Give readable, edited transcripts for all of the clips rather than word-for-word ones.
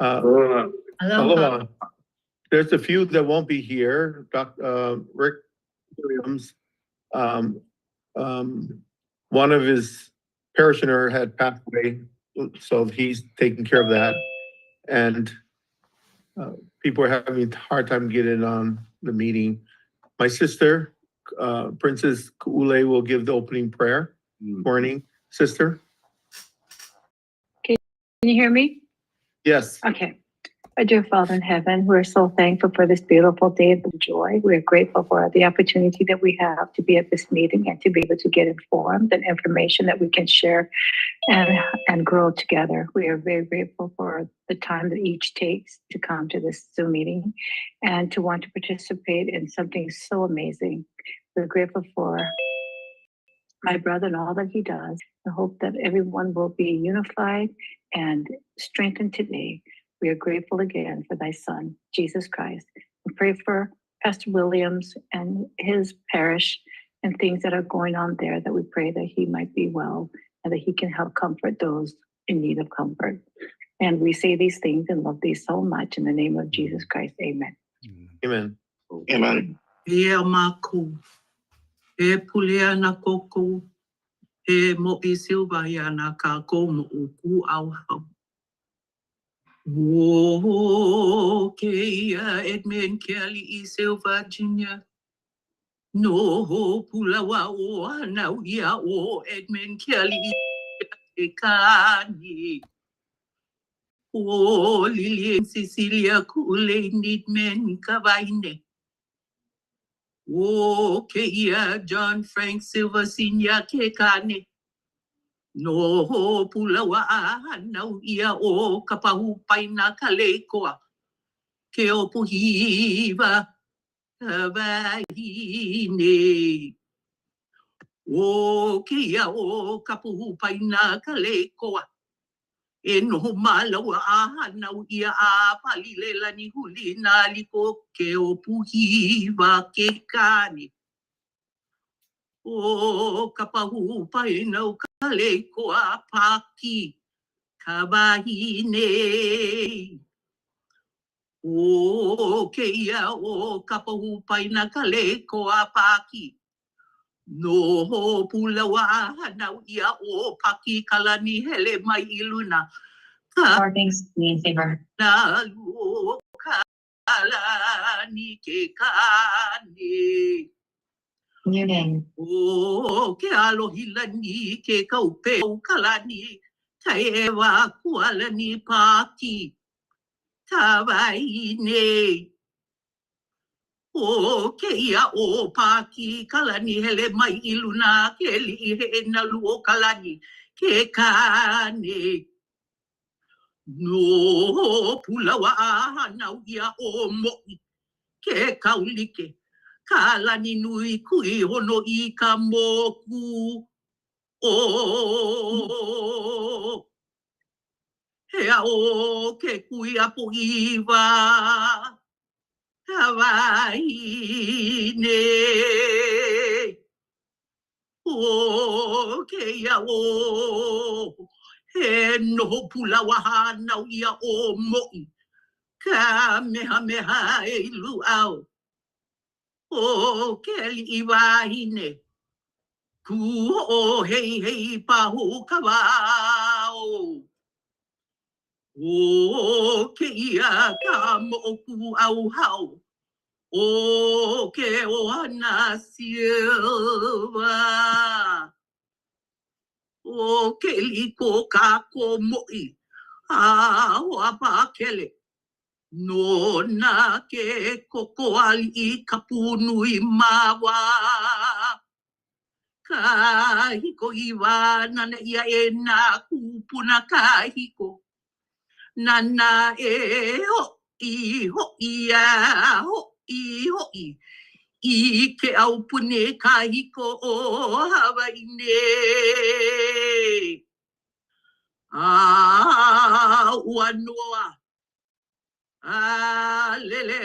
Aloha. Aloha. There's a few that won't be here. Rick Williams, one of his parishioner had passed away, so he's taking care of that. And people are having a hard time getting on the meeting. My sister, Princess Ku'ule, will give the opening prayer. Morning, sister. Can you hear me? Yes. Okay. Our dear Father in heaven, we're so thankful for this beautiful day of joy. We're grateful for the opportunity that we have to be at this meeting and to be able to get informed and information that we can share and grow together. We are very grateful for the time that each takes to come to this Zoom meeting and to want to participate in something so amazing. We're grateful for my brother and all that he does. I hope that everyone will be unified and strengthened today. We are grateful again for thy son, Jesus Christ. We pray for Pastor Williams and his parish and things that are going on there, that we pray that he might be well and that he can help comfort those in need of comfort. And we say these things and love thee so much in the name of Jesus Christ. Amen. Amen. Amen. Ia maku, e pulea na koko, e mo I silva ia na kako mo uku au hau. Wo ke ia Edmund Kelly I Silva Jr. No ho pulawa o anau ia o Edmund Kelly I kani. O Lilian Cecilia Kule Nidmen Kavaine. O ke ia John Frank Silva Senior ke kane. No ho pulawa anau ia o kapahu paina kalekoa. Ke o puhiva vaine. O ke ia o kapahu paina kalekoa. E no malawa anau ia a palilela ni huli na liko ke o puhiva ke kane. O kapahu paina o kalekoa paki kawahine. O ke ia o kapahu paina kalekoa paki. No ho pulawa hanau ia o paki kalani hele mai I luna. Four things me in favor. Na luo kalani ke kane. Muting. O ke alohilani ke kaupe o kalani. Kai ewa kualani paki. Tawaine. O ke ia o paki kalani hele mai I luna ke li he na luo kalani ke kane. No pulawa hanau ia o mo'i ke kaulike. Kalani nui kui hono I ka moku. O hea o ke kui apo iwa. Hawaii o ke ia o he no pulawa hanau ia o mo'i ka meha e luau o ke li wahine ku o hei pahu kawao o ke ia ka mo'oku au hau. O ke ohana silva. O ke liko kako mo'i. A hoa pakele. No na ke koko ali I kapunui mawa. Ka hiko iwa nana ia e na kupuna ka hiko. Nana e ho'i a ho'i. I ke au pune ka hiko o Hawaii. Ua noa. Lele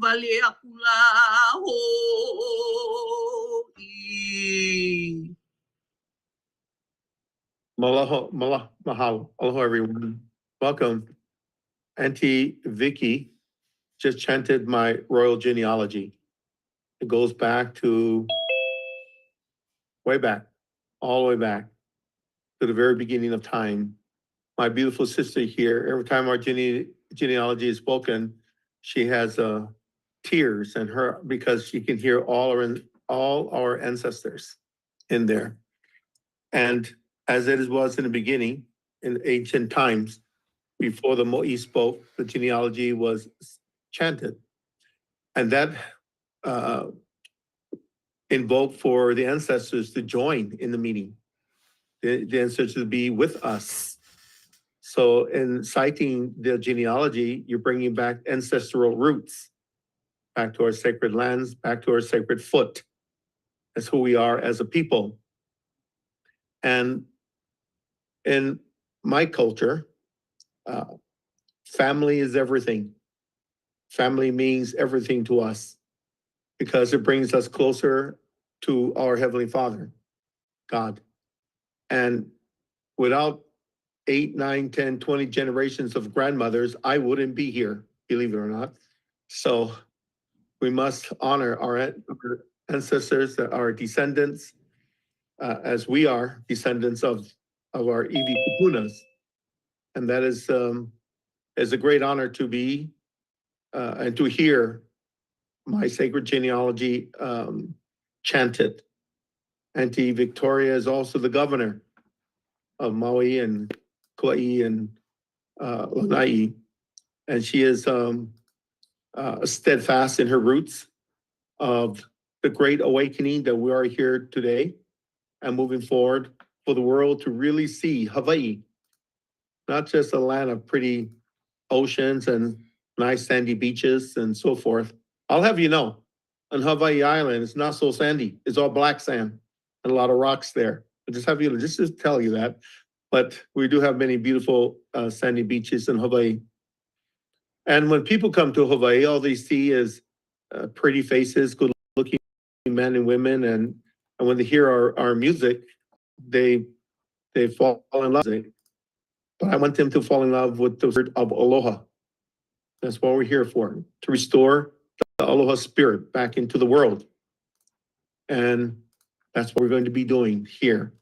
vale akula ho'i. Mahalo. Aloha, everyone. Welcome. Auntie Vicky just chanted my royal genealogy. It goes back to way back, all the way back to the very beginning of time. My beautiful sister here, every time our genealogy is spoken, she has tears in her because she can hear all our ancestors in there. And as it was in the beginning, in ancient times, before the Mo'i spoke, the genealogy was chanted. And that invoked for the ancestors to join in the meeting, the ancestors to be with us. So in citing the genealogy, you're bringing back ancestral roots, back to our sacred lands, back to our sacred foot. That's who we are as a people. And in my culture, family is everything. Family means everything to us because it brings us closer to our Heavenly Father, God. And without 8, 9, 10, 20 generations of grandmothers, I wouldn't be here, believe it or not. So we must honor our ancestors, our descendants, as we are descendants of our Iwi Kupunas. And that is a great honor to be and to hear my sacred genealogy chanted. Auntie Victoria is also the governor of Maui and Kauai and Lanai. And she is steadfast in her roots of the great awakening that we are here today and moving forward for the world to really see Hawaii, not just a land of pretty oceans and nice sandy beaches and so forth. I'll have you know, on Hawaii Island, it's not so sandy. It's all black sand and a lot of rocks there. I just have you just to tell you that. But we do have many beautiful sandy beaches in Hawaii. And when people come to Hawaii, all they see is pretty faces, good-looking men and women, and when they hear our music, they fall in love. But I want them to fall in love with the word of aloha. That's what we're here for, to restore the aloha spirit back into the world. And that's what we're going to be doing here.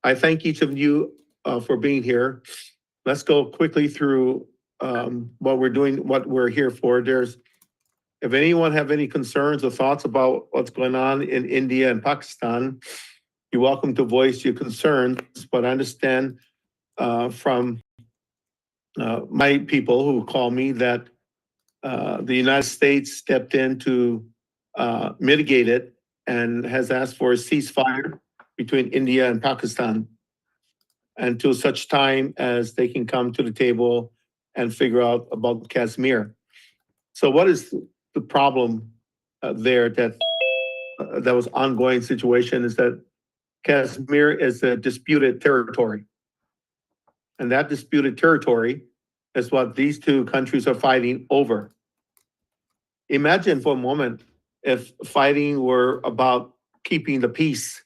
I thank each of you for being here. Let's go quickly through what we're doing, what we're here for. If anyone have any concerns or thoughts about what's going on in India and Pakistan, you're welcome to voice your concerns, but I understand from my people who call me that the United States stepped in to mitigate it and has asked for a ceasefire between India and Pakistan until such time as they can come to the table and figure out about Kashmir. So what is the problem there that was ongoing situation is that Kashmir is a disputed territory. And that disputed territory is what these two countries are fighting over. Imagine for a moment if fighting were about keeping the peace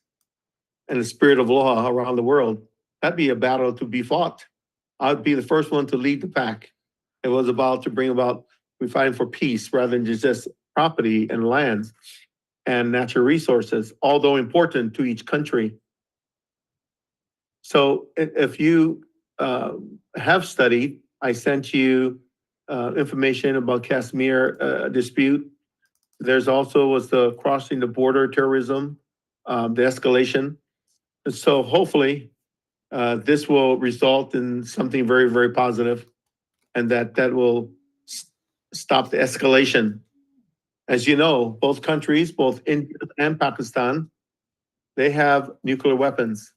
and the spirit of aloha around the world. That'd be a battle to be fought. I'd be the first one to lead the pack. It was about to bring about, we're fighting for peace rather than just property and lands and natural resources, although important to each country. So if you have studied, I sent you information about Kashmir dispute. There's also was the crossing the border terrorism, the escalation. And so hopefully this will result in something very, very positive, and that will stop the escalation. As you know, both countries, both India and Pakistan, they have nuclear weapons.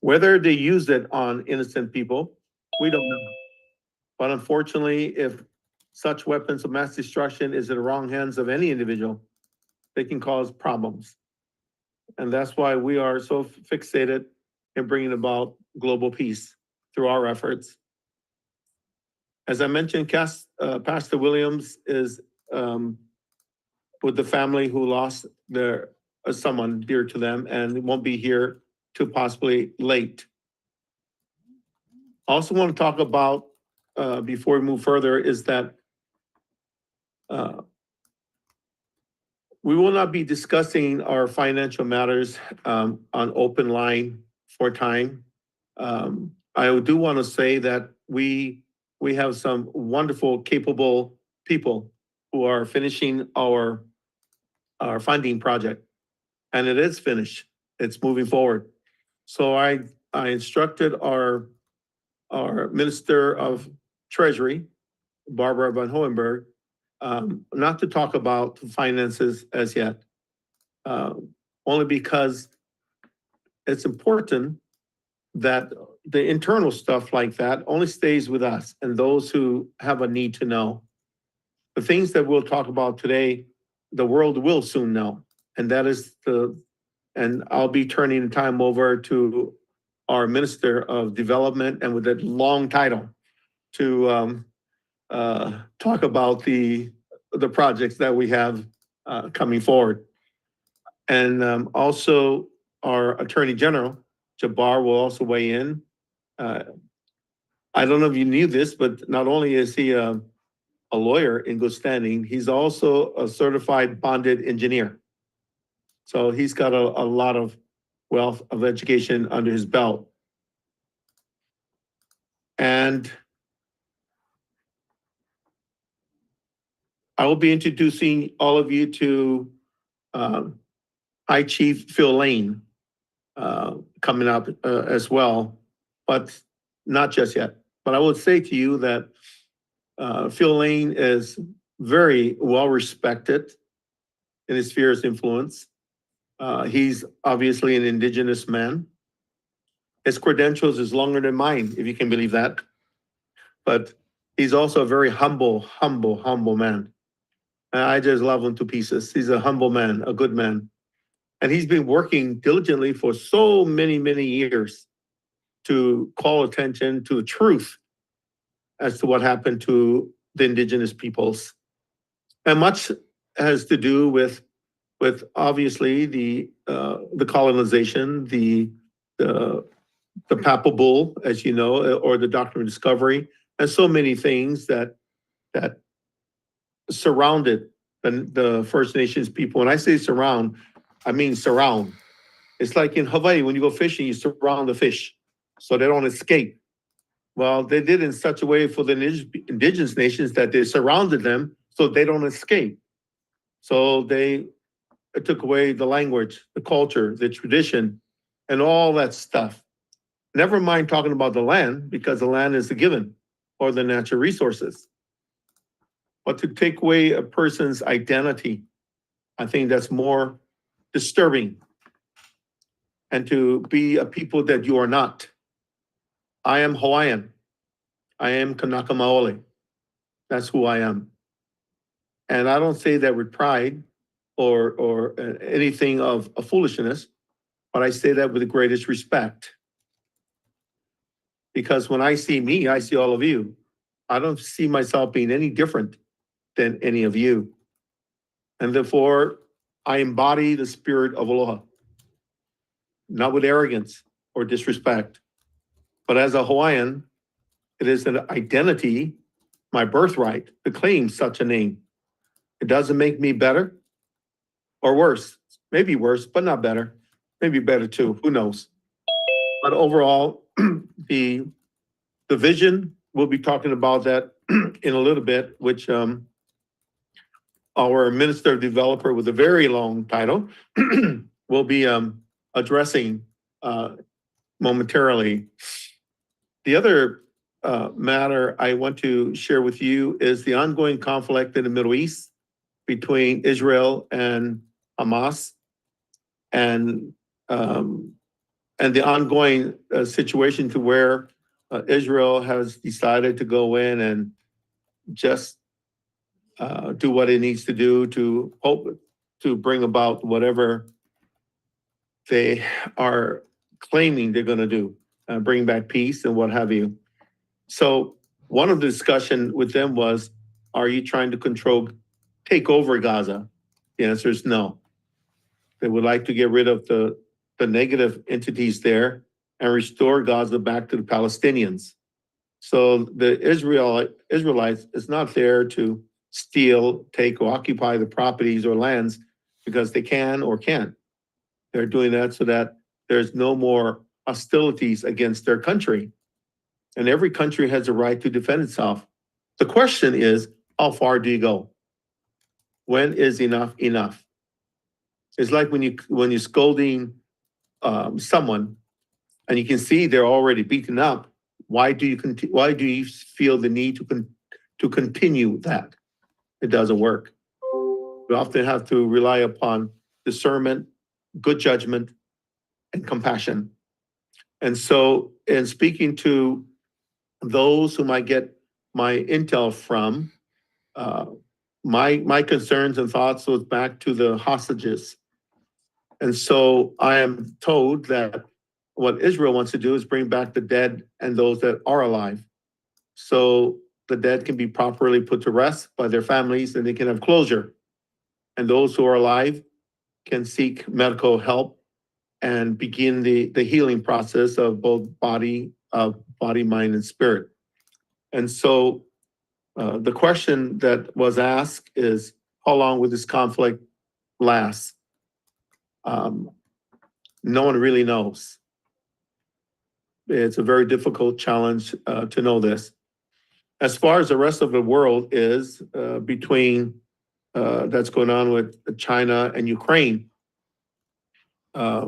Whether they use it on innocent people, we don't know. But unfortunately, if such weapons of mass destruction is in the wrong hands of any individual, they can cause problems. And that's why we are so fixated in bringing about global peace through our efforts. As I mentioned, Pastor Williams is with the family who lost someone dear to them and won't be here till possibly late. Also want to talk about, before we move further, is that we will not be discussing our financial matters on open line for time. I do want to say that we have some wonderful, capable people who are finishing our funding project, and it is finished. It's moving forward. So I instructed our Minister of Treasury, Barbara Van Hohenberg, not to talk about finances as yet, only because it's important that the internal stuff like that only stays with us and those who have a need to know. The things that we'll talk about today, the world will soon know. And that is and I'll be turning the time over to our Minister of Development, and with that long title, to talk about the projects that we have coming forward. And also our Attorney General, Jabbar, will also weigh in. I don't know if you knew this, but not only is he a lawyer in good standing, he's also a certified bonded engineer. So he's got a lot of wealth of education under his belt. And I will be introducing all of you to High Chief Phil Lane coming up as well, but not just yet. But I will say to you that Phil Lane is very well respected in his sphere of influence. He's obviously an indigenous man. His credentials is longer than mine, if you can believe that. But he's also a very humble man. And I just love him to pieces. He's a humble man, a good man. And he's been working diligently for so many years to call attention to the truth as to what happened to the indigenous peoples. And much has to do with obviously the colonization, the Papal Bull, as you know, or the Doctrine of Discovery, and so many things that surrounded the First Nations people. When I say surround, I mean surround. It's like in Hawaii, when you go fishing, you surround the fish so they don't escape. Well, they did in such a way for the indigenous nations that they surrounded them so they don't escape. So they took away the language, the culture, the tradition, and all that stuff. Never mind talking about the land, because the land is a given, or the natural resources. But to take away a person's identity, I think that's more disturbing. And to be a people that you are not. I am Hawaiian. I am Kanaka Maoli. That's who I am. And I don't say that with pride or anything of a foolishness, but I say that with the greatest respect. Because when I see me, I see all of you. I don't see myself being any different than any of you. And therefore, I embody the spirit of aloha, not with arrogance or disrespect, but as a Hawaiian, it is an identity, my birthright, to claim such a name. It doesn't make me better or worse. Maybe worse, but not better. Maybe better too, who knows? But overall, the vision, we'll be talking about that in a little bit, which our Minister of Developer with a very long title will be addressing momentarily. The other matter I want to share with you is the ongoing conflict in the Middle East between Israel and Hamas, and the ongoing situation to where Israel has decided to go in and just do what it needs to do to hope to bring about whatever they are claiming they're going to do, bring back peace and what have you. So one of the discussion with them was, are you trying to take over Gaza? The answer is no. They would like to get rid of the negative entities there and restore Gaza back to the Palestinians. So the Israelites is not there to steal, take, or occupy the properties or lands because they can or can't. They're doing that so that there's no more hostilities against their country. And every country has a right to defend itself. The question is, how far do you go? When is enough enough? It's like when you're scolding someone and you can see they're already beaten up. Why do you feel the need to continue that? It doesn't work. We often have to rely upon discernment, good judgment, and compassion. And so, in speaking to those whom I get my intel from, my concerns and thoughts was back to the hostages. And so I am told that what Israel wants to do is bring back the dead and those that are alive. So the dead can be properly put to rest by their families and they can have closure. And those who are alive can seek medical help and begin the healing process of both body, mind, and spirit. And so the question that was asked is, how long will this conflict last? No one really knows. It's a very difficult challenge to know this. As far as the rest of the world is between that's going on with China and Ukraine, I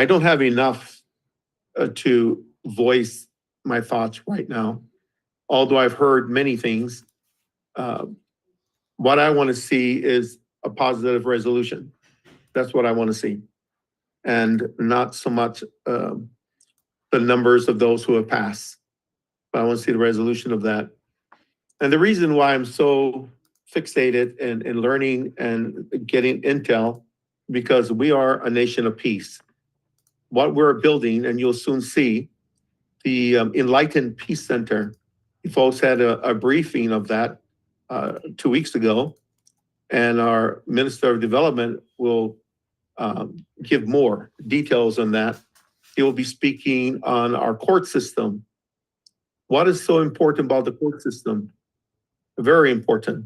don't have enough to voice my thoughts right now, although I've heard many things. What I want to see is a positive resolution. That's what I want to see. And not so much the numbers of those who have passed, but I want to see the resolution of that. And the reason why I'm so fixated in learning and getting intel, because we are a nation of peace. What we're building, and you'll soon see, the Enlightened Peace Center. You folks had a briefing of that 2 weeks ago, and our Minister of Development will give more details on that. He will be speaking on our court system. What is so important about the court system? Very important,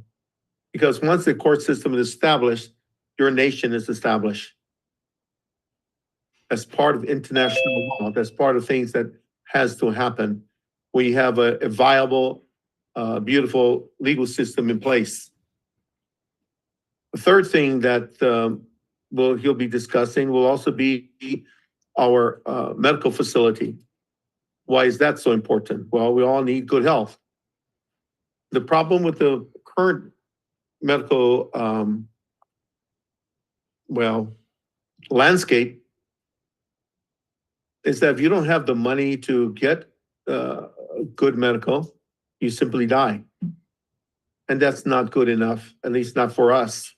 because once the court system is established, your nation is established. As part of international law, that's part of things that has to happen. We have a viable, beautiful legal system in place. The third thing that he'll be discussing will also be our medical facility. Why is that so important? Well, we all need good health. The problem with the current medical landscape is that if you don't have the money to get good medical, you simply die. And that's not good enough, at least not for us.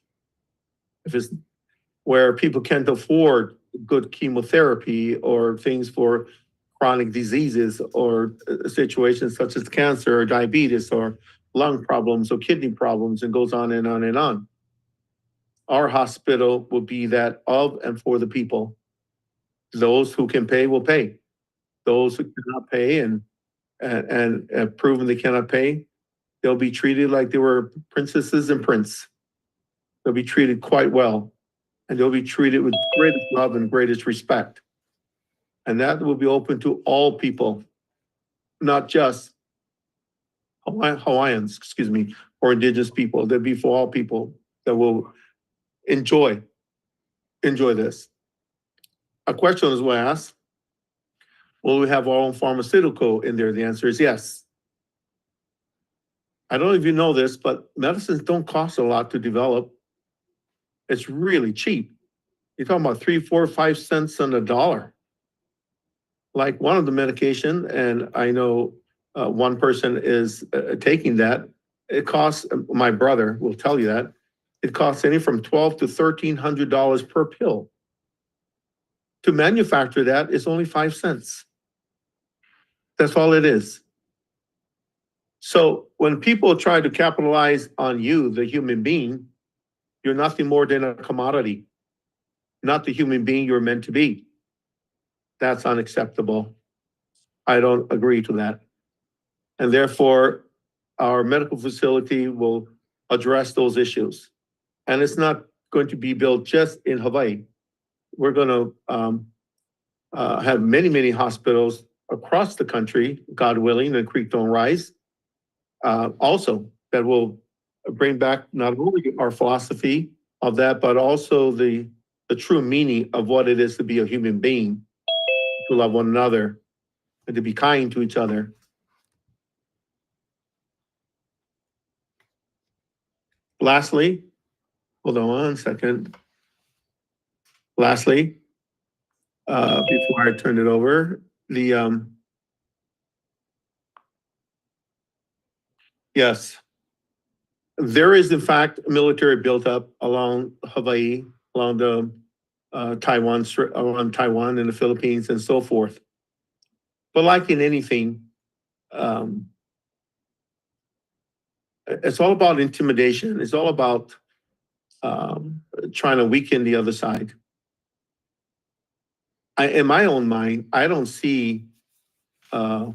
If it's where people can't afford good chemotherapy or things for chronic diseases or situations such as cancer or diabetes or lung problems or kidney problems, and goes on and on and on. Our hospital will be that of and for the people. Those who can pay will pay. Those who cannot pay and have proven they cannot pay, they'll be treated like they were princesses and prince. They'll be treated quite well, and they'll be treated with greatest love and greatest respect. And that will be open to all people, not just Hawaiians, or indigenous people. They'll be for all people that will enjoy this. A question was asked, will we have our own pharmaceutical in there? The answer is yes. I don't know if you know this, but medicines don't cost a lot to develop. It's really cheap. You're talking about 3, 4, 5 cents on the dollar. Like one of the medication, and I know one person is taking that. It costs, my brother will tell you that, it costs anywhere from $1,200 to $1,300 per pill. To manufacture that is only 5 cents. That's all it is. So when people try to capitalize on you, the human being, you're nothing more than a commodity, not the human being you're meant to be. That's unacceptable. I don't agree to that. And therefore, our medical facility will address those issues. And it's not going to be built just in Hawaii. We're going to have many, many hospitals across the country, God willing, and Creek don't rise. Also, that will bring back not only our philosophy of that, but also the true meaning of what it is to be a human being, to love one another, and to be kind to each other. Lastly, hold on one second. Lastly, before I turn it over, yes, there is in fact military built up along Hawaii, along the around Taiwan and the Philippines and so forth. But like in anything, it's all about intimidation. It's all about trying to weaken the other side. In my own mind, I don't see a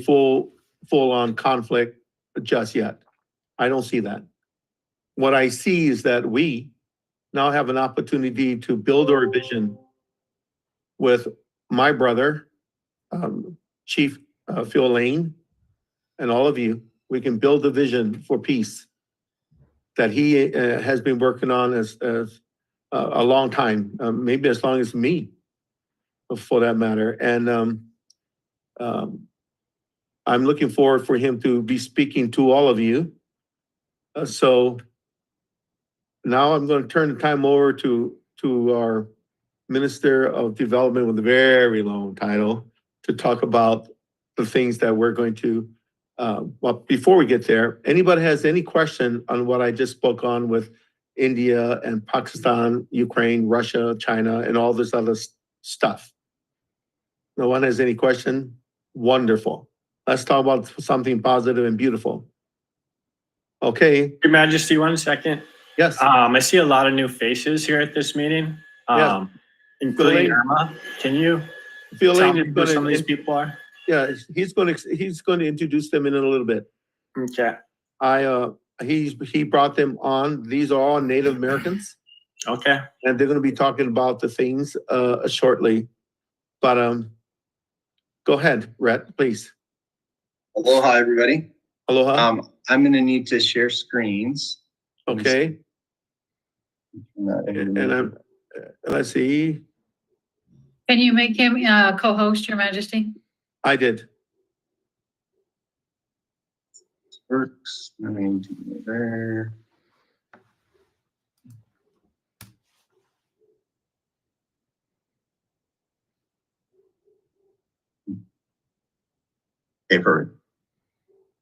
full-on conflict just yet. I don't see that. What I see is that we now have an opportunity to build our vision with my brother, Chief Phil Lane, and all of you. We can build a vision for peace that he has been working on as a long time, maybe as long as me, for that matter. And I'm looking forward for him to be speaking to all of you. So now I'm going to turn the time over to our Minister of Development with a very long title to talk about the things that we're going to, well, before we get there, anybody has any question on what I just spoke on with India and Pakistan, Ukraine, Russia, China, and all this other stuff? No one has any question? Wonderful. Let's talk about something positive and beautiful. Okay. Your Majesty, 1 second. Yes. I see a lot of new faces here at this meeting, Yes. including Phil Irma. Can you Phil tell Lane me is who going some of these to, people are? yeah, he's going to introduce them in a little bit. Okay. He brought them on. These are all Native Americans, Okay. and they're going to be talking about the things shortly. But go ahead, Rhett, please. Aloha, everybody. Aloha. I'm going to need to share screens. Okay. And let's see. Can you make him co-host, Your Majesty? I did. Works. I mean, there. Okay, perfect.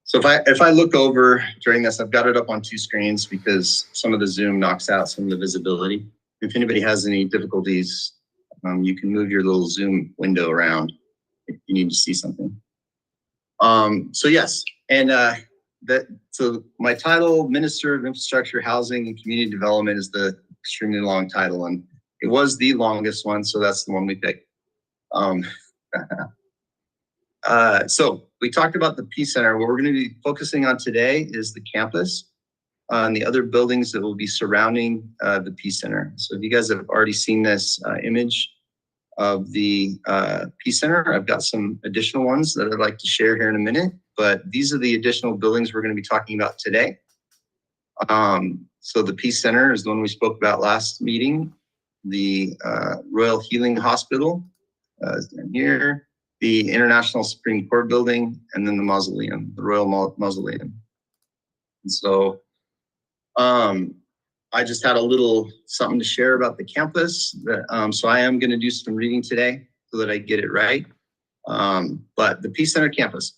So if I look over during this, I've got it up on 2 screens because some of the Zoom knocks out some of the visibility. If anybody has any difficulties, you can move your little Zoom window around if you need to see something. So yes, and so my title, Minister of Infrastructure, Housing, and Community Development, is the extremely long title, and it was the longest one, so that's the one we picked. So we talked about the Peace Center. What we're going to be focusing on today is the campus and the other buildings that will be surrounding the Peace Center. So if you guys have already seen this image of the Peace Center, I've got some additional ones that I'd like to share here in a minute, but these are the additional buildings we're going to be talking about today. So the Peace Center is the one we spoke about last meeting, the Royal Healing Hospital is down here, the International Supreme Court building, and then the mausoleum, the Royal Mausoleum. And so I just had a little something to share about the campus. So I am going to do some reading today so that I get it right. But the Peace Center campus,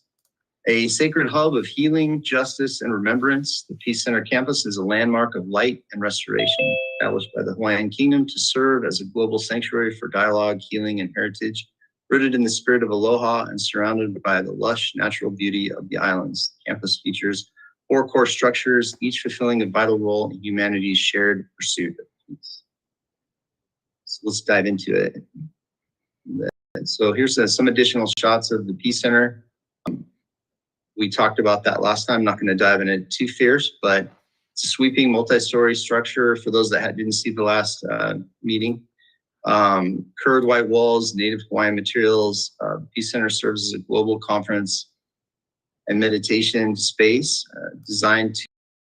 a sacred hub of healing, justice, and remembrance. The Peace Center campus is a landmark of light and restoration, established by the Hawaiian Kingdom to serve as a global sanctuary for dialogue, healing, and heritage, rooted in the spirit of aloha and surrounded by the lush natural beauty of the islands. The campus features 4 core structures, each fulfilling a vital role in humanity's shared pursuit of peace. So let's dive into it. So here's some additional shots of the Peace Center. We talked about that last time. I'm not going to dive into it too fierce, but it's a sweeping multi-story structure for those that didn't see the last meeting. Curved white walls, native Hawaiian materials. Peace Center serves as a global conference and meditation space designed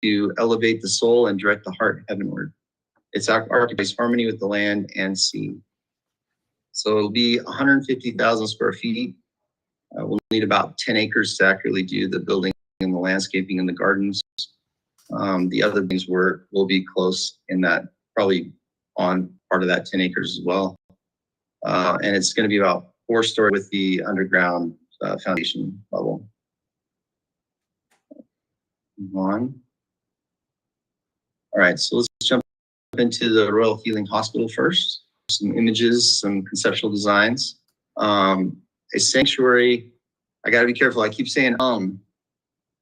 to elevate the soul and direct the heart heavenward. It's architect's harmony with the land and sea. So it'll be 150,000 square feet. We'll need about 10 acres to accurately do the building and the landscaping and the gardens. The other things will be close in that, probably on part of that 10 acres as well. And it's going to be about 4-story with the underground foundation level. Move on. All right, so let's jump into the Royal Healing Hospital first. Some images, some conceptual designs. A sanctuary, I gotta be careful, I keep saying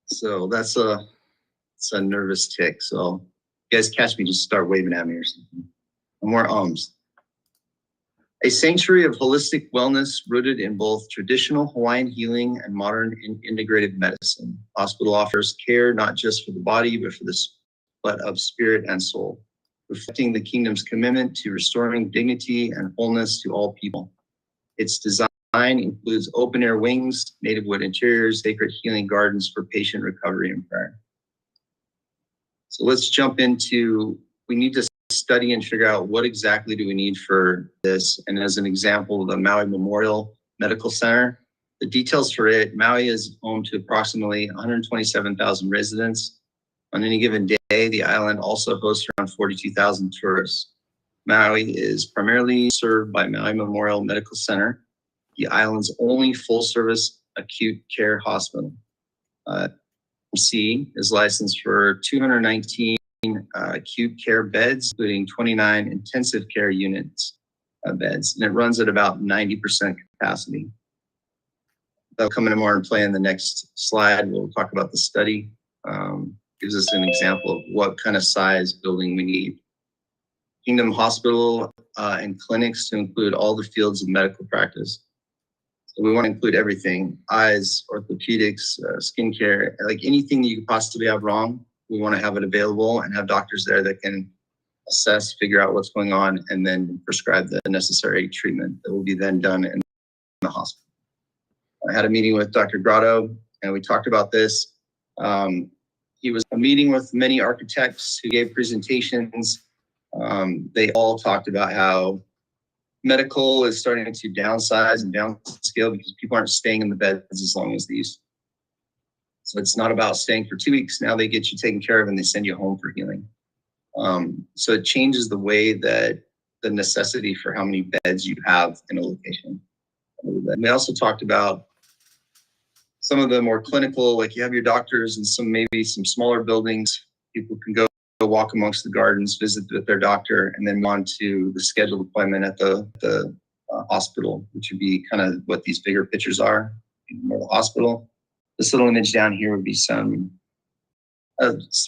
so that's it's a nervous tick. So you guys catch me, just start waving at me or something. No more ums. A sanctuary of holistic wellness rooted in both traditional Hawaiian healing and modern integrative medicine. Hospital offers care not just for the body, but of spirit and soul, reflecting the kingdom's commitment to restoring dignity and wholeness to all people. Its design includes open air wings, native wood interiors, sacred healing gardens for patient recovery and prayer. So let's jump into, we need to study and figure out what exactly do we need for this. And as an example, the Maui Memorial Medical Center, the details for it, Maui is home to approximately 127,000 residents. On any given day, the island also hosts around 42,000 tourists. Maui is primarily served by Maui Memorial Medical Center, the island's only full-service acute care hospital. MC is licensed for 219 acute care beds, including 29 intensive care units beds, and it runs at about 90% capacity. That'll come into more in play in the next slide. We'll talk about the study. Gives us an example of what kind of size building we need. Kingdom Hospital and clinics to include all the fields of medical practice. So we want to include everything: eyes, orthopedics, skincare, like anything that you could possibly have wrong. We want to have it available and have doctors there that can assess, figure out what's going on, and then prescribe the necessary treatment that will be then done in the hospital. I had a meeting with Dr. Grotto, and we talked about this. He was a meeting with many architects who gave presentations. They all talked about how medical is starting to downsize and downscale because people aren't staying in the beds as long as these. So it's not about staying for 2 weeks. Now they get you taken care of and they send you home for healing. So it changes the way that the necessity for how many beds you have in a location. And we also talked about some of the more clinical, like you have your doctors and maybe some smaller buildings. People can go walk amongst the gardens, visit with their doctor, and then on to the scheduled appointment at the hospital, which would be kind of what these bigger pictures are, more the hospital. This little image down here would be some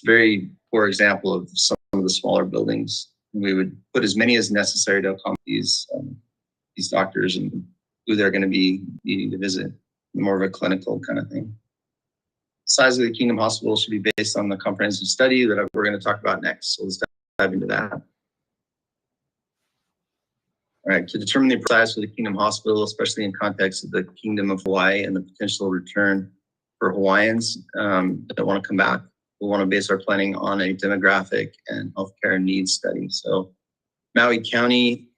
very poor example of some of the smaller buildings. We would put as many as necessary to accommodate these doctors and who they're going to be needing to visit. More of a clinical kind of thing. Size of the Kingdom Hospital should be based on the comprehensive study that we're going to talk about next. So let's dive into that. All right, to determine the size for the Kingdom Hospital, especially in context of the Kingdom of Hawaii and the potential return for Hawaiians that want to come back, we want to base our planning on a demographic and healthcare needs study. So Maui County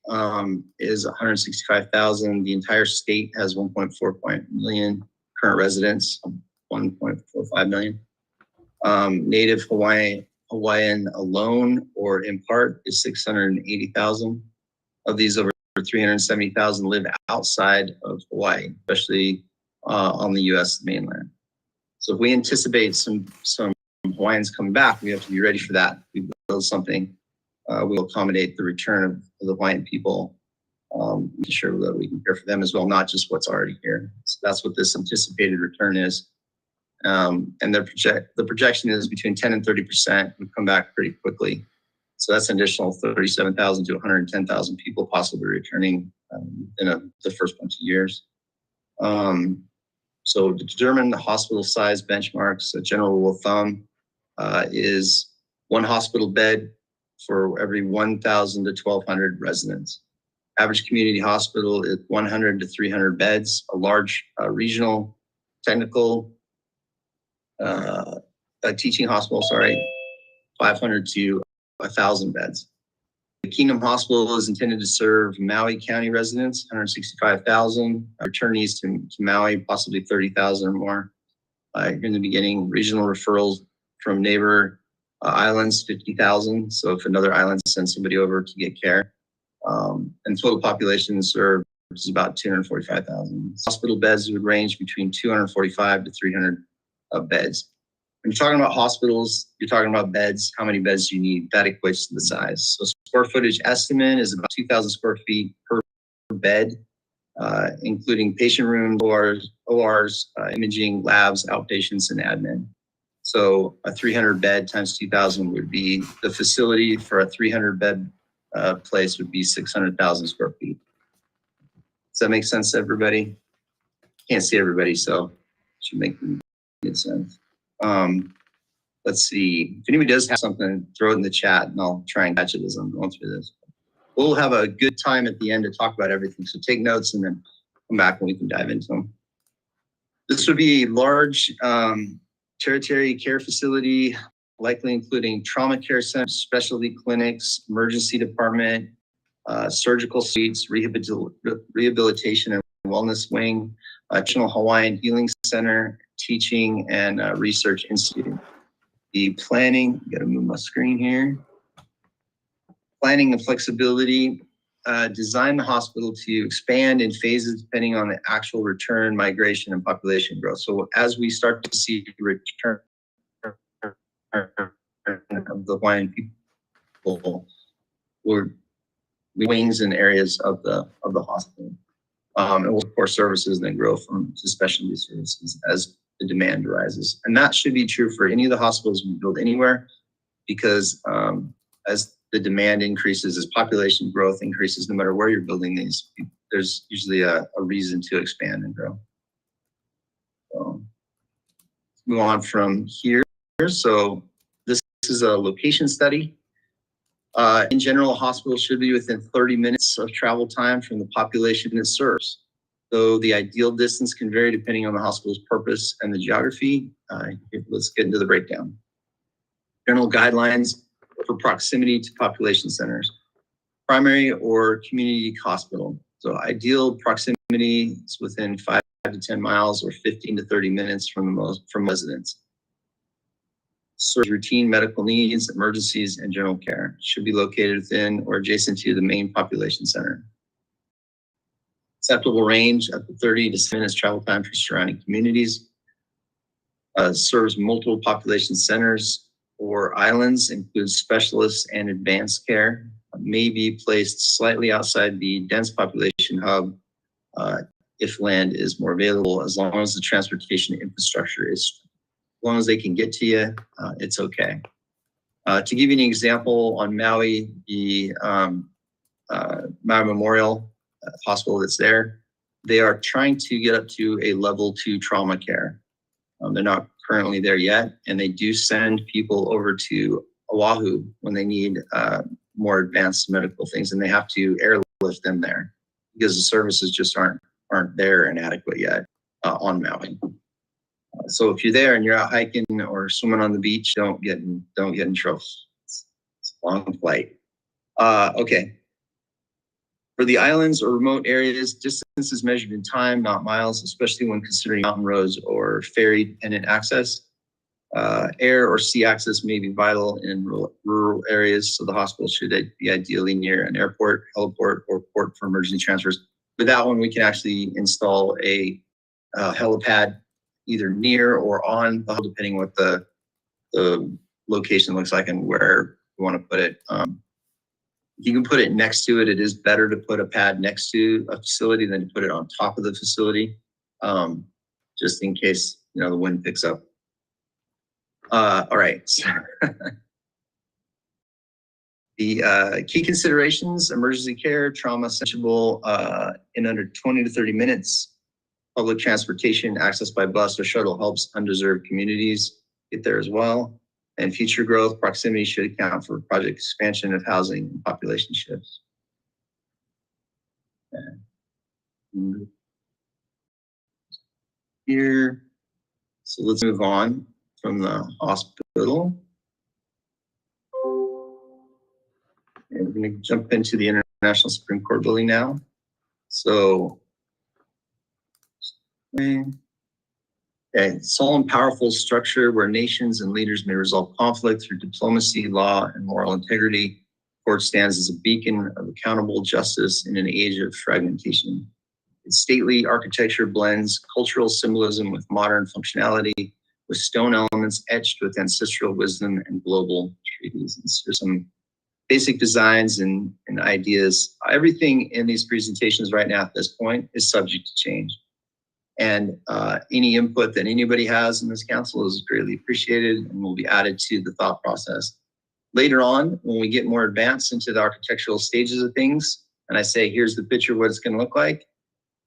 is 165,000. The entire state has 1.4 million current residents, 1.45 million. Native Hawaiian alone or in part is 680,000. Of these, over 370,000 live outside of Hawaii, especially on the U.S. mainland. So if we anticipate some Hawaiians coming back, we have to be ready for that. We build something. We will accommodate the return of the Hawaiian people, to ensure that we can care for them as well, not just what's already here. So that's what this anticipated return is. And the projection is between 10 and 30% would come back pretty quickly. So that's an additional 37,000 to 110,000 people possibly returning in the first bunch of years. So to determine the hospital size benchmarks, a general rule of thumb is one hospital bed for every 1,000 to 1,200 residents. Average community hospital is 100 to 300 beds. A large regional technical teaching hospital, 500 to 1,000 beds. The Kingdom Hospital is intended to serve Maui County residents, 165,000, returnees to Maui, possibly 30,000 or more. In the beginning, regional referrals from neighbor islands, 50,000. So if another island sends somebody over to get care, and total population served is about 245,000. Hospital beds would range between 245 to 300 beds. When you're talking about hospitals, you're talking about beds. How many beds do you need? That equates to the size. So square footage estimate is about 2,000 square feet per bed, including patient rooms, ORs, imaging, labs, outpatients, and admin. So a 300 bed times 2,000 would be the facility for a 300 bed place would be 600,000 square feet. Does that make sense to everybody? Can't see everybody, so it should make good sense. Let's see. If anybody does have something, throw it in the chat and I'll try and catch it as I'm going through this. We'll have a good time at the end to talk about everything. So take notes and then come back and we can dive into them. This would be a large tertiary care facility, likely including trauma care centers, specialty clinics, emergency department, surgical suites, rehabilitation and wellness wing, National Hawaiian Healing Center, teaching and research institute. The planning, gotta move my screen here. Planning and flexibility, design the hospital to expand in phases depending on the actual return, migration, and population growth. So as we start to see return of the Hawaiian people, we're wings and areas of the hospital. And we'll of course services then grow from to specialty services as the demand arises. And that should be true for any of the hospitals we build anywhere, because as the demand increases, as population growth increases, no matter where you're building these, there's usually a reason to expand and grow. So let's move on from here. So this is a location study. In general, a hospital should be within 30 minutes of travel time from the population it serves. Though the ideal distance can vary depending on the hospital's purpose and the geography. Let's get into the breakdown. General guidelines for proximity to population centers. Primary or community hospital. So ideal proximity is within 5 to 10 miles or 15 to 30 minutes from residents. Serves routine medical needs, emergencies, and general care. Should be located within or adjacent to the main population center. Acceptable range up to 30 to 60 minutes travel time for surrounding communities. Serves multiple population centers or islands, includes specialists and advanced care. May be placed slightly outside the dense population hub if land is more available, as long as the transportation infrastructure is, as long as they can get to you, it's okay. To give you an example, on Maui, the Maui Memorial Hospital that's there, they are trying to get up to a level 2 trauma care. They're not currently there yet, and they do send people over to Oahu when they need more advanced medical things, and they have to airlift them there because the services just aren't there and adequate yet on Maui. So if you're there and you're out hiking or swimming on the beach, don't get in trouble. It's a long flight. Okay. For the islands or remote areas, distance is measured in time, not miles, especially when considering mountain roads or ferry-dependent access. Air or sea access may be vital in rural areas, so the hospital should be ideally near an airport, heliport, or port for emergency transfers. With that one, we can actually install a helipad either near or on the hull, depending what the location looks like and where we want to put it. If you can put it next to it, it is better to put a pad next to a facility than to put it on top of the facility, just in case, the wind picks up. All right. The key considerations: emergency care, trauma accessible in under 20 to 30 minutes. Public transportation, access by bus or shuttle helps undeserved communities get there as well. And future growth, proximity should account for project expansion of housing and population shifts. Here, so let's move on from the hospital. And we're going to jump into the International Supreme Court building now. So, a solemn, powerful structure where nations and leaders may resolve conflict through diplomacy, law, and moral integrity. The court stands as a beacon of accountable justice in an age of fragmentation. Its stately architecture blends cultural symbolism with modern functionality, with stone elements etched with ancestral wisdom and global treaties. And so some basic designs and ideas. Everything in these presentations right now at this point is subject to change. And any input that anybody has in this council is greatly appreciated and will be added to the thought process. Later on, when we get more advanced into the architectural stages of things, and I say, here's the picture of what it's going to look like,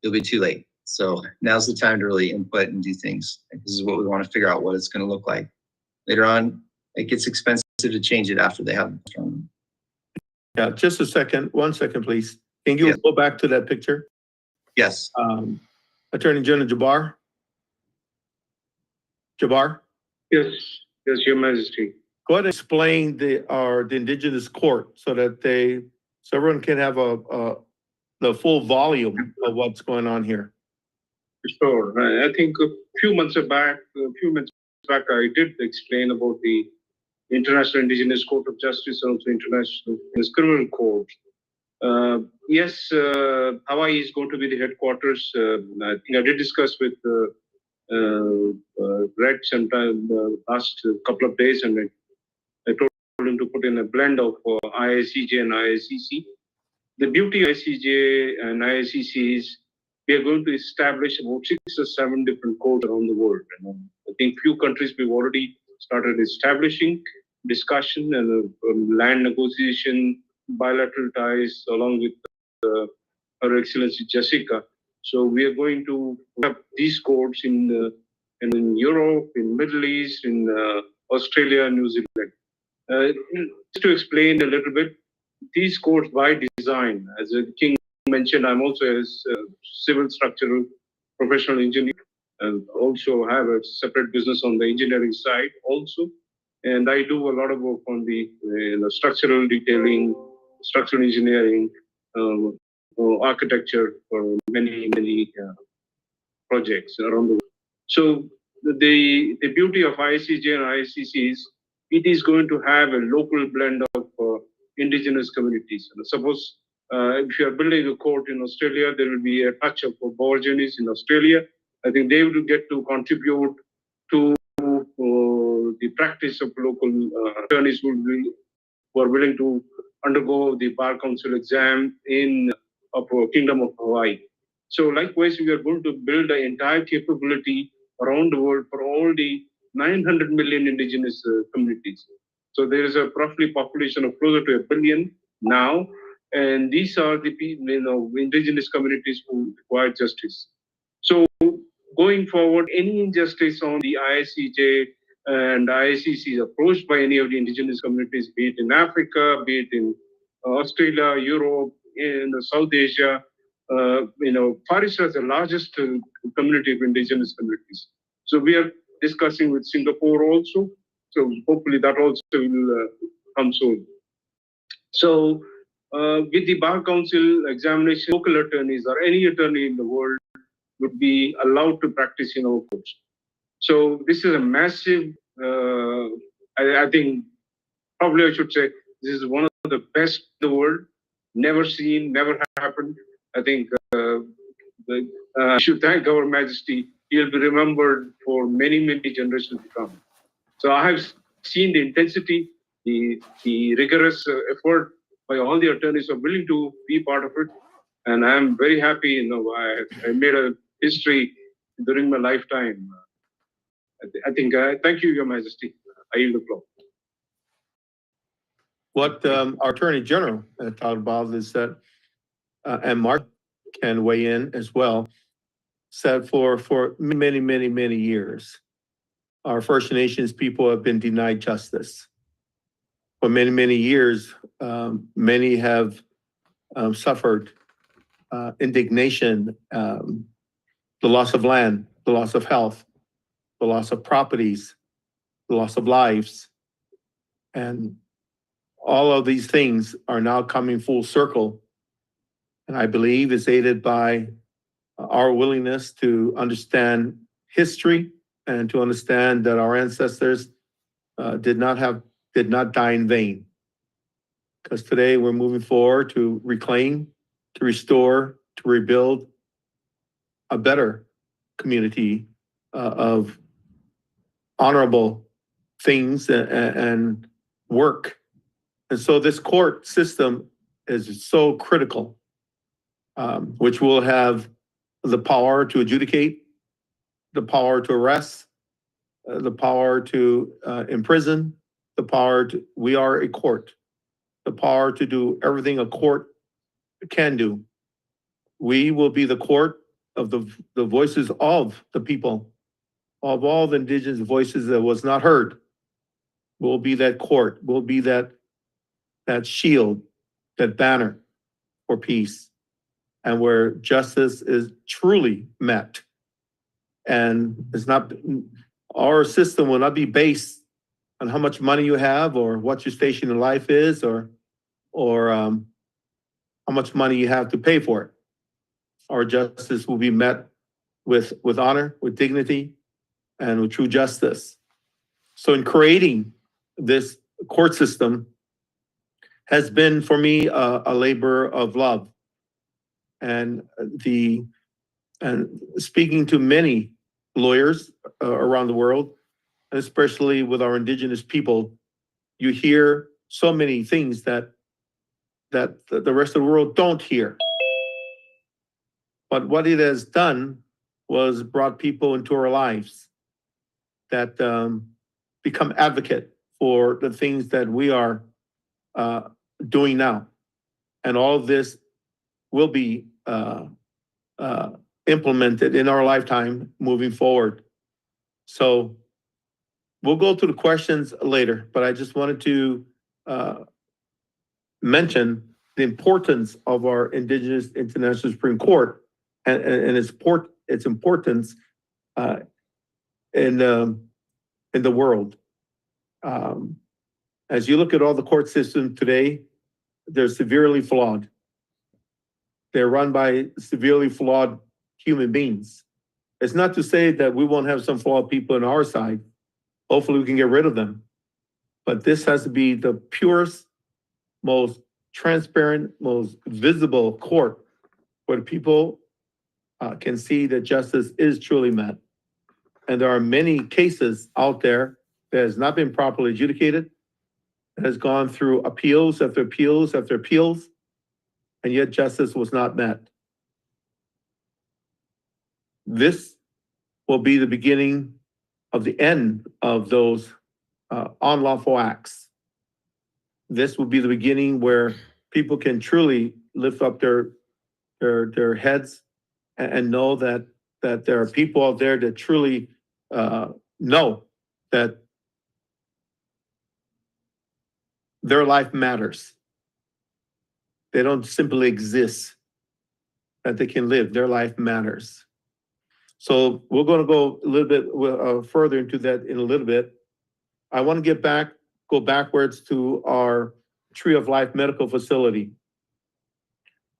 it'll be too late. So now's the time to really input and do things. This is what we want to figure out what it's going to look like. Later on, it gets expensive to change it after they have it. Yeah, just a second, 1 second, please. Can you go back to that picture? Yes. Attorney General Jabbar? Jabbar? Yes, Your Majesty. Go ahead and explain the indigenous court so that so everyone can have the full volume of what's going on here. Sure. I think a few months back, I did explain about the International Indigenous Court of Justice and also International Criminal Court. Yes, Hawaii is going to be the headquarters. I think I did discuss with Red sometime last couple of days, and I told him to put in a blend of IICJ and IICC. The beauty of IICJ and IICC is we are going to establish about 6 or 7 different courts around the world. I think few countries we've already started establishing discussion and land negotiation, bilateral ties along with Her Excellency Jessica. So we are going to have these courts in Europe, in Middle East, in Australia, New Zealand. Just to explain a little bit, these courts by design, as King mentioned, I'm also a civil structural professional engineer and also have a separate business on the engineering side also. And I do a lot of work on the structural detailing, structural engineering, architecture for many projects around the world. So the beauty of IICJ and IICC is it is going to have a local blend of indigenous communities. And suppose if you are building a court in Australia, there will be a touch of Aborigines in Australia. I think they will get to contribute to the practice of local attorneys who are willing to undergo the Bar Council exam in Kingdom of Hawaii. So likewise, we are going to build an entire capability around the world for all the 900 million indigenous communities. So there is a roughly population of closer to 1 billion now, and these are the indigenous communities who require justice. So going forward, any injustice on the IICJ and IICC is approached by any of the indigenous communities, be it in Africa, be it in Australia, Europe, in South Asia. Far East has the largest community of indigenous communities. So we are discussing with Singapore also. So hopefully that also will come soon. So with the Bar Council examination, local attorneys or any attorney in the world would be allowed to practice in our courts. So this is a massive, I think, probably I should say, this is one of the best in the world, never seen, never happened. I think I should thank Our Majesty. He'll be remembered for many, many generations to come. So I have seen the intensity, the rigorous effort by all the attorneys who are willing to be part of it. And I'm very happy, I made a history during my lifetime. I think, thank you, Your Majesty. I yield the floor. What our Attorney General talked about is that, and Mark can weigh in as well, said for many years, our First Nations people have been denied justice. For many years, many have suffered indignation, the loss of land, the loss of health, the loss of properties, the loss of lives. And all of these things are now coming full circle. And I believe it's aided by our willingness to understand history and to understand that our ancestors did not die in vain. Because today we're moving forward to reclaim, to restore, to rebuild a better community of honorable things and work. And so this court system is so critical, which will have the power to adjudicate, the power to arrest, the power to imprison, the power to, we are a court, the power to do everything a court can do. We will be the court of the voices of the people, of all the indigenous voices that was not heard. We'll be that court, we'll be that shield, that banner for peace, and where justice is truly met. And it's not, our system will not be based on how much money you have or what your station in life is or how much money you have to pay for it. Our justice will be met with honor, with dignity, and with true justice. So in creating this court system has been for me a labor of love. And speaking to many lawyers around the world, especially with our indigenous people, you hear so many things that the rest of the world don't hear. But what it has done was brought people into our lives that become advocate for the things that we are doing now. And all of this will be implemented in our lifetime moving forward. So we'll go to the questions later, but I just wanted to mention the importance of our Indigenous International Supreme Court and its importance in the world. As you look at all the court systems today, they're severely flawed. They're run by severely flawed human beings. It's not to say that we won't have some flawed people on our side. Hopefully we can get rid of them. But this has to be the purest, most transparent, most visible court where people can see that justice is truly met. And there are many cases out there that has not been properly adjudicated, that has gone through appeals after appeals after appeals, and yet justice was not met. This will be the beginning of the end of those unlawful acts. This will be the beginning where people can truly lift up their heads and know that there are people out there that truly know that their life matters. They don't simply exist, that they can live. Their life matters. So we're going to go a little bit further into that in a little bit. I want to go backwards to our Tree of Life medical facility.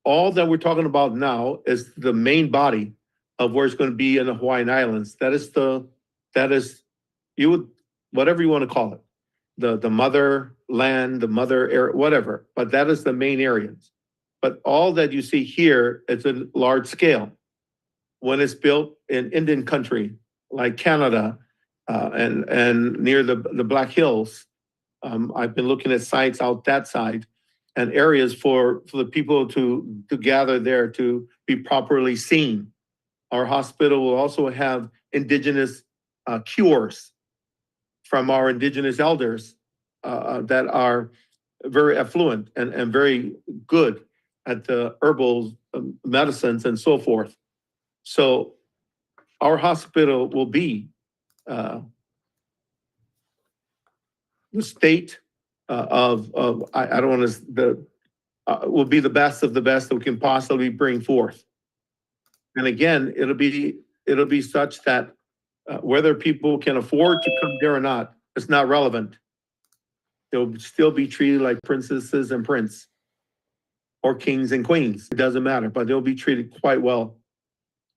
All that we're talking about now is the main body of where it's going to be in the Hawaiian Islands. That is whatever you want to call it, the motherland, the mother area, whatever. But that is the main areas. But all that you see here is a large scale. When it's built in Indian country, like Canada, and near the Black Hills, I've been looking at sites out that side and areas for the people to gather there to be properly seen. Our hospital will also have indigenous cures from our indigenous elders that are very affluent and very good at the herbal medicines and so forth. So our hospital will be the state I don't want to, will be the best of the best that we can possibly bring forth. And again, it'll be such that whether people can afford to come there or not, it's not relevant. They'll still be treated like princesses and prince, or kings and queens. It doesn't matter, but they'll be treated quite well.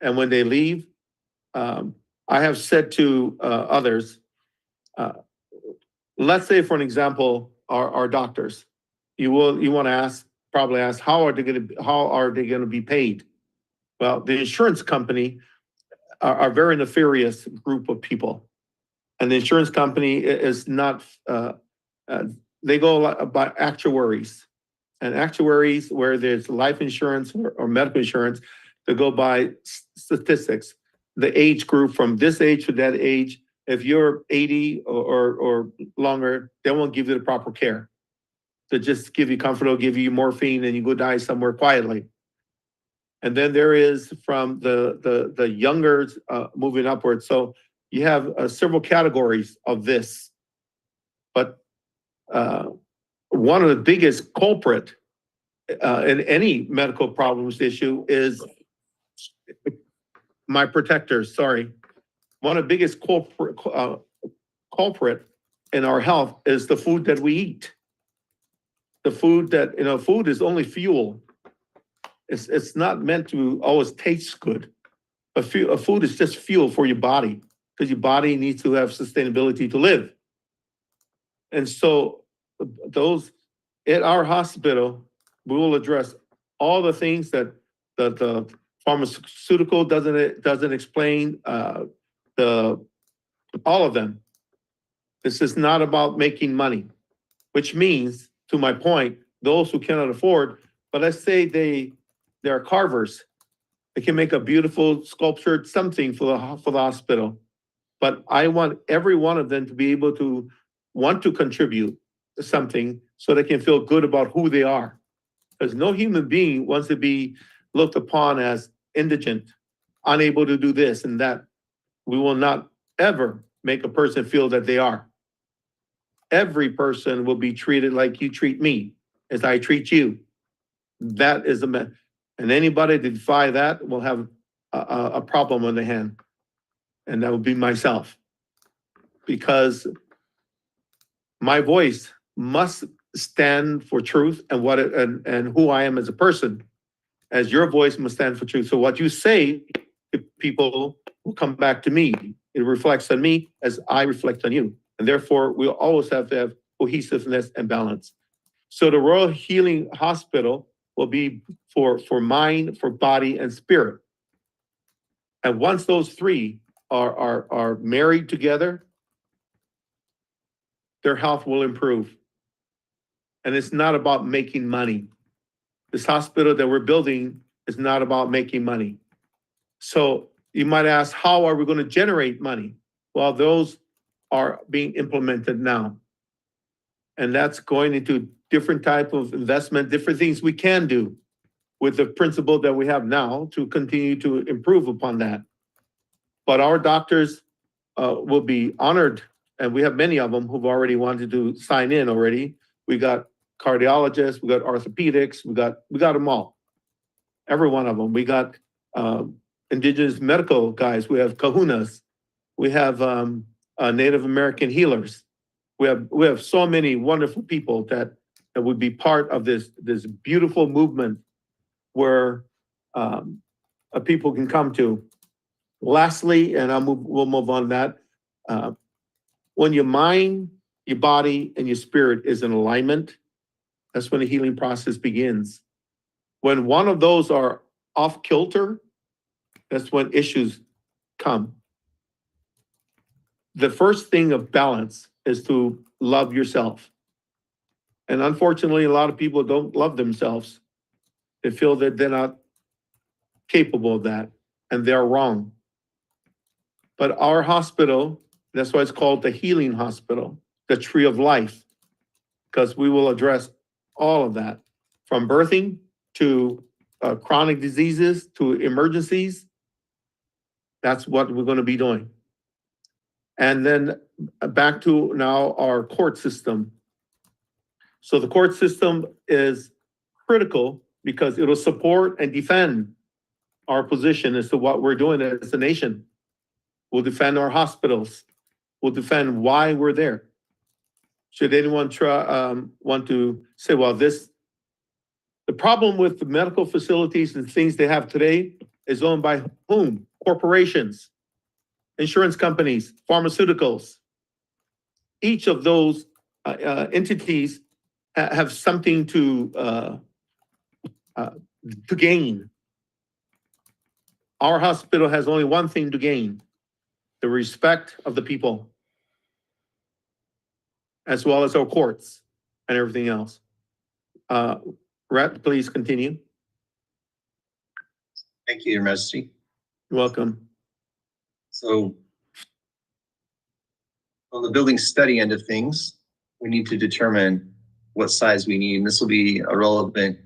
And when they leave, I have said to others, let's say, for an example, our doctors, you want to probably ask, how are they going to be paid? Well, the insurance company are a very nefarious group of people, and the insurance company is not. They go by actuaries, and actuaries where there's life insurance or medical insurance, they go by statistics. The age group from this age to that age. If you're 80 or longer, they won't give you the proper care. They just give you comfortable, give you morphine, and you go die somewhere quietly. And then there is from the younger moving upwards. So you have several categories of this. But one of the biggest culprit in any medical problems issue is my protectors, sorry. One of the biggest culprit in our health is the food that we eat. The food that, food is only fuel. It's not meant to always taste good. A food is just fuel for your body, because your body needs to have sustainability to live. And so those at our hospital, we will address all the things that the pharmaceutical doesn't explain, all of them. This is not about making money, which means, to my point, those who cannot afford, but let's say they're carvers. They can make a beautiful sculptured something for the hospital. But I want every one of them to be able to want to contribute to something so they can feel good about who they are. Because no human being wants to be looked upon as indigent, unable to do this and that. We will not ever make a person feel that they are. Every person will be treated like you treat me, as I treat you. That is and anybody that defy that will have a problem on the hand. And that would be myself. Because my voice must stand for truth and who I am as a person, as your voice must stand for truth. So what you say, people will come back to me. It reflects on me as I reflect on you. And therefore, we'll always have to have cohesiveness and balance. So the Royal Healing Hospital will be for mind, for body, and spirit. And once those three are married together, their health will improve. And it's not about making money. This hospital that we're building is not about making money. So you might ask, how are we going to generate money? Well, those are being implemented now. And that's going into different type of investment, different things we can do with the principle that we have now to continue to improve upon that. But our doctors will be honored, and we have many of them who've already wanted to sign in already. We got cardiologists, we got orthopedics, we got them all. Every one of them. We got indigenous medical guys. We have kahunas. We have Native American healers. We have so many wonderful people that would be part of this beautiful movement where people can come to. Lastly, and we'll move on to that. When your mind, your body, and your spirit is in alignment, that's when the healing process begins. When one of those are off kilter, that's when issues come. The first thing of balance is to love yourself. And unfortunately, a lot of people don't love themselves. They feel that they're not capable of that, and they're wrong. But our hospital, that's why it's called the Healing Hospital, the Tree of Life. because we will address all of that, from birthing to chronic diseases to emergencies. That's what we're going to be doing. And then back to now our court system. So the court system is critical because it'll support and defend our position as to what we're doing as a nation. We'll defend our hospitals. We'll defend why we're there. Should anyone want to say, well, the problem with the medical facilities and things they have today is owned by whom? Corporations, insurance companies, pharmaceuticals. Each of those entities have something to gain. Our hospital has only one thing to gain: the respect of the people, as well as our courts and everything else. Rep, please continue. Thank you, Your Majesty. You're welcome. So on the building study end of things, we need to determine what size we need. And this will be irrelevant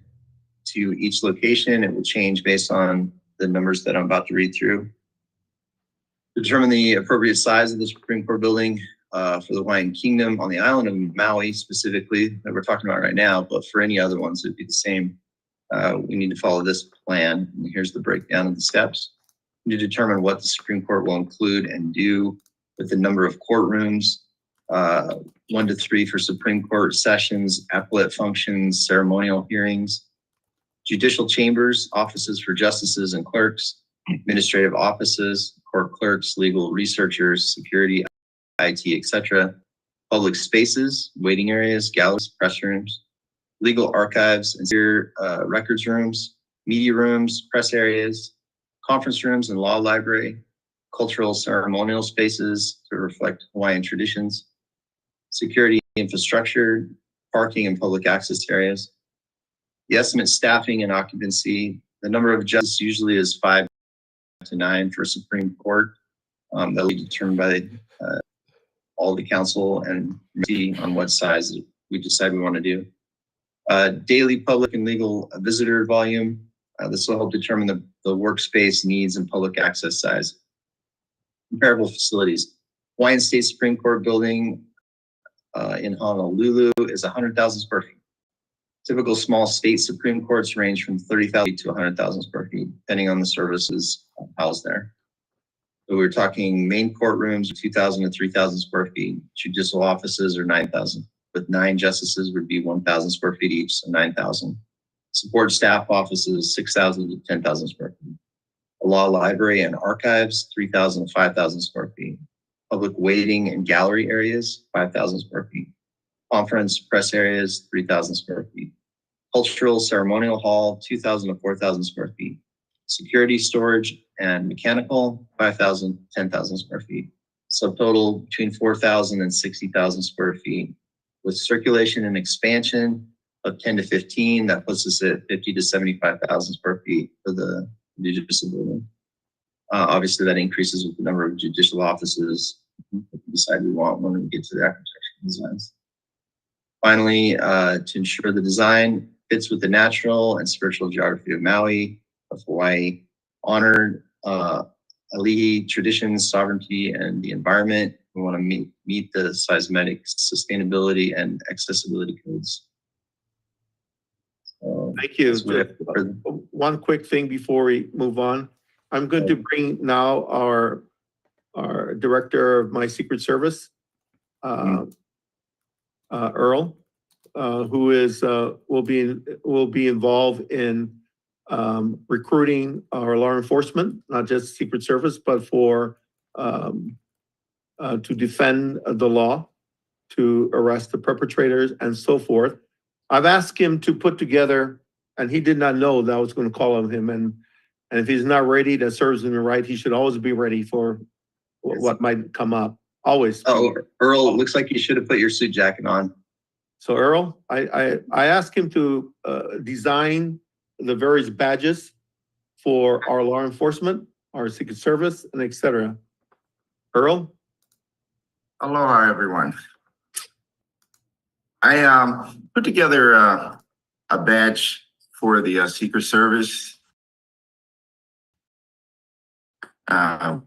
to each location. It will change based on the numbers that I'm about to read through. Determine the appropriate size of the Supreme Court building for the Hawaiian Kingdom on the island of Maui specifically that we're talking about right now, but for any other ones, it'd be the same. We need to follow this plan. And here's the breakdown of the steps. To determine what the Supreme Court will include and do with the number of courtrooms, 1 to 3 for Supreme Court sessions, appellate functions, ceremonial hearings, judicial chambers, offices for justices and clerks, administrative offices, court clerks, legal researchers, security, IT, etc., public spaces, waiting areas, galleries, press rooms, legal archives and records rooms, media rooms, press areas, conference rooms and law library, cultural ceremonial spaces to reflect Hawaiian traditions, security infrastructure, parking and public access areas. The estimate staffing and occupancy, the number of judges usually is 5 to 9 for Supreme Court. That will be determined by all the council and see on what size we decide we want to do. Daily public and legal visitor volume. This will help determine the workspace needs and public access size. Comparable facilities. Hawaiian State Supreme Court building in Honolulu is 100,000 square feet. Typical small state Supreme Courts range from 30,000 to 100,000 square feet, depending on the services housed there. So we're talking main courtrooms, 2,000 to 3,000 square feet. Judicial offices are 9,000. With 9 justices would be 1,000 square feet each, so 9,000. Support staff offices, 6,000 to 10,000 square feet. A law library and archives, 3,000 to 5,000 square feet. Public waiting and gallery areas, 5,000 square feet. Conference press areas, 3,000 square feet. Cultural ceremonial hall, 2,000 to 4,000 square feet. Security storage and mechanical, 5,000 to 10,000 square feet. Subtotal between 4,000 and 60,000 square feet. With circulation and expansion of 10 to 15, that puts us at 50 to 75,000 square feet for the judicial building. Obviously, that increases with the number of judicial offices we decide we want when we get to the architecture designs. Finally, to ensure the design fits with the natural and spiritual geography of Maui, of Hawaii, honored Ali'i traditions, sovereignty, and the environment. We want to meet the seismic sustainability and accessibility codes. Thank you. That's what I have. One quick thing before we move on. I'm going to bring now our director of my Secret Service, Earl, who is will be involved in recruiting our law enforcement, not just Secret Service, but for to defend the law, to arrest the perpetrators and so forth. I've asked him to put together, and he did not know that I was going to call on him. And if he's not ready, that serves him right. He should always be ready for what might come up. Always. Oh, Earl, it looks like you should have put your suit jacket on. So Earl, I asked him to design the various badges for our law enforcement, our Secret Service, and etc. Earl? Aloha, everyone. I put together a badge for the Secret Service. The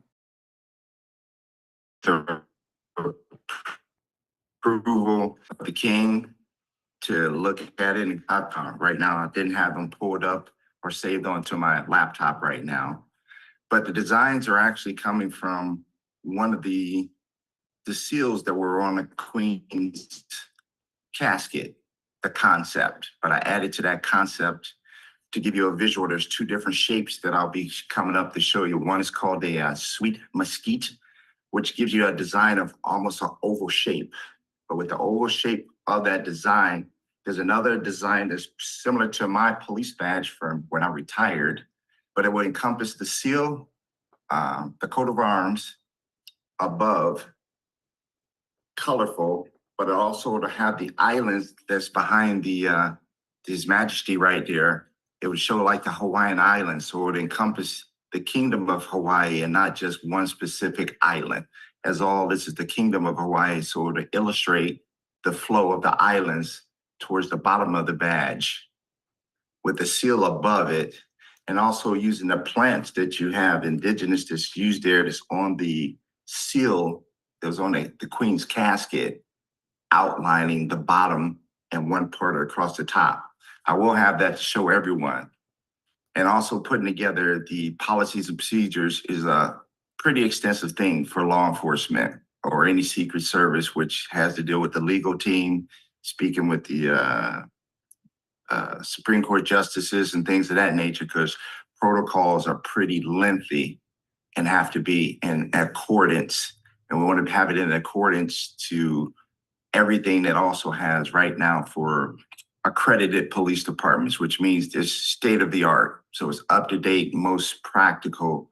approval of the king to look at it. And right now, I didn't have them pulled up or saved onto my laptop right now. But the designs are actually coming from one of the seals that were on the Queen's casket, the concept. But I added to that concept to give you a visual. There's two different shapes that I'll be coming up to show you. One is called a sweet mesquite, which gives you a design of almost an oval shape. But with the oval shape of that design, there's another design that's similar to my police badge from when I retired, but it would encompass the seal, the coat of arms above, colorful, but also to have the islands that's behind the His Majesty right there. It would show like the Hawaiian Islands, so it would encompass the kingdom of Hawaii and not just one specific island, as all this is the kingdom of Hawaii. So to illustrate the flow of the islands towards the bottom of the badge with the seal above it, and also using the plants that you have indigenous that's used there, that's on the seal that was on the Queen's casket, outlining the bottom and one part across the top. I will have that to show everyone. And also putting together the policies and procedures is a pretty extensive thing for law enforcement or any Secret Service, which has to deal with the legal team, speaking with the Supreme Court justices and things of that nature, because protocols are pretty lengthy and have to be in accordance. And we want to have it in accordance to everything that also has right now for accredited police departments, which means it's state of the art. So it's up to date, most practical,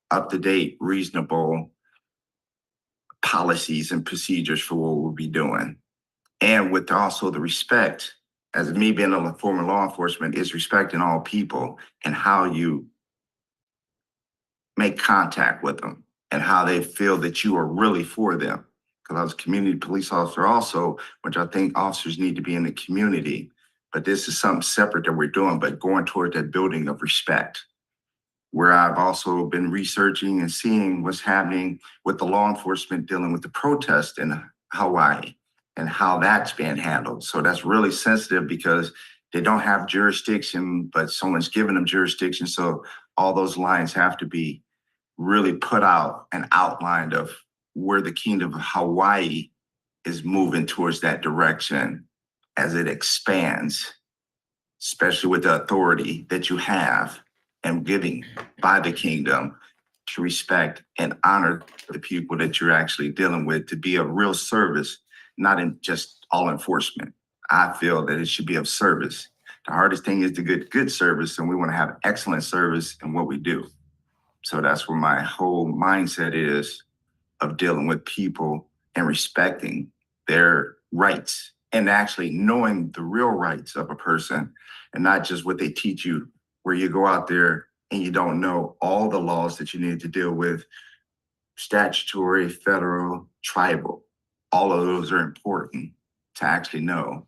up to date, reasonable policies and procedures for what we'll be doing. And with also the respect, as me being a former law enforcement, is respecting all people and how you make contact with them and how they feel that you are really for them. Because I was a community police officer also, which I think officers need to be in the community. But this is something separate that we're doing, but going toward that building of respect, where I've also been researching and seeing what's happening with the law enforcement dealing with the protest in Hawaii and how that's being handled. So that's really sensitive because they don't have jurisdiction, but someone's giving them jurisdiction. So all those lines have to be really put out and outlined of where the kingdom of Hawaii is moving towards that direction as it expands, especially with the authority that you have and giving by the kingdom to respect and honor the people that you're actually dealing with, to be a real service, not in just all enforcement. I feel that it should be of service. The hardest thing is to get good service, and we want to have excellent service in what we do. So that's where my whole mindset is, of dealing with people and respecting their rights and actually knowing the real rights of a person and not just what they teach you, where you go out there and you don't know all the laws that you need to deal with, statutory, federal, tribal. All of those are important to actually know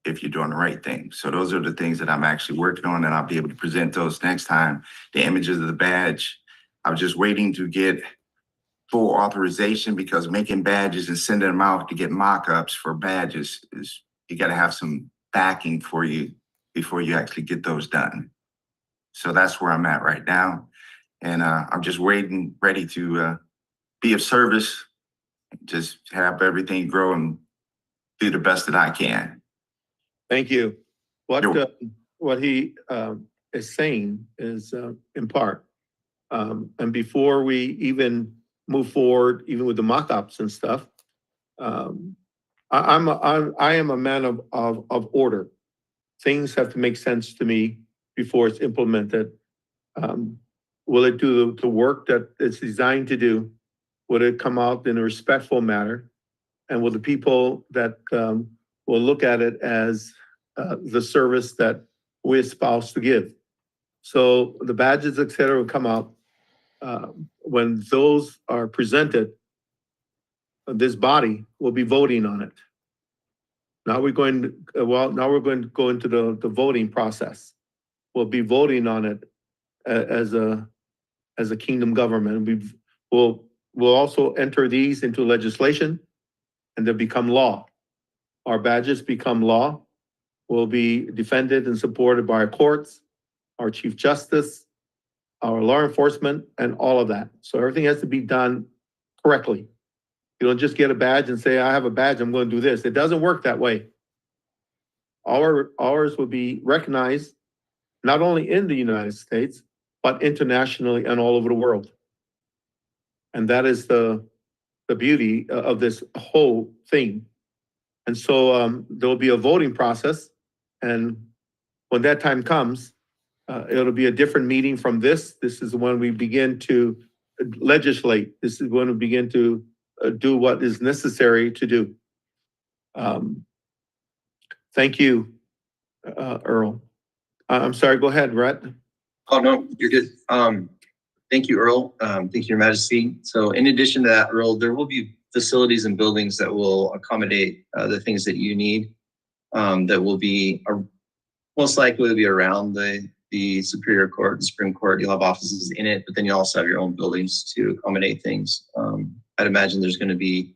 if you're doing the right thing. So those are the things that I'm actually working on, and I'll be able to present those next time. The images of the badge, I was just waiting to get full authorization, because making badges and sending them out to get mock-ups for badges is, you got to have some backing for you before you actually get those done. So that's where I'm at right now. And I'm just waiting, ready to be of service, just have everything grow and do the best that I can. Thank you. You're- What he is saying is in part, and before we even move forward, even with the mock-ups and stuff, I am a man of order. Things have to make sense to me before it's implemented. Will it do the work that it's designed to do? Will it come out in a respectful manner? And will the people that will look at it as the service that we espouse to give? So the badges, et cetera, will come out. When those are presented, this body will be voting on it. Now we're going, now we're going to go into the voting process. We'll be voting on it as a kingdom government. We'll also enter these into legislation and they become law. Our badges become law, will be defended and supported by our courts, our chief justice, our law enforcement, and all of that. So everything has to be done correctly. You don't just get a badge and say, I have a badge, I'm going to do this. It doesn't work that way. Ours will be recognized not only in the United States, but internationally and all over the world. And that is the beauty of this whole thing. And so there'll be a voting process. And when that time comes, it'll be a different meeting from this. This is when we begin to legislate. This is when we begin to do what is necessary to do. Thank you, Earl. I'm sorry, go ahead, Rhett. Oh, no, you're good. Thank you, Earl. Thank you, Your Majesty. So in addition to that, Earl, there will be facilities and buildings that will accommodate the things that you need, that will be most likely to be around the Superior Court, the Supreme Court. You'll have offices in it, but then you also have your own buildings to accommodate things. I'd imagine there's going to be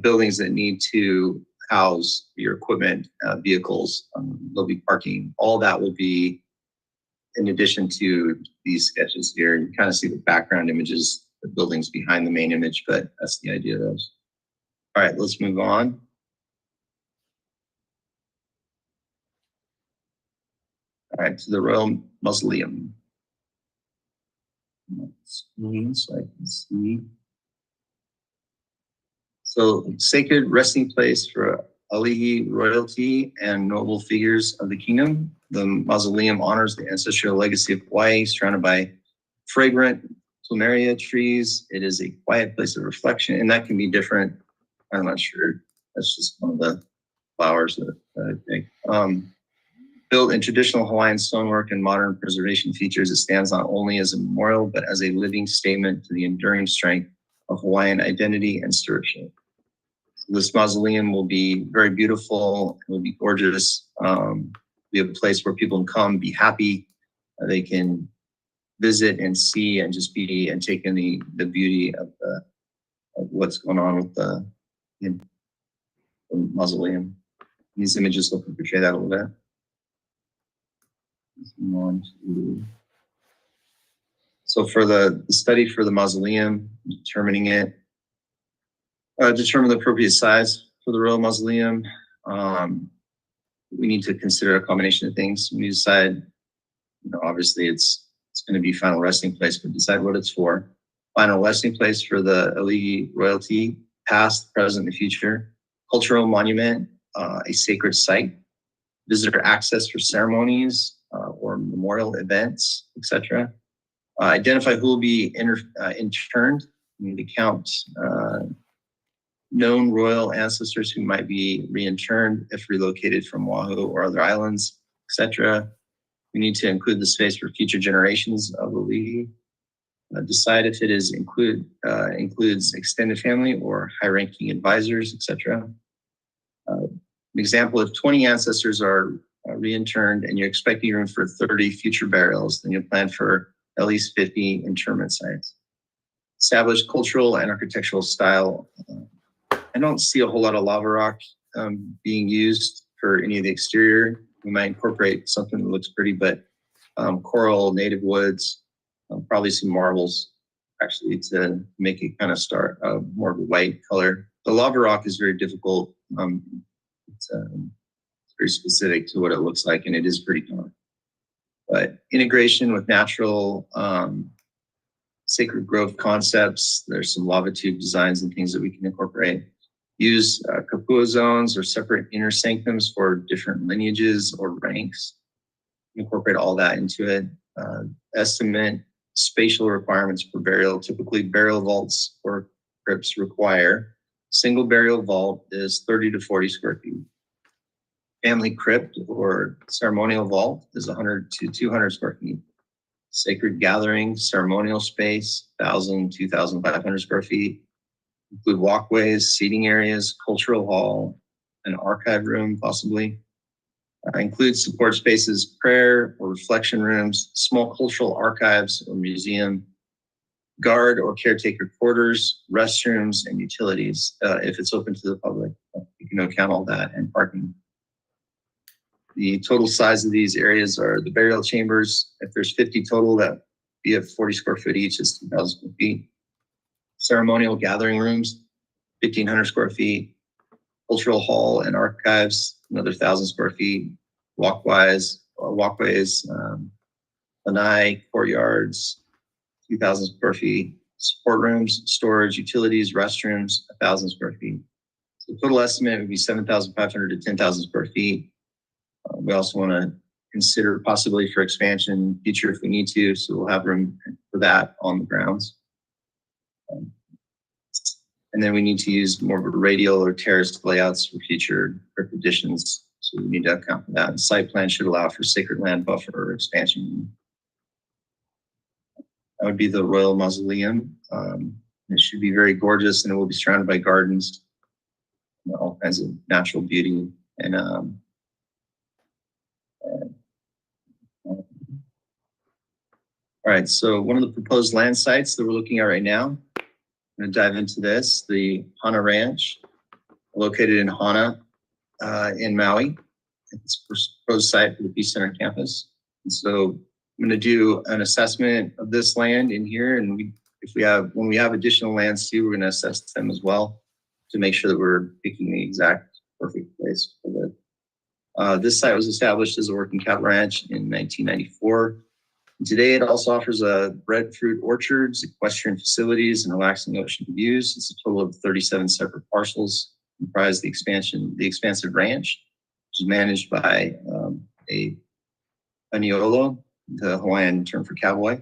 buildings that need to house your equipment, vehicles. There'll be parking. All that will be in addition to these sketches here. You kind of see the background images, the buildings behind the main image, but that's the idea of those. All right, let's move on. All right, to the Royal Mausoleum. So I can see. So, sacred resting place for Ali'i royalty and noble figures of the kingdom. The mausoleum honors the ancestral legacy of Hawaii, surrounded by fragrant plumeria trees. It is a quiet place of reflection, and that can be different. I'm not sure. That's just one of the flowers that I think. Built in traditional Hawaiian stonework and modern preservation features, it stands not only as a memorial, but as a living statement to the enduring strength of Hawaiian identity and stewardship. This mausoleum will be very beautiful. It will be gorgeous. Be a place where people can come, be happy. They can visit and see and just be and take in the beauty of what's going on with the mausoleum. These images will portray that a little bit. So for the study for the mausoleum, determining it, determine the appropriate size for the Royal Mausoleum. We need to consider a combination of things. We decide, obviously it's going to be final resting place, but decide what it's for. Final resting place for the Ali'i royalty, past, present, and future. Cultural monument, a sacred site. Visitor access for ceremonies or memorial events, etc. Identify who will be interned. We need to count known royal ancestors who might be reinterned if relocated from Oahu or other islands, etc. We need to include the space for future generations of Ali'i. Decide if it is includes extended family or high-ranking advisors, etc. An example, if 20 ancestors are reinterned and you're expecting room for 30 future burials, then you'll plan for at least 50 interment sites. Establish cultural and architectural style. I don't see a whole lot of lava rock being used for any of the exterior. We might incorporate something that looks pretty, but coral, native woods, probably some marbles actually to make it kind of start more of a white color. The lava rock is very difficult. It's very specific to what it looks like, and it is pretty common. But integration with natural sacred grove concepts, there's some lava tube designs and things that we can incorporate. Use kapua zones or separate inner sanctums for different lineages or ranks. Incorporate all that into it. Estimate spatial requirements for burial. Typically, burial vaults or crypts require single burial vault is 30 to 40 square feet. Family crypt or ceremonial vault is 100 to 200 square feet. Sacred gathering, ceremonial space, 1,000, 2,500 square feet. Include walkways, seating areas, cultural hall, an archive room possibly. Includes support spaces, prayer or reflection rooms, small cultural archives or museum, guard or caretaker quarters, restrooms, and utilities, if it's open to the public. You can account all that, and parking. The total size of these areas are the burial chambers. If there's 50 total, that be at 40 square foot each, is 2,000 square feet. Ceremonial gathering rooms, 1,500 square feet. Cultural hall and archives, another 1,000 square feet. Walkways, lanai, courtyards, 2,000 square feet. Support rooms, storage, utilities, restrooms, 1,000 square feet. So the total estimate would be 7,500 to 10,000 square feet. We also want to consider possibility for expansion future if we need to, so we'll have room for that on the grounds. And then we need to use more of a radial or terraced layouts for future crypt additions. So we need to account for that. The site plan should allow for sacred land buffer or expansion. That would be the Royal Mausoleum. It should be very gorgeous, and it will be surrounded by gardens, all kinds of natural beauty. And all right, so one of the proposed land sites that we're looking at right now, I'm going to dive into this, the Hana Ranch, located in Hana in Maui. It's a proposed site for the Peace Center campus. And so I'm going to do an assessment of this land in here. And when we have additional lands too, we're going to assess them as well to make sure that we're picking the exact perfect place for it. This site was established as a working cattle ranch in 1994. Today, it also offers breadfruit orchards, equestrian facilities, and relaxing ocean views. It's a total of 37 separate parcels, comprise the expansive ranch, which is managed by a Aniolo, the Hawaiian term for cowboy.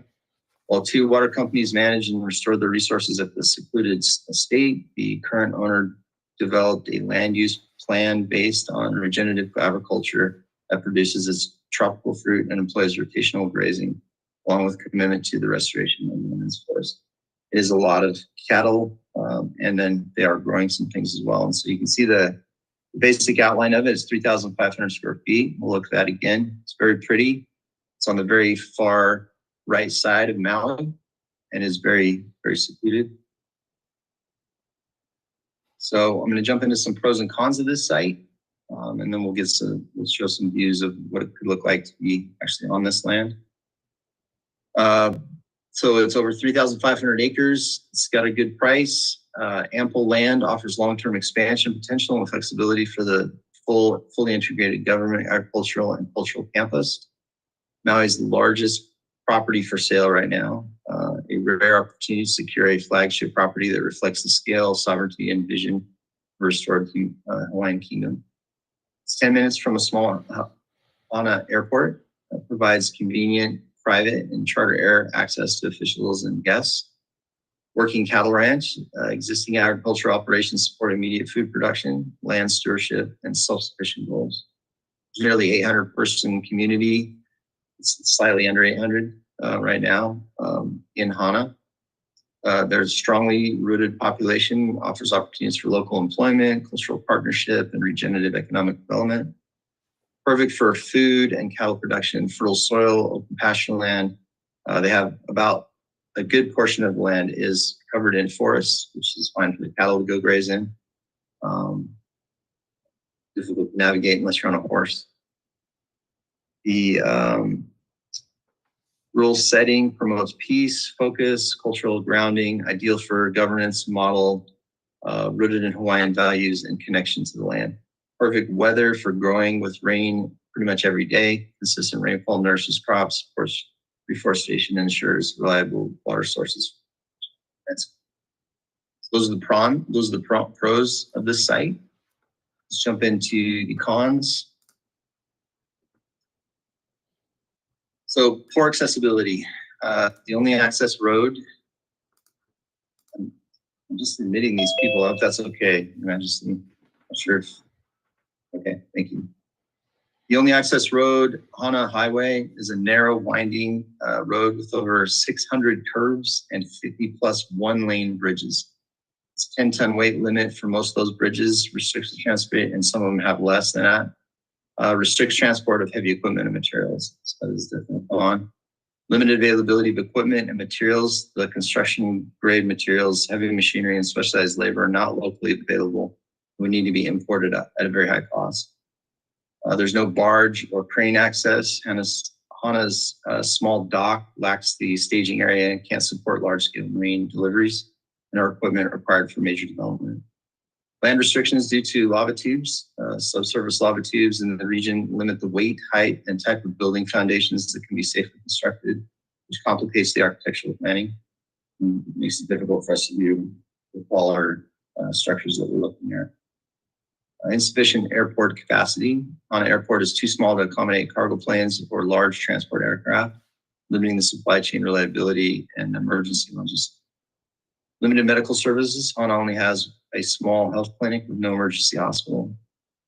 While 2 water companies manage and restore the resources at the secluded estate, the current owner developed a land use plan based on regenerative agriculture that produces its tropical fruit and employs rotational grazing, along with commitment to the restoration of the women's forest. It is a lot of cattle, and then they are growing some things as well. And so you can see the basic outline of it is 3,500 square feet. We'll look at that again. It's very pretty. It's on the very far right side of Maui and is very, very secluded. So I'm going to jump into some pros and cons of this site. And then we'll show some views of what it could look like to be actually on this land. So it's over 3,500 acres. It's got a good price. Ample land, offers long-term expansion potential and flexibility for the fully integrated government, agricultural, and cultural campus. Maui's the largest property for sale right now. A rare opportunity to secure a flagship property that reflects the scale, sovereignty, and vision of restored Hawaiian Kingdom. It's 10 minutes from a small Hana airport that provides convenient, private, and charter air access to officials and guests. Working cattle ranch, existing agricultural operations support immediate food production, land stewardship, and self-sufficient goals. There's nearly 800-person community. It's slightly under 800 right now in Hana. There's a strongly rooted population, offers opportunities for local employment, cultural partnership, and regenerative economic development. Perfect for food and cattle production, fertile soil, open pasture land. They have about a good portion of the land is covered in forests, which is fine for the cattle to go graze in. Difficult to navigate unless you're on a horse. The rural setting promotes peace, focus, cultural grounding, ideal for governance model, rooted in Hawaiian values and connection to the land. Perfect weather for growing with rain pretty much every day. Consistent rainfall nourishes crops, supports reforestation, and ensures reliable water sources. Those are the pros of this site. Let's jump into the cons. So poor accessibility. The only access road, I'm just admitting these people up, that's okay. I'm not sure if, okay, thank you. The only access road, Hana Highway, is a narrow winding road with over 600 curves and 50+ one-lane bridges. It's 10-ton weight limit for most of those bridges, restricts the transport, and some of them have less than that. Restricts transport of heavy equipment and materials. So that is definitely on. Limited availability of equipment and materials. The construction grade materials, heavy machinery, and specialized labor are not locally available. We need to be imported at a very high cost. There's no barge or crane access. Hana's small dock lacks the staging area and can't support large-scale marine deliveries and our equipment required for major development. Land restrictions due to lava tubes, subsurface lava tubes in the region limit the weight, height, and type of building foundations that can be safely constructed, which complicates the architectural planning and makes it difficult for us to do with all our structures that we're looking at. Insufficient airport capacity. Hana Airport is too small to accommodate cargo planes or large transport aircraft, limiting the supply chain reliability and emergency logistics. Limited medical services. Hana only has a small health clinic with no emergency hospital.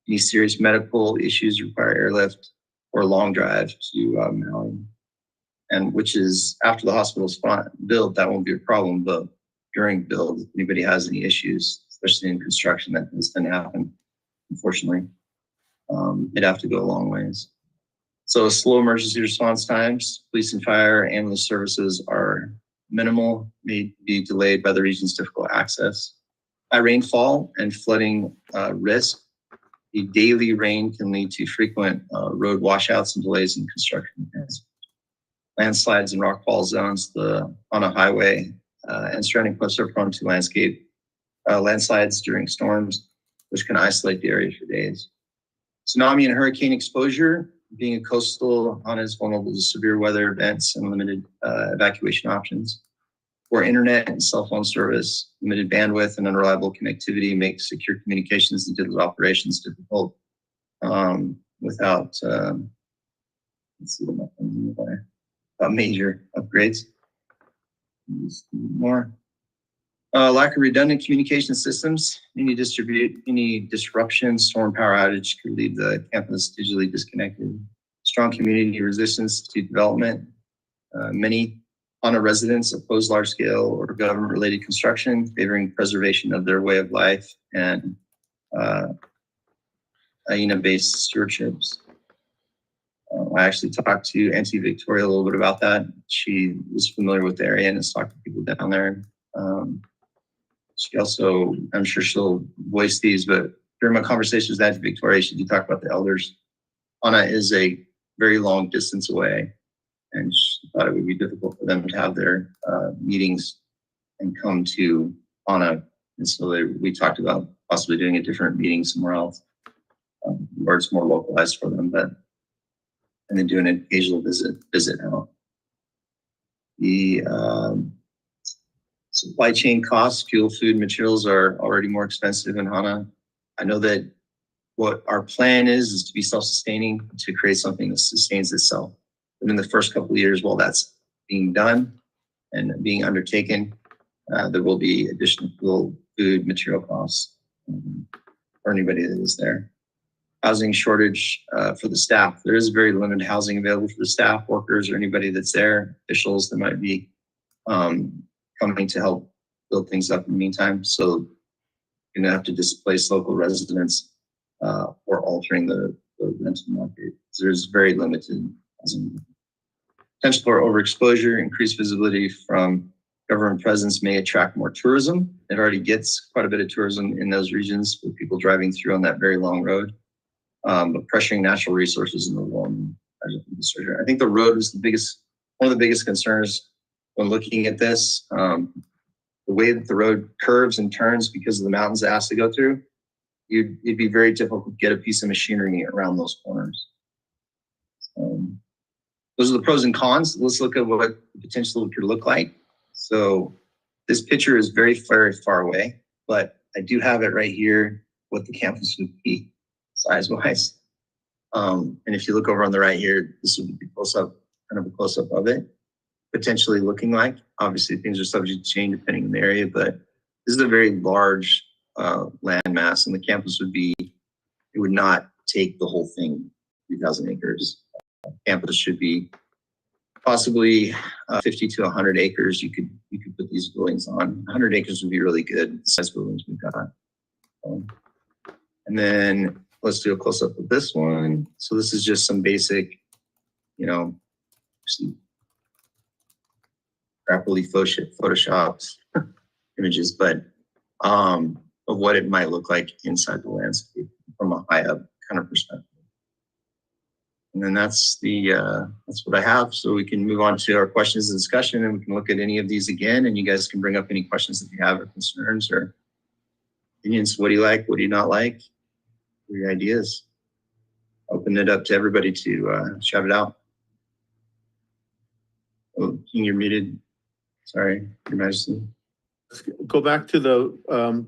Any serious medical issues require airlift or a long drive to Maui. And which is after the hospital's built, that won't be a problem, but during build, if anybody has any issues, especially in construction, that this can happen. Unfortunately, it'd have to go a long ways. So slow emergency response times, police and fire, ambulance services are minimal, may be delayed by the region's difficult access. High rainfall and flooding risk. The daily rain can lead to frequent road washouts and delays in construction. Landslides and rockfall zones on a highway and surrounding cliffs are prone to landslides during storms, which can isolate the area for days. Tsunami and hurricane exposure. Being a coastal, Hana is vulnerable to severe weather events and limited evacuation options. Poor internet and cell phone service, limited bandwidth and unreliable connectivity make secure communications and digital operations difficult without major upgrades. More. Lack of redundant communication systems. Any disruption, storm power outage could leave the campus digitally disconnected. Strong community resistance to development. Many Hana residents oppose large-scale or government-related construction, favoring preservation of their way of life and Aina-based stewardships. I actually talked to Auntie Victoria a little bit about that. She was familiar with the area and has talked to people down there. She also, I'm sure she'll voice these, but during my conversations with Auntie Victoria, she did talk about the elders. Hana is a very long distance away, and she thought it would be difficult for them to have their meetings and come to Hana. And so we talked about possibly doing a different meeting somewhere else, where it's more localized for them, and then doing an occasional visit out. The supply chain costs, fuel, food, materials are already more expensive in Hana. I know that what our plan is to be self-sustaining, to create something that sustains itself. But in the first couple of years, while that's being done and being undertaken, there will be additional fuel, food, material costs for anybody that is there. Housing shortage for the staff. There is very limited housing available for the staff, workers, or anybody that's there, officials that might be coming to help build things up in the meantime. So you're gonna have to displace local residents or altering the rental market. So there's very limited housing. Potential for overexposure, increased visibility from government presence may attract more tourism. It already gets quite a bit of tourism in those regions with people driving through on that very long road. But pressuring natural resources in the long. I think the road is one of the biggest concerns when looking at this. The way that the road curves and turns because of the mountains it has to go through, it'd be very difficult to get a piece of machinery around those corners. Those are the pros and cons. Let's look at what the potential could look like. So this picture is very, very far away, but I do have it right here, what the campus would be size-wise. And if you look over on the right here, this would be kind of a close-up of it, potentially looking like. Obviously, things are subject to change depending on the area, but this is a very large land mass, and the campus it would not take the whole thing, 3,000 acres. Campus should be possibly 50 to 100 acres you could put these buildings on. 100 acres would be really good, the size buildings we've got. And then let's do a close up of this one. So this is just some basic, crappily photoshopped images, but of what it might look like inside the landscape from a high up kind of perspective. And then that's what I have. So we can move on to our questions and discussion, and we can look at any of these again, and you guys can bring up any questions that you have or concerns or opinions. What do you like? What do you not like? What are your ideas? Open it up to everybody to shout it out. Oh, King, you're muted. Sorry, Your Majesty. Let's go back to the,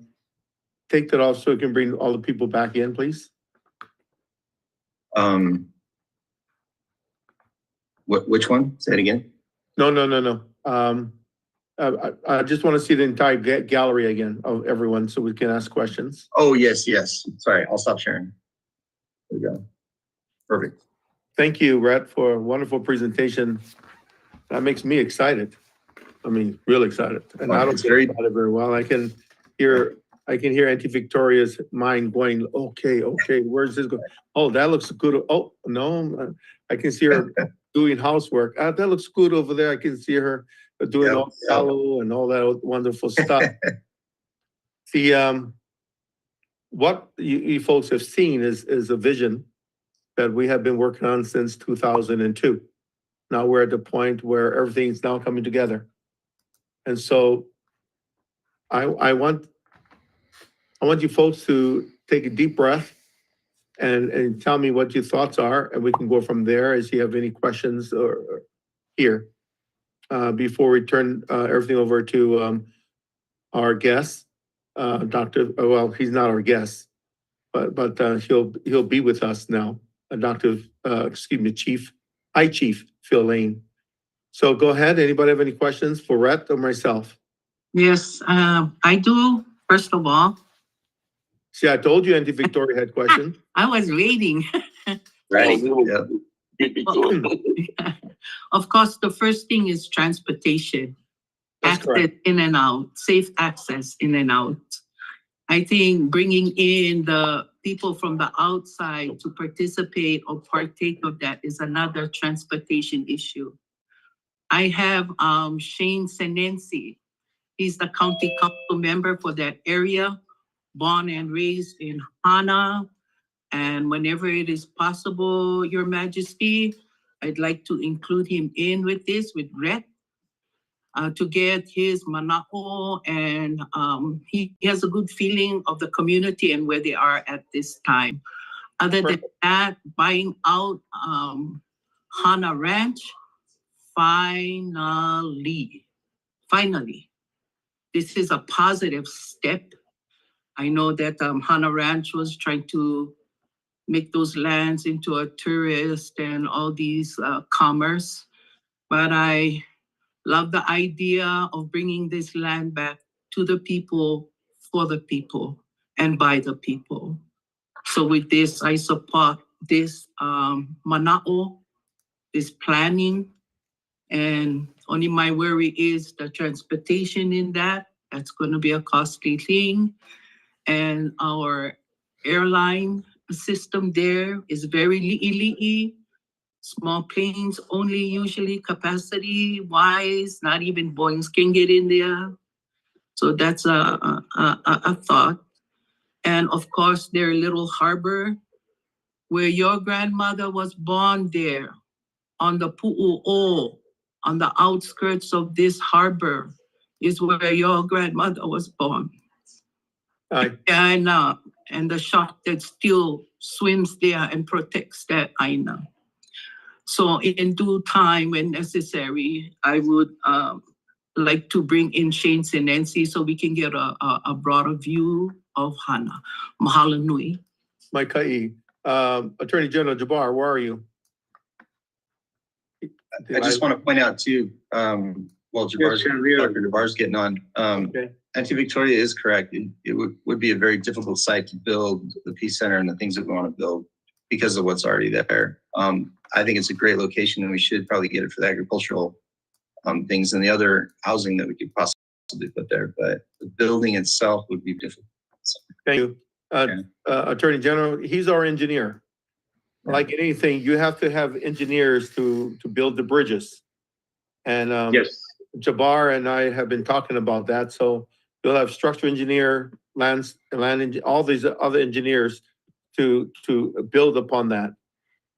take that off so we can bring all the people back in, please. Which one? Say it again. No. I just want to see the entire gallery again of everyone so we can ask questions. Oh, yes. Sorry, I'll stop sharing. There we go. Perfect. Thank you, Rhett, for a wonderful presentation. That makes me excited. I mean, real excited. And I don't It's very- think about it very well. I can hear Auntie Victoria's mind going, okay, where's this going? Oh, that looks good. Oh, no, I can see her doing housework. That looks good over there. I can see her doing all sallow and all that wonderful stuff. What you folks have seen is a vision that we have been working on since 2002. Now we're at the point where everything's now coming together. And so I want you folks to take a deep breath and tell me what your thoughts are, and we can go from there as you have any questions or here before we turn everything over to our guest, Dr. Well, he's not our guest, but he'll be with us now, Chief Phil Lane. So go ahead. Anybody have any questions for Rhett or myself? Yes, I do. First of all, See, I told you Auntie Victoria had questions. I was waiting. Right. Yeah. Of course, the first thing is transportation. That's correct. Access in and out, safe access in and out. I think bringing in the people from the outside to participate or partake of that is another transportation issue. I have Shane Senensi. He's the county council member for that area, born and raised in Hana. And whenever it is possible, Your Majesty, I'd like to include him in with this, with Rhett, to get his manako, and he has a good feeling of the community and where they are at this time. Other than that, buying out Hana Ranch, finally, this is a positive step. I know that Hana Ranch was trying to make those lands into a tourist and all these commerce, but I love the idea of bringing this land back to the people, for the people, and by the people. So with this, I support this mana'o, this planning, and only my worry is the transportation in that. That's going to be a costly thing. And our airline system there is very li'i. Small planes only usually capacity wise, not even Boeings can get in there. So that's a thought. And of course, their little harbor where your grandmother was born there on the Pu'u'o, on the outskirts of this harbor is where your grandmother was born. And the shark that still swims there and protects that aina. So in due time, when necessary, I would like to bring in Shane Senensi so we can get a broader view of Hana. Mahalo nui. Maikai, Attorney General Jabbar, where are you? I just want to point out too, while Yes, sir, we are. Dr. Jabbar's getting on, Okay. Auntie Victoria is correct. It would be a very difficult site to build the Peace Center and the things that we want to build. because of what's already there. I think it's a great location and we should probably get it for the agricultural things and the other housing that we could possibly put there, but the building itself would be difficult. Thank you. Attorney General, he's our engineer. Like anything, you have to have engineers to build the bridges. And Yes. Jabbar and I have been talking about that. So you'll have structural engineer, all these other engineers to build upon that.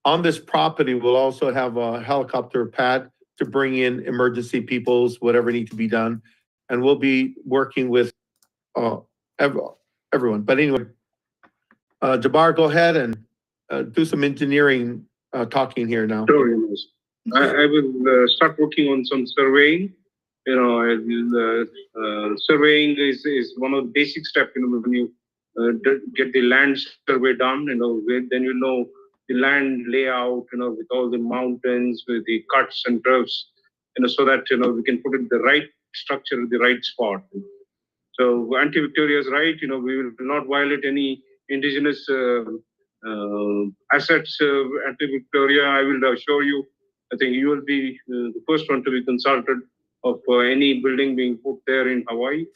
On this property, we'll also have a helicopter pad to bring in emergency peoples, whatever need to be done. And we'll be working with everyone. But anyway, Jabbar, go ahead and do some engineering talking here now. Sure, yes. I will start working on some surveying. Surveying is one of the basic steps, when you get the land survey done, then you know the land layout, with all the mountains, with the cuts and curves, so that, we can put it the right structure, the right spot. So Auntie Victoria is right, we will not violate any indigenous assets. Auntie Victoria, I will assure you, I think you will be the first one to be consulted of any building being put there in Hawaii.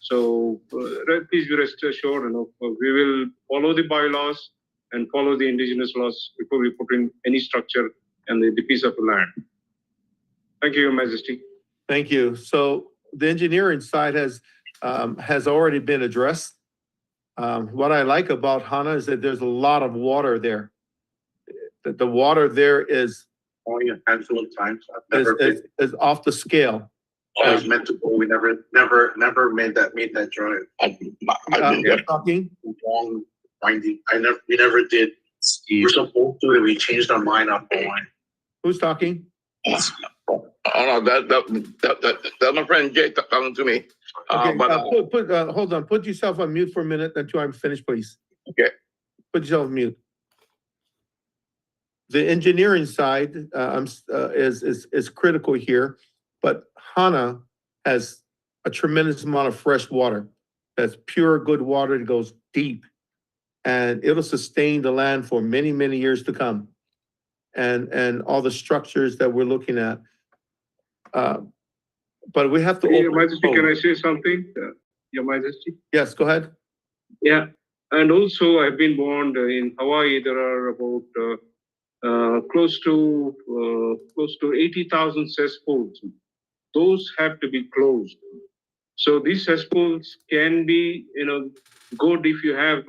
So please be rest assured, we will follow the bylaws and follow the indigenous laws before we put in any structure and the piece of land. Thank you, Your Majesty. Thank you. So the engineering side has already been addressed. What I like about Hana is that there's a lot of water there. The water there is only a handful of times. I've never been. Is off the scale. I was meant to go. We never made that drive. You're talking? Long winding. We never did. We're supposed to, and we changed our mind on going. Who's talking? Oh no, that's my friend Jay talking to me. Okay, hold on. Put yourself on mute for a minute until I'm finished, please. Okay. Put yourself on mute. The engineering side is critical here, but Hana has a tremendous amount of fresh water. That's pure, good water that goes deep, and it'll sustain the land for many, many years to come. And all the structures that we're looking at. But we have to. Your Majesty, can I say something? Your Majesty? Yes, go ahead. Yeah, and also I've been warned in Hawaii there are about close to 80,000 cesspools. Those have to be closed. So these cesspools can be, good if you have,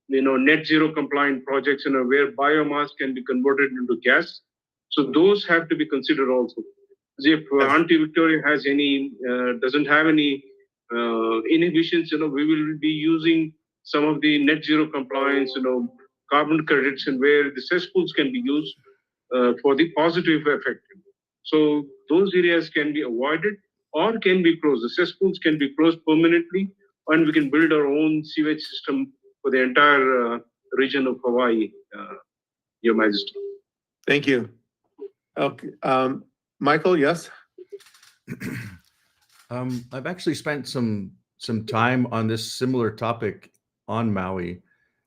net zero compliant projects, where biomass can be converted into gas. So those have to be considered also. If Auntie Victoria has doesn't have any inhibitions, we will be using some of the net zero compliance, carbon credits, and where the cesspools can be used for the positive effect. So those areas can be avoided or can be closed. The cesspools can be closed permanently, and we can build our own sewage system for the entire region of Hawaii, Your Majesty. Thank you. Okay, Michael, yes? I've actually spent some time on this similar topic on Maui,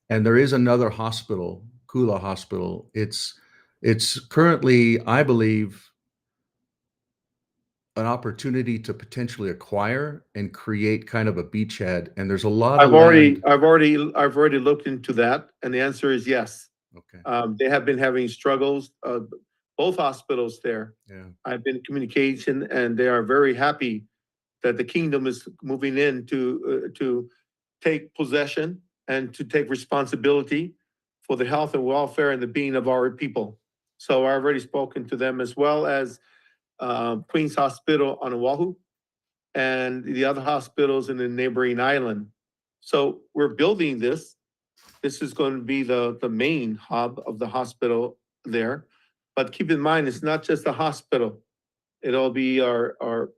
and there is another hospital, Kula Hospital. It's currently, I believe, an opportunity to potentially acquire and create kind of a beachhead. And there's a lot of land. I've already looked into that, and the answer is yes. Okay. They have been having struggles, both hospitals there. Yeah. I've been in communication, and they are very happy that the kingdom is moving in to take possession and to take responsibility for the health and welfare and the being of our people. So I've already spoken to them, as well as Queen's Hospital on Oahu and the other hospitals in the neighboring island. So we're building this. This is going to be the main hub of the hospital there. But keep in mind, it's not just a hospital. It'll be our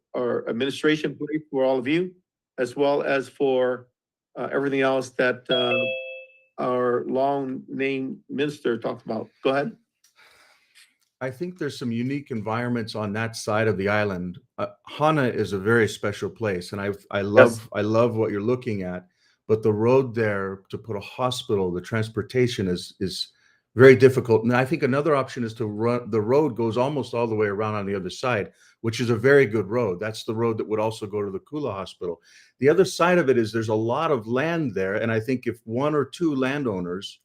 administration place for all of you, as well as for everything else that our long name minister talked about. Go ahead. I think there's some unique environments on that side of the island. Hana is a very special place, and I love what you're looking at. But the road there to put a hospital, the transportation is very difficult. And I think another option is to run, the road goes almost all the way around on the other side, which is a very good road. That's the road that would also go to the Kula Hospital. The other side of it is there's a lot of land there. And I think if one or two landowners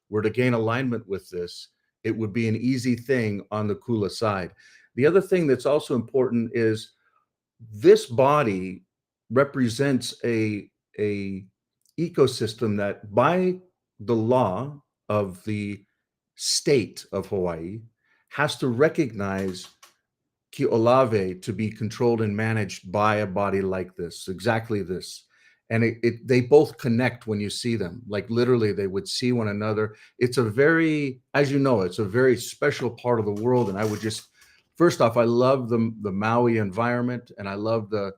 were to gain alignment with this, it would be an easy thing on the Kula side. The other thing that's also important is this body represents a ecosystem that by the law of the state of Hawaii has to recognize Ki'olave to be controlled and managed by a body like this, exactly this. And they both connect when you see them, like literally they would see one another. It's a very, as you know, it's a very special part of the world. And I would just, first off, I love the Maui environment, and I love the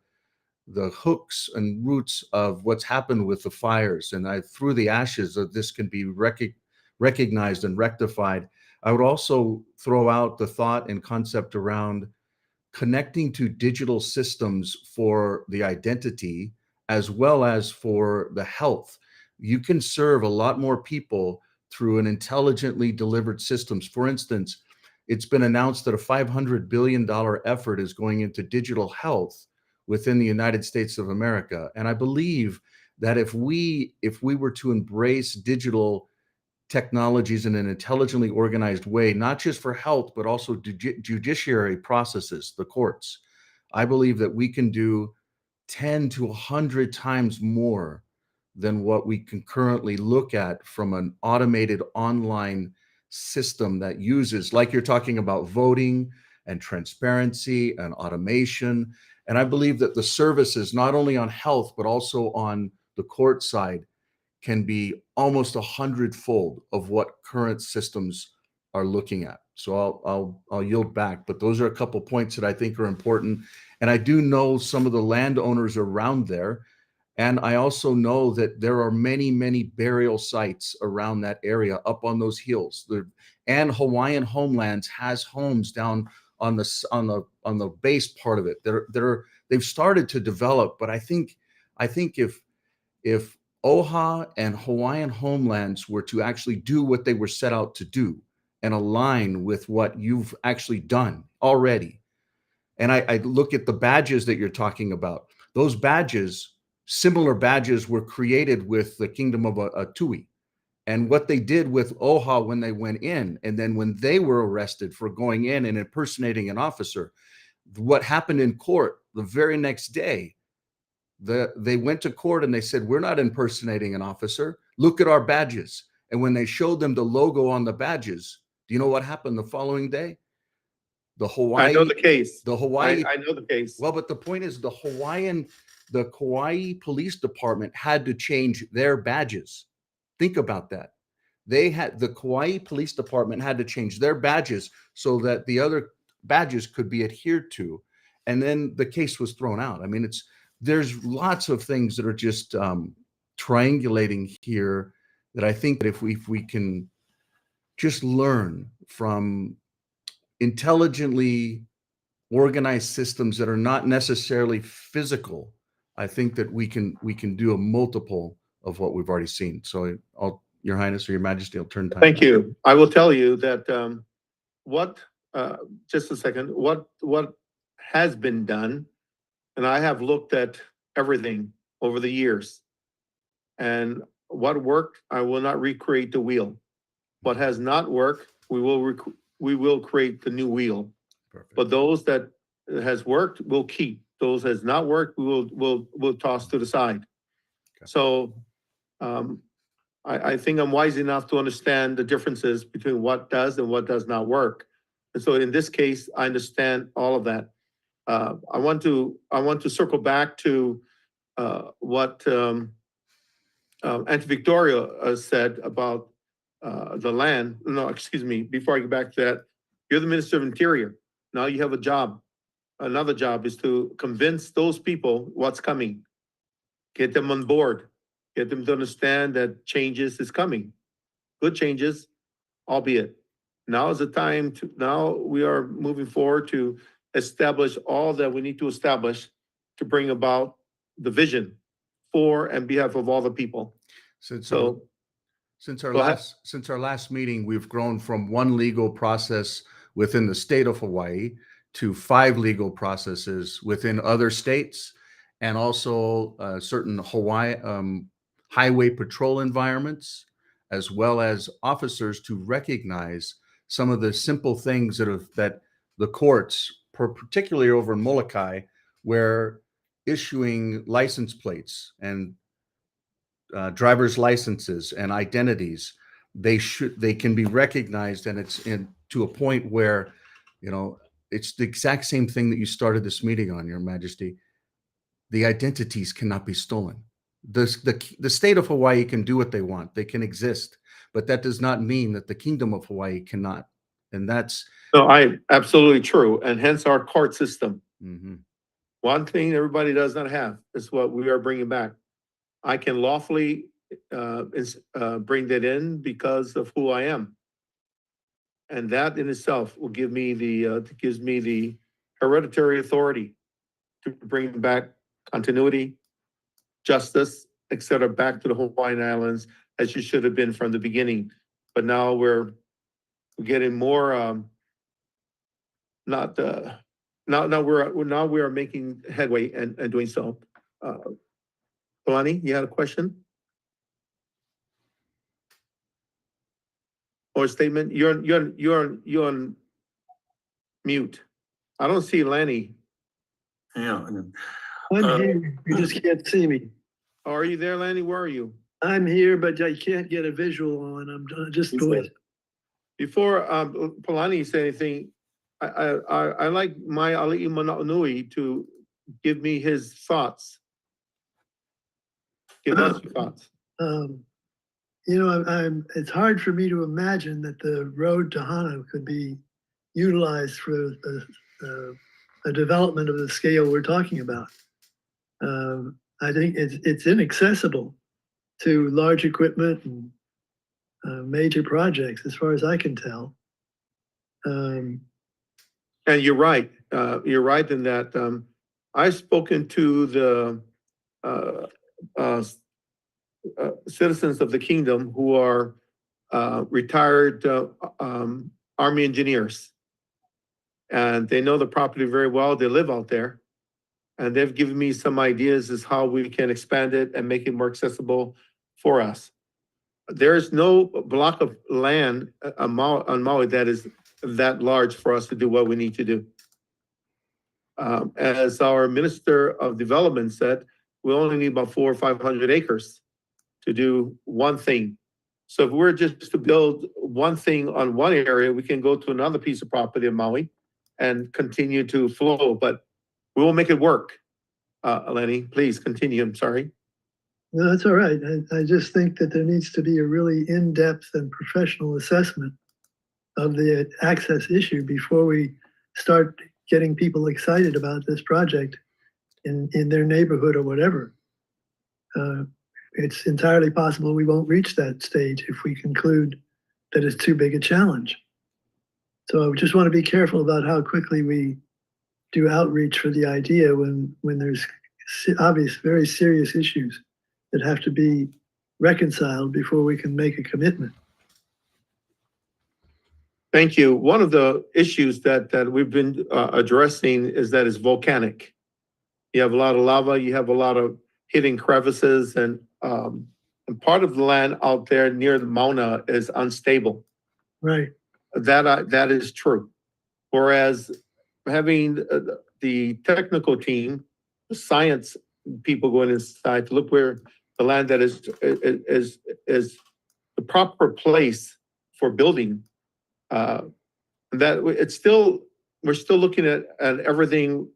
hooks and roots of what's happened with the fires. And through the ashes of this can be recognized and rectified. I would also throw out the thought and concept around connecting to digital systems for the identity as well as for the health. You can serve a lot more people through an intelligently delivered systems. For instance, it's been announced that a $500 billion effort is going into digital health within the United States of America. And I believe that if we were to embrace digital technologies in an intelligently organized way, not just for health, but also judiciary processes, the courts, I believe that we can do 10 to 100 times more than what we can currently look at from an automated online system that uses, like you're talking about, voting and transparency and automation. And I believe that the services, not only on health, but also on the court side, can be almost 100-fold of what current systems are looking at. So I'll yield back, but those are a couple points that I think are important. And I do know some of the landowners around there. And I also know that there are many, many burial sites around that area up on those hills. And Hawaiian Homelands has homes down on the base part of it. They've started to develop, but I think if OHA and Hawaiian Homelands were to actually do what they were set out to do and align with what you've actually done already. And I look at the badges that you're talking about. Those badges, similar badges, were created with the Kingdom of Tui. And what they did with OHA when they went in, and then when they were arrested for going in and impersonating an officer, what happened in court the very next day, they went to court and they said, we're not impersonating an officer. Look at our badges. And when they showed them the logo on the badges, do you know what happened the following day? I know the case. The Hawaii. I know the case. Well, but the point is the Kauai Police Department had to change their badges. Think about that. The Kauai Police Department had to change their badges so that the other badges could be adhered to. And then the case was thrown out. I mean, there's lots of things that are just triangulating here that I think that if we can just learn from intelligently organized systems that are not necessarily physical, I think that we can do a multiple of what we've already seen. So Your Highness or Your Majesty, I'll turn time. Thank you. I will tell you that just a second, what has been done, and I have looked at everything over the years, and what worked, I will not recreate the wheel. What has not worked, we will create the new wheel. Perfect. But those that has worked, we'll keep. Those has not worked, we'll toss to the side. Okay. So I think I'm wise enough to understand the differences between what does and what does not work. And so in this case, I understand all of that. I want to circle back to what Auntie Victoria said about the land. No, excuse me. Before I get back to that, you're the Minister of Interior. Now you have a job. Another job is to convince those people what's coming. Get them on board. Get them to understand that changes is coming. Good changes, albeit. Now is the time to, now we are moving forward to establish all that we need to establish to bring about the vision for and behalf of all the people. So Since our Go ahead. last meeting, we've grown from one legal process within the state of Hawaii to 5 legal processes within other states, and also certain Hawaii highway patrol environments, as well as officers to recognize some of the simple things that the courts, particularly over in Molokai, where issuing license plates and driver's licenses and identities, they can be recognized, and it's to a point where, it's the exact same thing that you started this meeting on, Your Majesty. The identities cannot be stolen. The state of Hawaii can do what they want. They can exist, but that does not mean that the Kingdom of Hawaii cannot. And that's No, absolutely true. And hence our court system. mhm. One thing everybody does not have is what we are bringing back. I can lawfully bring that in because of who I am. And that in itself will gives me the hereditary authority to bring back continuity, justice, etc., back to the Hawaiian Islands as you should have been from the beginning. But now we're getting more now we are making headway and doing so. Polani, you had a question? Or a statement? You're on mute. I don't see Lanny. Yeah. I'm here. You just can't see me. Are you there, Lanny? Where are you? I'm here, but I can't get a visual on. I'm just going. Before Polani said anything, I like my Ali'i Manaunui to give me his thoughts. Give us your thoughts. It's hard for me to imagine that the road to Hana could be utilized for a development of the scale we're talking about. I think it's inaccessible to large equipment and major projects, as far as I can tell. And you're right. You're right in that I've spoken to the citizens of the kingdom who are retired Army engineers. And they know the property very well. They live out there. And they've given me some ideas as how we can expand it and make it more accessible for us. There is no block of land on Maui that is that large for us to do what we need to do. As our Minister of Development said, we only need about 400 or 500 acres to do one thing. So if we're just to build one thing on one area, we can go to another piece of property in Maui and continue to flow, but we will make it work. Lenny, please continue. I'm sorry. No, that's all right. I just think that there needs to be a really in-depth and professional assessment of the access issue before we start getting people excited about this project in their neighborhood or whatever. It's entirely possible we won't reach that stage if we conclude that it's too big a challenge. So I just want to be careful about how quickly we do outreach for the idea when there's obvious, very serious issues that have to be reconciled before we can make a commitment. Thank you. One of the issues that we've been addressing is that it's volcanic. You have a lot of lava, you have a lot of hidden crevices, and part of the land out there near the Mauna is unstable. Right. That is true. Whereas having the technical team, the science people going inside to look where the land that is the proper place for building, that it's still, we're still looking at everything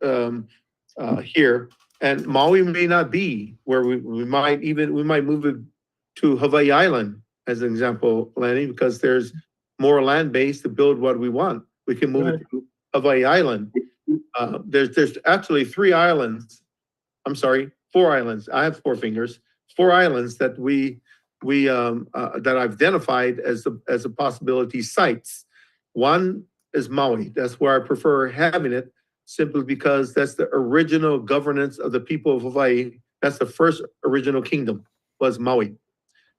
here, and Maui may not be where we might move it to Hawaii Island as an example, Lanny, because there's more land base to build what we want. We can move it to Hawaii Island. There's actually 4 islands. I have 4 fingers. 4 islands that that I've identified as a possibility sites. One is Maui. That's where I prefer having it, simply because that's the original governance of the people of Hawaii. That's the first original kingdom, was Maui.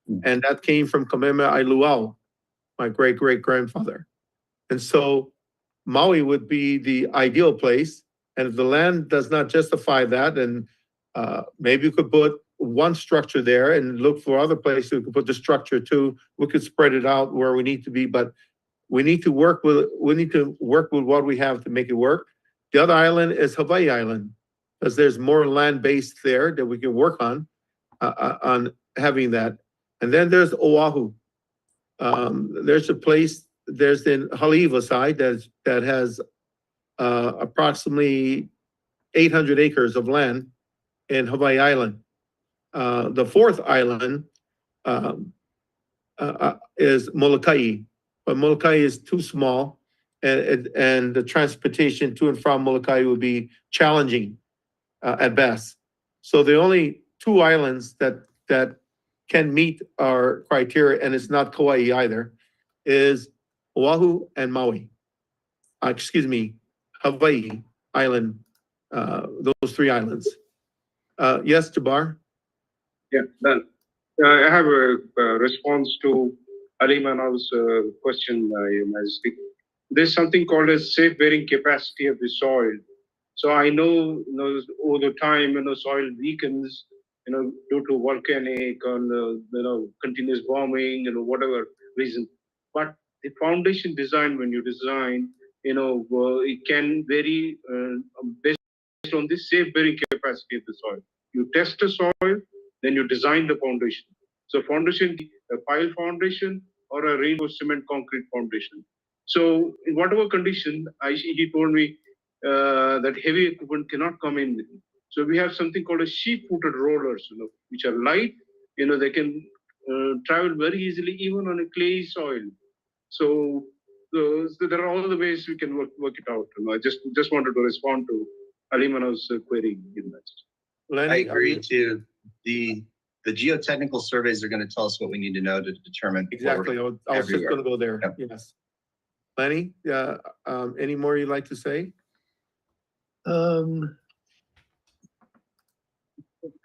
And that came from Kamehameha, my great-great-grandfather. And so Maui would be the ideal place. And if the land does not justify that, then maybe we could put one structure there and look for other places we could put the structure too. We could spread it out where we need to be, but we need to work with what we have to make it work. The other island is Hawaii Island, because there's more land based there that we can work on having that. And then there's Oahu. There's a place, there's in Haleiwa side that has approximately 800 acres of land in Hawaii Island. The fourth island is Molokai, but Molokai is too small, and the transportation to and from Molokai would be challenging at best. So the only two islands that can meet our criteria, and it's not Kauai either, is Oahu and Maui. Hawaii Island, those three islands. Yes, Jabbar? Yeah, done. I have a response to Ali Manav's question, Your Majesty. There's something called a safe bearing capacity of the soil. So I know, over the time, soil weakens, due to volcanic and, continuous bombing, whatever reason. But the foundation design, when you design, it can vary based on the safe bearing capacity of the soil. You test the soil, then you design the foundation. So foundation, a pile foundation or a reinforced cement concrete foundation. So in whatever condition, he told me that heavy equipment cannot come in with it. So we have something called a sheep-footed rollers, which are light. They can travel very easily even on a clay soil. So there are all the ways we can work it out. I just wanted to respond to Ali Manav's query in that. Lenny, I agree too. The geotechnical surveys are going to tell us what we need to know to determine. Exactly. I was just everywhere. going to go there. Yep. Yes. Lenny, any more you'd like to say?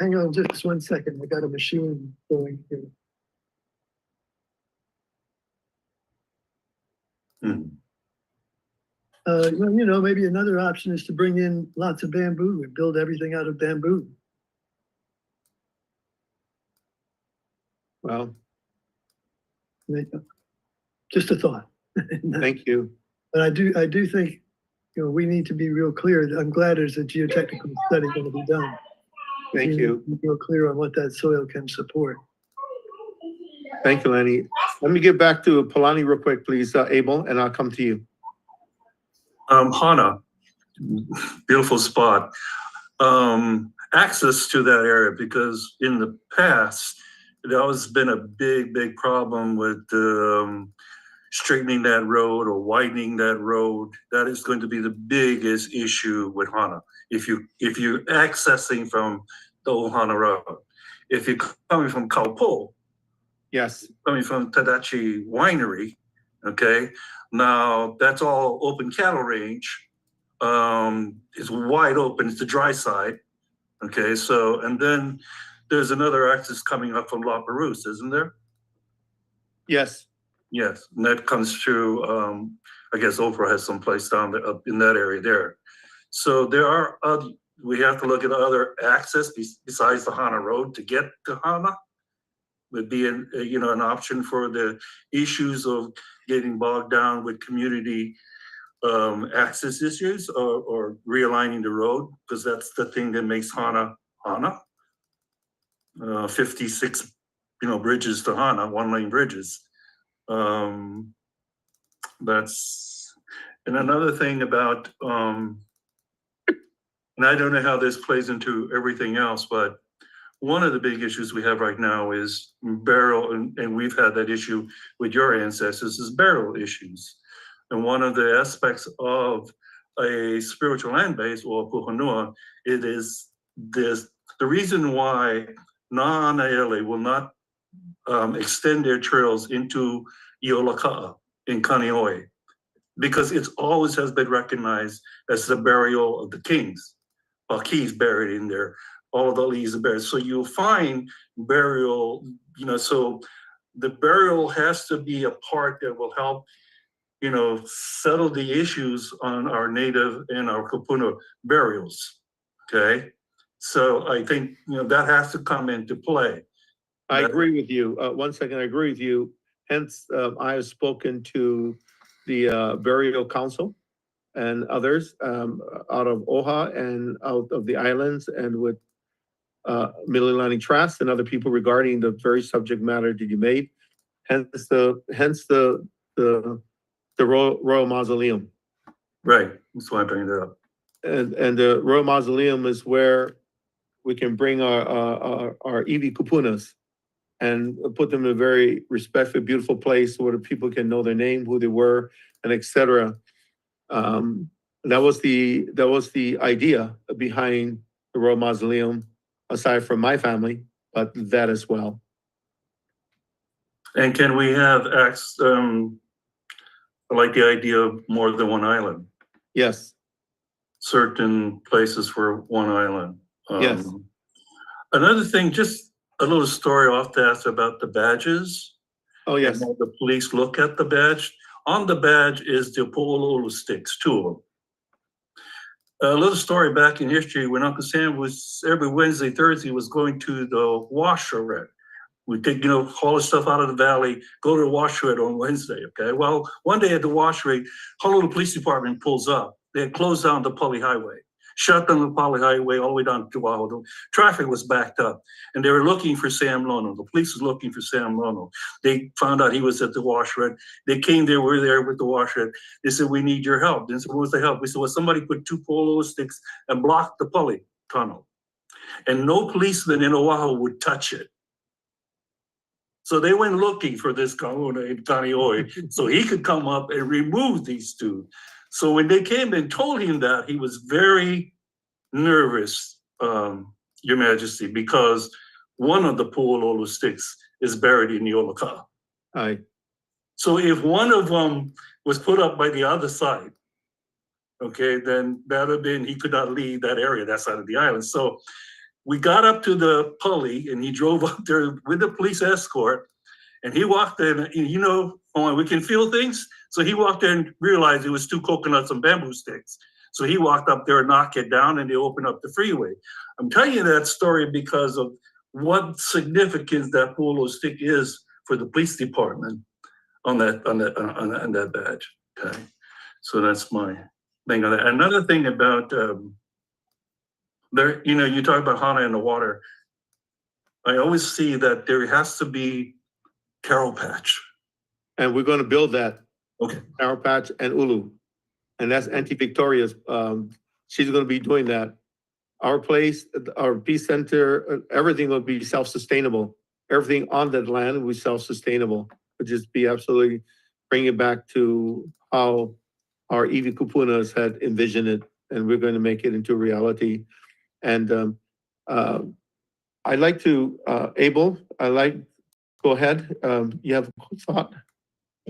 Hang on just 1 second. I got a machine going here. Maybe another option is to bring in lots of bamboo and build everything out of bamboo. Well, Just a thought. thank you. But I do think, we need to be real clear. I'm glad there's a geotechnical study going to be done. Thank you. Be real clear on what that soil can support. Thank you, Lenny. Let me get back to Palani real quick, please, Abel, and I'll come to you. Hana, beautiful spot. Access to that area, because in the past, there has been a big problem with straightening that road or widening that road. That is going to be the biggest issue with Hana. If you're accessing from the old Hana Road, if you're coming from Kaupo, yes, coming from Tadachi Winery, okay, now that's all open cattle range. It's wide open. It's the dry side, okay. So and then there's another access coming up from La Perouse, isn't there? Yes. Yes, and that comes through. I guess Oprah has some place down there, up in that area there. So there are we have to look at other access besides the Hana Road to get to Hana. Would be an option for the issues of getting bogged down with community access issues or realigning the road, because that's the thing that makes Hana. 56 bridges to Hana, 1-lane bridges. That's, and another thing about and I don't know how this plays into everything else, but one of the big issues we have right now is burial, and we've had that issue with your ancestors, is burial issues. And one of the aspects of a spiritual land base, or puhonua, it is this, the reason why Na'anaele will not extend their trails into Iolaka'a in Kaneohe, because it always has been recognized as the burial of the kings. Keys buried in there, all of the leaves are buried. So you'll find burial you know, so the burial has to be a part that will help, you know, settle the issues on our native and our Kupuna burials. Okay, so I think, you know, that has to come into play. I agree with you. 1 second, I agree with you. Hence, I have spoken to the burial council and others out of Oahu and out of the islands, and with Middle Atlantic Trust and other people regarding the very subject matter that you made. Hence the Royal Mausoleum. Right, that's why I bring it up. And the Royal Mausoleum is where we can bring our Iwi Kupunas and put them in a very respectful, beautiful place where the people can know their name, who they were, and etc. That was the idea behind the Royal Mausoleum, aside from my family, but that as well. And can we have I like the idea of more than one island, Yes, certain places for one island. Yes. Another thing, just a little story off to ask about the badges. oh yes, And how the police look at the badge. On the badge is the Pololo sticks, 2 of them. A little story back in history when Uncle Sam was every Wednesday, Thursday was going to the washerette. We take, you know, haul the stuff out of the valley, go to the washerette on Wednesday, okay? Well, one day at the washerette, Honolulu Police Department pulls up. They had closed down the Pali Highway, shut down the Pali Highway all the way down to Oahu. Traffic was backed up, and they were looking for Sam Lono. The police was looking for Sam Lono. They found out he was at the washerette. They came there, were there with the washerette. They said, we need your help. They said, what was the help? We said, well, somebody put 2 polo sticks and blocked the Pali tunnel. And no policeman in Oahu would touch it. So they went looking for this kahuna in Kaneohe so he could come up and remove these 2. So when they came and told him that, he was very nervous, Your Majesty, because one of the Pu'ololo sticks is buried in the Olaka. aye, So if one of them was put up by the other side, okay, then that would have been, he could not leave that area, that side of the island. So we got up to the Pali and he drove up there with the police escort, and he walked in, and you know, we can feel things. So he walked in and realized it was 2 coconuts and bamboo sticks. So he walked up there and knocked it down, and they opened up the freeway. I'm telling you that story because of what significance that polo stick is for the police department on that badge. Okay, so that's my thing on that. Another thing about there, you know, you talk about Hana in the water. I always see that there has to be Taro Patch. and we're going to build that. Okay. Taro Patch and Ulu, and that's Auntie Victoria's. She's going to be doing that. Our place, our peace center, everything will be self-sustainable. Everything on that land will be self-sustainable. It'll just be absolutely bring it back to how our Iwi Kupunas had envisioned it, and we're going to make it into reality. And I'd like to, Abel, go ahead. You have a thought?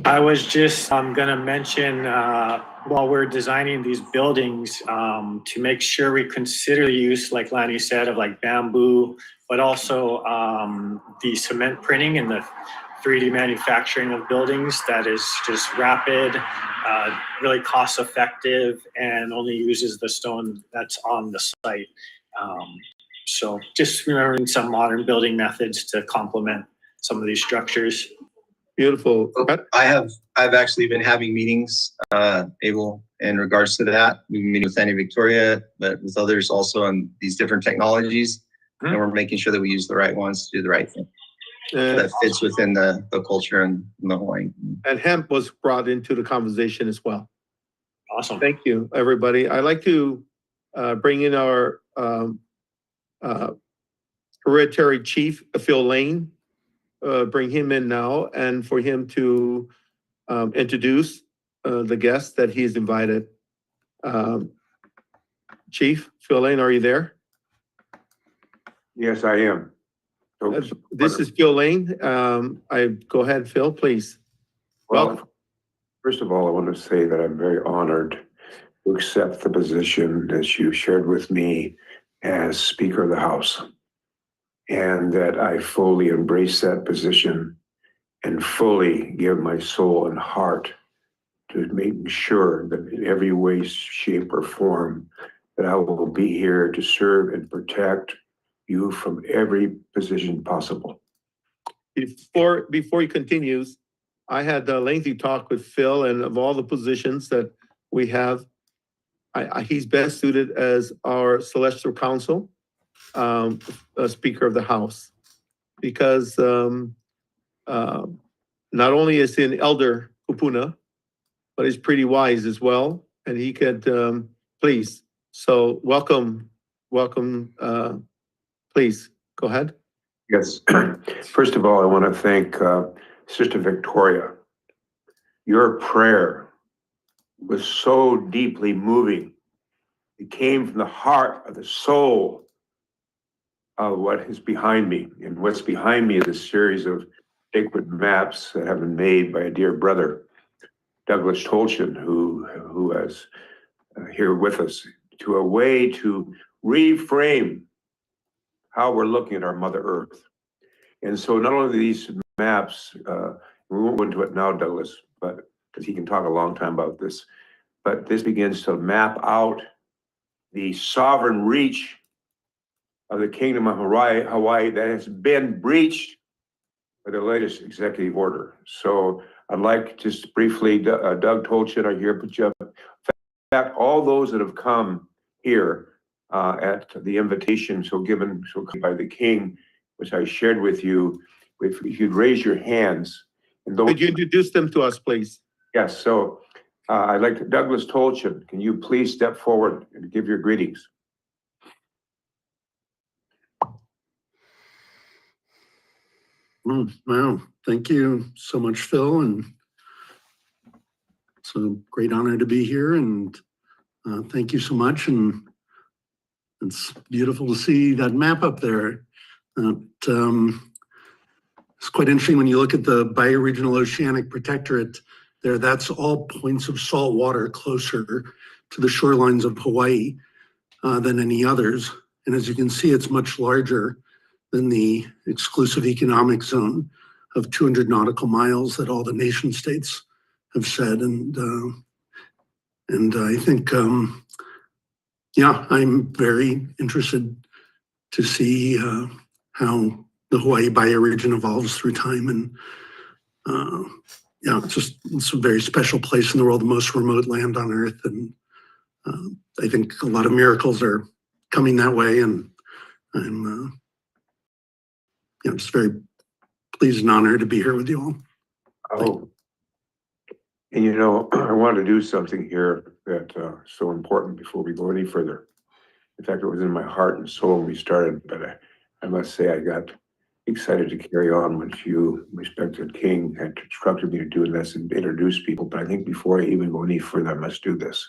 I was just gonna mention, while we're designing these buildings, to make sure we consider the use, like Lanny said, of like bamboo, but also the cement printing and the 3D manufacturing of buildings that is just rapid, really cost effective, and only uses the stone that's on the site. So just remembering some modern building methods to complement some of these structures. Beautiful. I've actually been having meetings, Abel, in regards to that. We've been meeting with Auntie Victoria, but with others also on these different technologies. And we're making sure that we use the right ones to do the right thing. That fits within the culture and the Hawaii. And hemp was brought into the conversation as well. Awesome. Thank you, everybody. I'd like to bring in our hereditary chief, Phil Lane. Bring him in now, and for him to introduce the guests that he's invited. Chief Phil Lane, are you there? Yes, I am. This is Phil Lane. Go ahead, Phil, please. Well, first of all, I want to say that I'm very honored to accept the position that you shared with me as Speaker of the House. and that I fully embrace that position and fully give my soul and heart to making sure that in every way, shape, or form that I will be here to serve and protect you from every position possible. Before he continues, I had a lengthy talk with Phil, and of all the positions that we have, he's best suited as our Celestial Council, Speaker of the House, because not only is he an elder kupuna, but he's pretty wise as well, and he could please. So welcome, please go ahead. Yes. First of all, I want to thank Sister Victoria. Your prayer was so deeply moving. It came from the heart of the soul of what is behind me. And what's behind me is a series of sacred maps that have been made by a dear brother, Douglas Tolchin, who is here with us, to a way to reframe how we're looking at our Mother Earth. And so not only these maps, we won't go into it now, Douglas, but because he can talk a long time about this, but this begins to map out the sovereign reach of the Kingdom of Hawaii that has been breached by the latest executive order. So I'd like just briefly, Doug Tolchin are here, but Jeff, in fact, all those that have come here at the invitation given by the King, which I shared with you, if you'd raise your hands. And those, Could you introduce them to us, please? yes, so I'd like to, Douglas Tolchin, can you please step forward and give your greetings? Wow, thank you so much, Phil, and it's a great honor to be here, and thank you so much, and it's beautiful to see that map up there. It's quite interesting when you look at the Bioregional Oceanic Protectorate there, that's all points of salt water closer to the shorelines of Hawaii than any others. And as you can see, it's much larger than the exclusive economic zone of 200 nautical miles that all the nation states have said. And I think, yeah, I'm very interested to see how the Hawaii bioregion evolves through time. And yeah, it's a very special place in the world, the most remote land on Earth. And I think a lot of miracles are coming that way. And I'm just very pleased and honored to be here with you all. Oh, and you know, I want to do something here that's so important before we go any further. In fact, it was in my heart and soul when we started, but I must say I got excited to carry on what you, respected King, had instructed me to do this and introduce people. But I think before I even go any further, I must do this.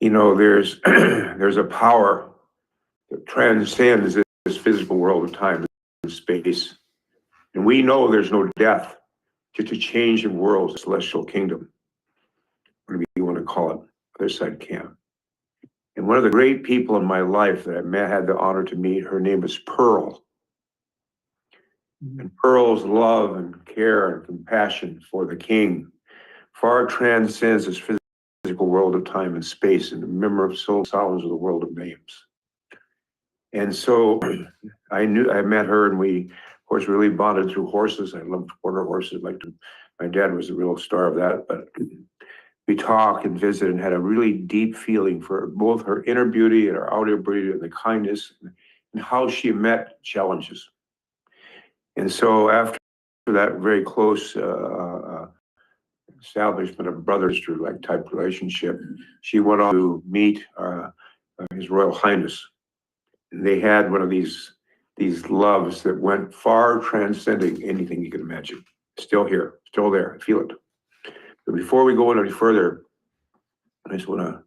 You know, there's a power that transcends this physical world of time and space. And we know there's no death, just a change in worlds, celestial kingdom, whatever you want to call it, other side camp. And one of the great people in my life that I had the honor to meet, her name is Pearl. And Pearl's love and care and compassion for the King far transcends this physical world of time and space and the member of soul sounds of the world of names. And so I met her, and we, of course, really bonded through horses. I loved quarter horses. My dad was the real star of that, but we talked and visited and had a really deep feeling for both her inner beauty and her outer beauty and the kindness and how she met challenges. And so after that very close establishment of brother-sister-like type relationship, she went on to meet His Royal Highness. And they had one of these loves that went far transcending anything you can imagine. Still here, still there, I feel it. But before we go any further, I just want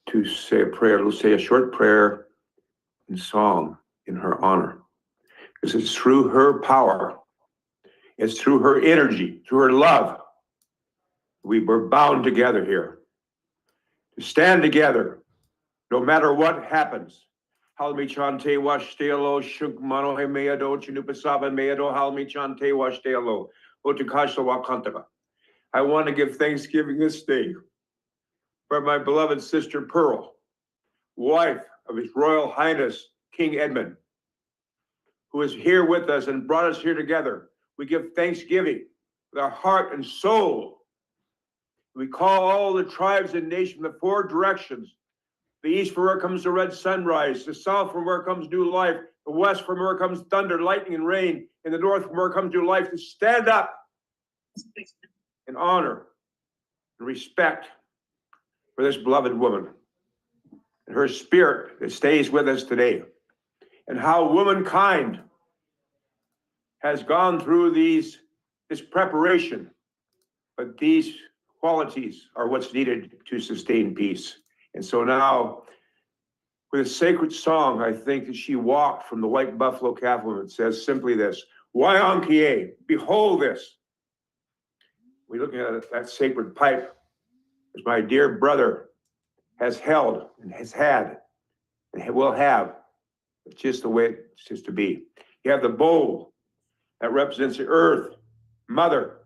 to say a prayer. Let's say a short prayer and song in her honor. Because it's through her power, it's through her energy, through her love, we were bound together here to stand together no matter what happens, Halmi chante washtelo shukmano he meado chinupasaba meado halmi chante washtelo otukasha wakantaka. I want to give thanksgiving this day for my beloved sister Pearl, wife of His Royal Highness King Edmund, who is here with us and brought us here together. We give thanksgiving with our heart and soul. We call all the tribes and nations, the four directions, the east from where comes the red sunrise, the south from where comes new life, the west from where comes thunder, lightning, and rain, and the north from where comes new life, to stand up in honor and respect for this beloved woman and her spirit that stays with us today, and how womankind has gone through this preparation, but these qualities are what's needed to sustain peace. And so now, with a sacred song, I think that she walked from the White Buffalo Cavalry. It says simply this: Wayankie, behold this. We look at that sacred pipe, as my dear brother has held and has had and will have. It's just the way it's just to be. You have the bowl that represents the earth, mother,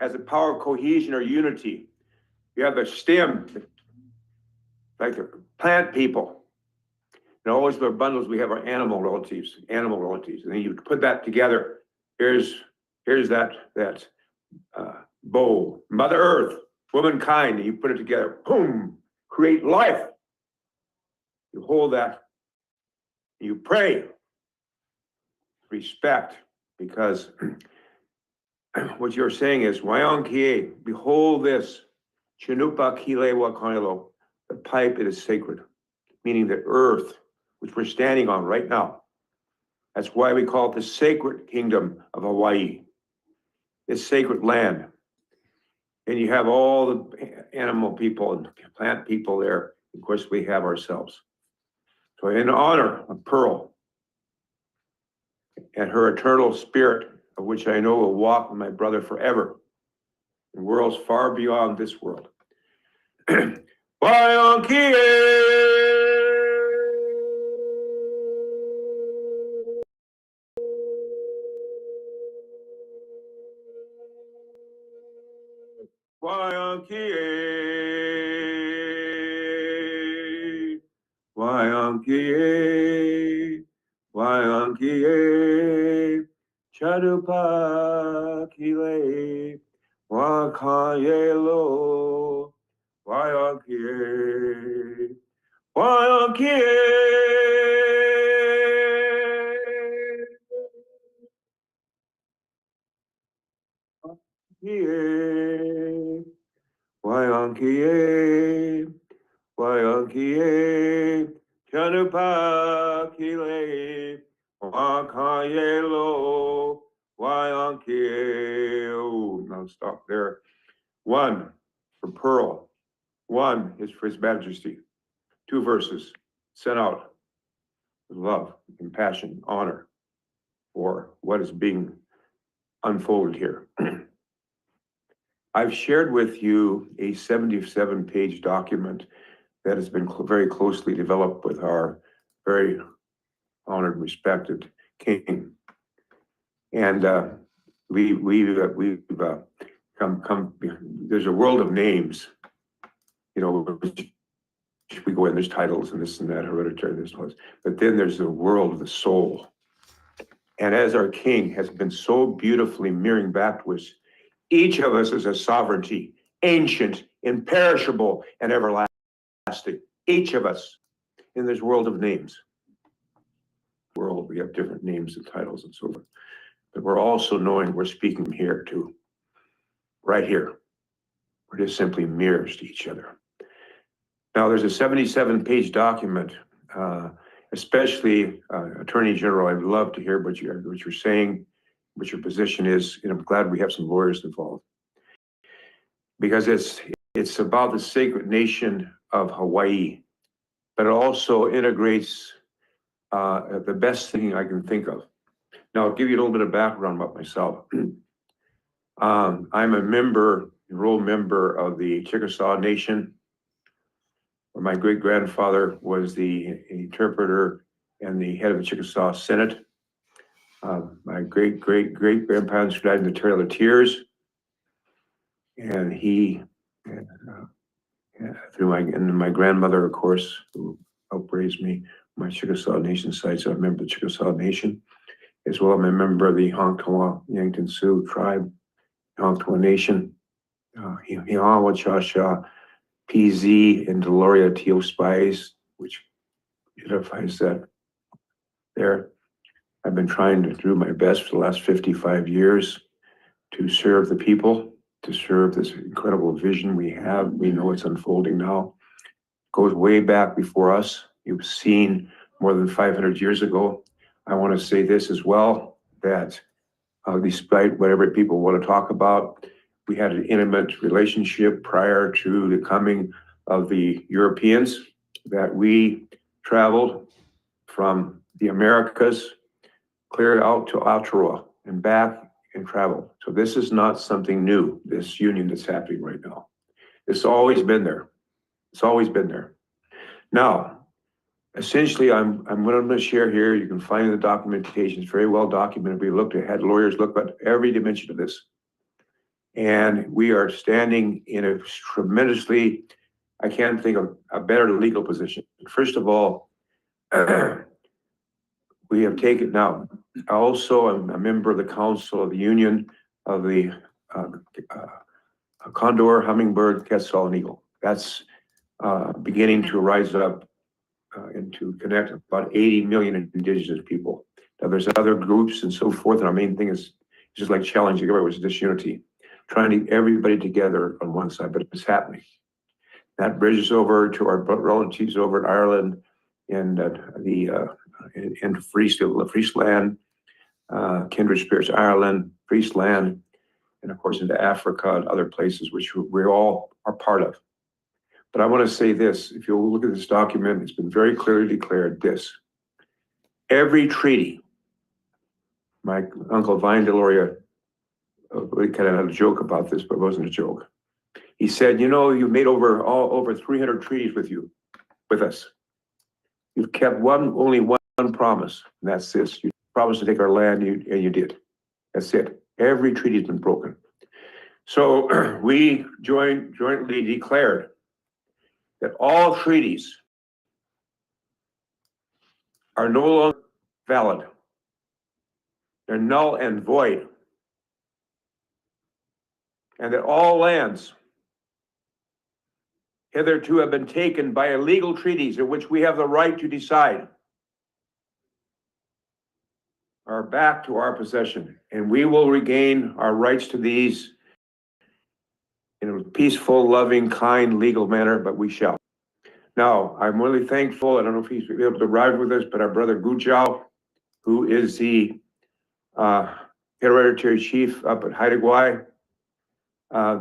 as a power of cohesion or unity. You have the stem, like the plant people. And always in our bundles, we have our animal relatives. And then you put that together. Here's that bowl, Mother Earth, womankind, and you put it together, boom, create life. You hold that, you pray, respect, because what you're saying is, Wayankie, behold this, Chinupa Kile Wakanilo, the pipe, it is sacred, meaning the earth, which we're standing on right now. That's why we call it the sacred kingdom of Hawaii, this sacred land. And you have all the animal people and plant people there. Of course, we have ourselves. So in honor of Pearl and her eternal spirit, of which I know will walk with my brother forever in worlds far beyond this world. Wayankie, Wayankie, Wayankie, Chadupa Kile, Wakayelo, Wayankie, Wayankie. Wayankie, Wayankie, Chanupa Kile, Wakayelo, Wayankie. Oh, now stop there. One for Pearl, one is for His Majesty. 2 verses sent out with love, compassion, honor for what is being unfolded here. I've shared with you a 77-page document that has been very closely developed with our very honored, respected king. And we've come, there's a world of names, you know, we go in, there's titles and this and that, hereditary, this was, but then there's the world of the soul. And as our king has been so beautifully mirroring back to us, each of us is a sovereignty, ancient, imperishable, and everlasting. Each of us in this world of names. World, we have different names and titles and so forth. But we're also knowing we're speaking here too. Right here. We're just simply mirrors to each other. Now there's a 77-page document, especially Attorney General, I'd love to hear what you're saying, what your position is, and I'm glad we have some lawyers involved. Because it's about the sacred nation of Hawaii, but it also integrates the best thing I can think of. Now, I'll give you a little bit of background about myself. I'm a enrolled member of the Chickasaw Nation, where my great-grandfather was the interpreter and the head of the Chickasaw Senate. My great-great-great-grandparents died in the Trail of Tears. And he, through my grandmother, of course, who helped raise me, my Chickasaw Nation side, so I'm a member of the Chickasaw Nation, as well. I'm a member of the Honktawa Yankton Sioux tribe, Honktawa Nation, Hiawatha, PZ, and Deloria Teal Spies, which identifies that there. I've been trying to do my best for the last 55 years to serve the people, to serve this incredible vision we have. We know it's unfolding now. It goes way back before us. You've seen more than 500 years ago. I want to say this as well, that despite whatever people want to talk about, we had an intimate relationship prior to the coming of the Europeans, that we traveled from the Americas clear out to Aotearoa and back and traveled. So this is not something new, this union that's happening right now. It's always been there. It's always been there. Now, essentially, I'm going to share here, you can find the documentation, it's very well documented. We had lawyers look at every dimension of this. And we are standing in a tremendously, I can't think of a better legal position. First of all, we have taken now, also I'm a member of the Council of the Union of the Condor, Hummingbird, Quetzal, and Eagle. That's beginning to rise up and to connect about 80 million indigenous people. Now there's other groups and so forth, and our main thing is just like challenging everybody with disunity, trying to get everybody together on one side, but it's happening. That bridges over to our relatives over in Ireland and into Friesland, Kindred Spirits Ireland, Friesland, and of course into Africa and other places which we all are part of. But I want to say this, if you look at this document, it's been very clearly declared this. Every treaty, my uncle Vine Deloria, we kind of had a joke about this, but it wasn't a joke. He said, you know, you made over 300 treaties with us. You've kept only one promise, and that's this. You promised to take our land, and you did. That's it. Every treaty has been broken. So we jointly declared that all treaties are no longer valid. They're null and void. And that all lands hitherto have been taken by illegal treaties in which we have the right to decide are back to our possession, and we will regain our rights to these in a peaceful, loving, kind, legal manner, but we shall. Now, I'm really thankful. I don't know if he's able to ride with us, but our brother Gujao, who is the hereditary chief up at Haida Gwaii,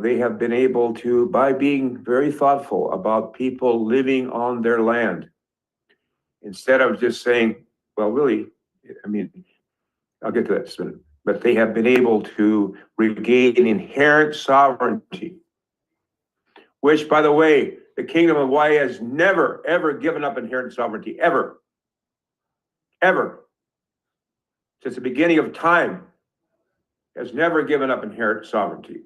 they have been able to, by being very thoughtful about people living on their land, instead of just saying, well, really, I mean, I'll get to that soon, but they have been able to regain inherent sovereignty, which, by the way, the Kingdom of Hawaii has never, ever given up inherent sovereignty, ever, ever. Since the beginning of time, has never given up inherent sovereignty.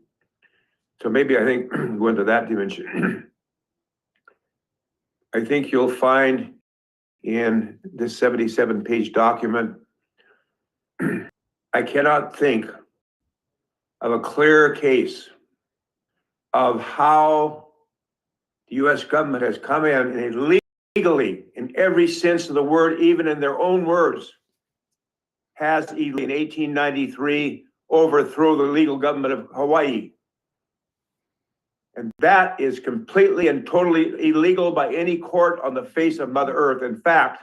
So maybe I think go into that dimension. I think you'll find in this 77-page document, I cannot think of a clearer case of how the U.S. government has come in and illegally, in every sense of the word, even in their own words, has in 1893 overthrown the legal government of Hawaii. And that is completely and totally illegal by any court on the face of Mother Earth. In fact,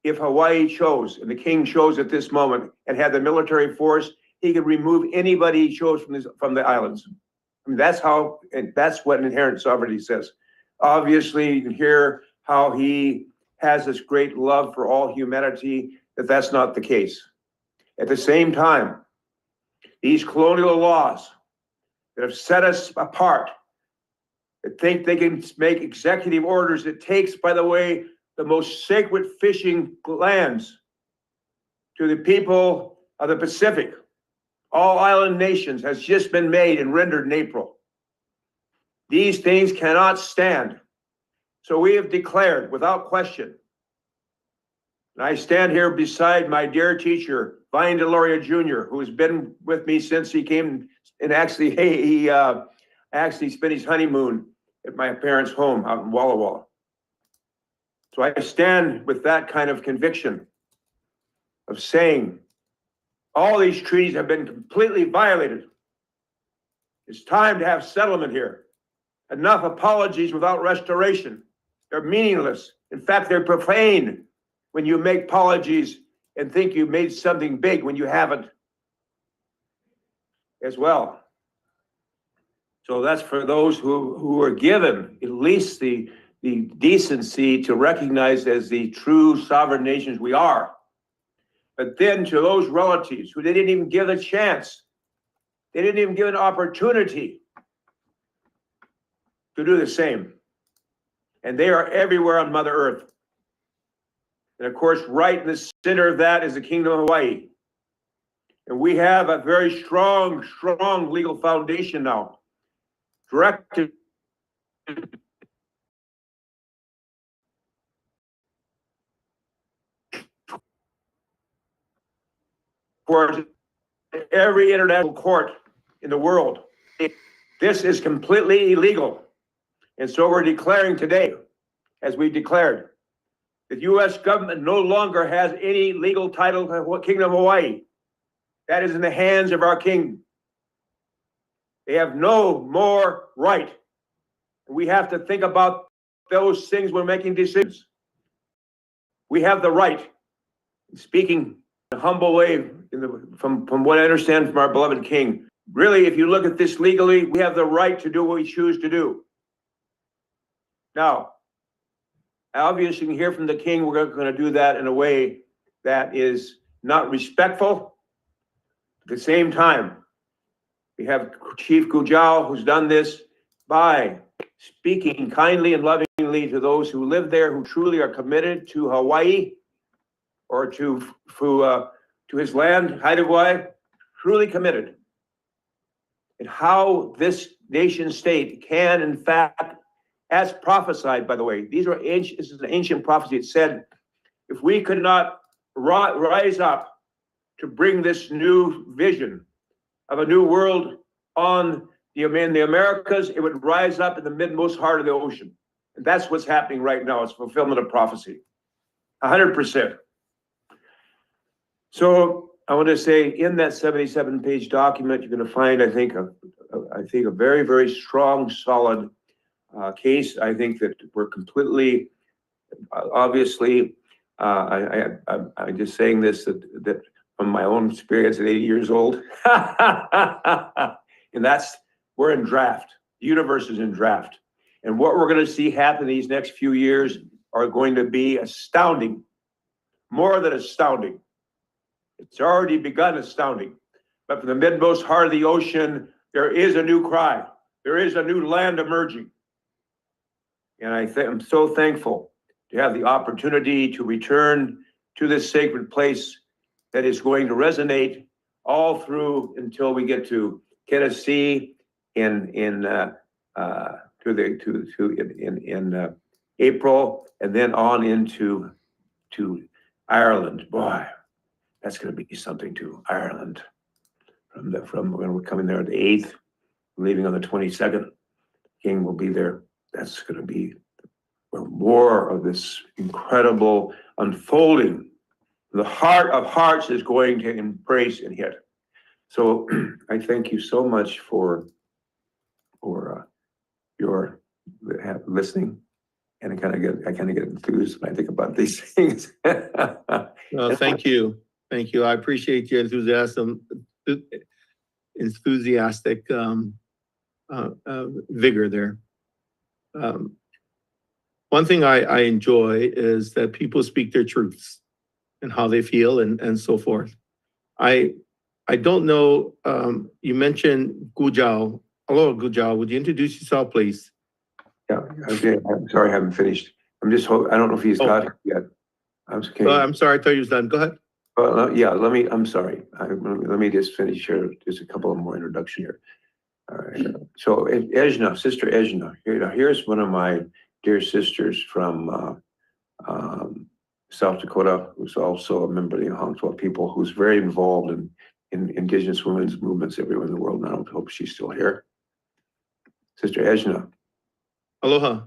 if Hawaii chose, and the king chose at this moment, and had the military force, he could remove anybody he chose from the islands. I mean, that's how, and that's what inherent sovereignty says. Obviously, you can hear how he has this great love for all humanity, that's not the case. At the same time, these colonial laws that have set us apart that think they can make executive orders. It takes, by the way, the most sacred fishing lands to the people of the Pacific. All island nations has just been made and rendered in April. These things cannot stand. So we have declared without question. And I stand here beside my dear teacher, Vine Deloria Jr., who has been with me since he came and actually, he actually spent his honeymoon at my parents' home out in Walla Walla. So I stand with that kind of conviction of saying all these treaties have been completely violated. It's time to have settlement here. Enough apologies without restoration. They're meaningless. In fact, they're profane when you make apologies and think you made something big when you haven't as well. So that's for those who are given at least the decency to recognize as the true sovereign nations we are. But then to those relatives who they didn't even give a chance, they didn't even give an opportunity to do the same. And they are everywhere on Mother Earth. And of course, right in the center of that is the Kingdom of Hawaii. And we have a very strong legal foundation now, directed for every international court in the world. This is completely illegal. And so we're declaring today, as we declared, the U.S. government no longer has any legal title to Kingdom of Hawaii. That is in the hands of our king. They have no more right. We have to think about those things when making decisions. We have the right, speaking in a humble way, from what I understand from our beloved king. Really, if you look at this legally, we have the right to do what we choose to do. Now, obviously, you can hear from the king, we're going to do that in a way that is not respectful. At the same time, we have Chief Gujao, who's done this by speaking kindly and lovingly to those who live there, who truly are committed to Hawaii or to his land, Haida Gwaii, truly committed. And how this nation state can, in fact, as prophesied, by the way, this is an ancient prophecy. It said, if we could not rise up to bring this new vision of a new world in the Americas, it would rise up in the midmost heart of the ocean. And that's what's happening right now. It's fulfillment of prophecy, 100%. So I want to say, in that 77-page document, you're going to find, I think, a very, very strong, solid case. I think that we're completely, obviously, I'm just saying this that from my own experience at 80 years old, and we're in draft. The universe is in draft, and what we're going to see happen these next few years are going to be astounding, more than astounding. It's already begun astounding, but from the midmost heart of the ocean, there is a new cry. There is a new land emerging. And I'm so thankful to have the opportunity to return to this sacred place that is going to resonate all through until we get to Tennessee in April, and then on into Ireland. Boy, that's going to be something to Ireland. From when we're coming there on the 8th, leaving on the 22nd. King will be there. That's going to be more of this incredible unfolding. The heart of hearts is going to embrace and hit. So I thank you so much for your listening, and I kind of get enthused when I think about these things. Thank you. I appreciate your enthusiastic vigor there. One thing I enjoy is that people speak their truths and how they feel and so forth. I don't know, you mentioned Gujao. Hello, Gujao. Would you introduce yourself, please? Yeah, okay, I'm sorry, I haven't finished. I don't know if he's got it yet. I'm just kidding. I'm sorry, I thought you was done. Go ahead. Yeah, I'm sorry. Let me just finish here, just a couple of more introduction here. All right, so Ejna, Sister Ejna, here's one of my dear sisters from South Dakota, who's also a member of the Hongswell people, who's very involved in Indigenous women's movements everywhere in the world now. I hope she's still here. Sister Ejna. Aloha.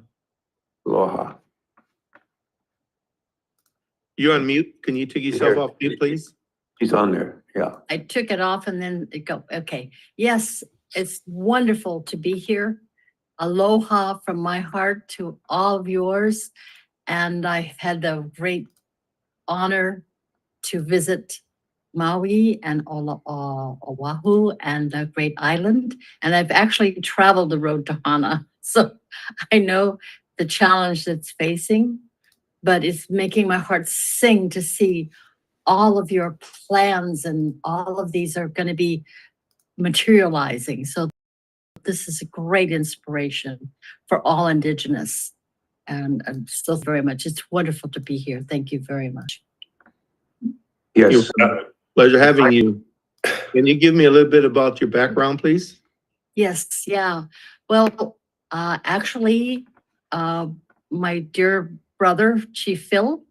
Aloha. You're on mute. Can you take yourself off mute, please? She's on there, yeah. I took it off and then it go, okay. Yes, it's wonderful to be here. Aloha from my heart to all of yours. And I've had the great honor to visit Maui and Oahu and the Great Island. And I've actually traveled the road to Hana. So I know the challenge that's facing, but it's making my heart sing to see all of your plans and all of these are going to be materializing. So this is a great inspiration for all Indigenous. And I'm still very much, it's wonderful to be here. Thank you very much. Yes. Pleasure having you. Can you give me a little bit about your background, please? Yes, yeah. Well, actually, my dear brother, Chief Phil,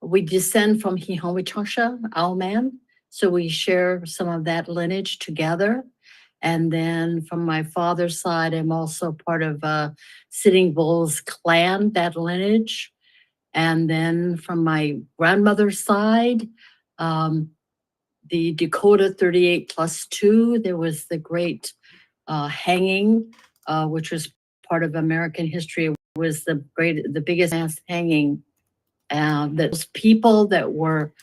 we descend from Hihomichasha, Owlman. So we share some of that lineage together. And then from my father's side, I'm also part of Sitting Bull's clan, that lineage. And then from my grandmother's side, the Dakota 38+2, there was the great hanging, which was part of American history, was the biggest mass hanging. Those people that were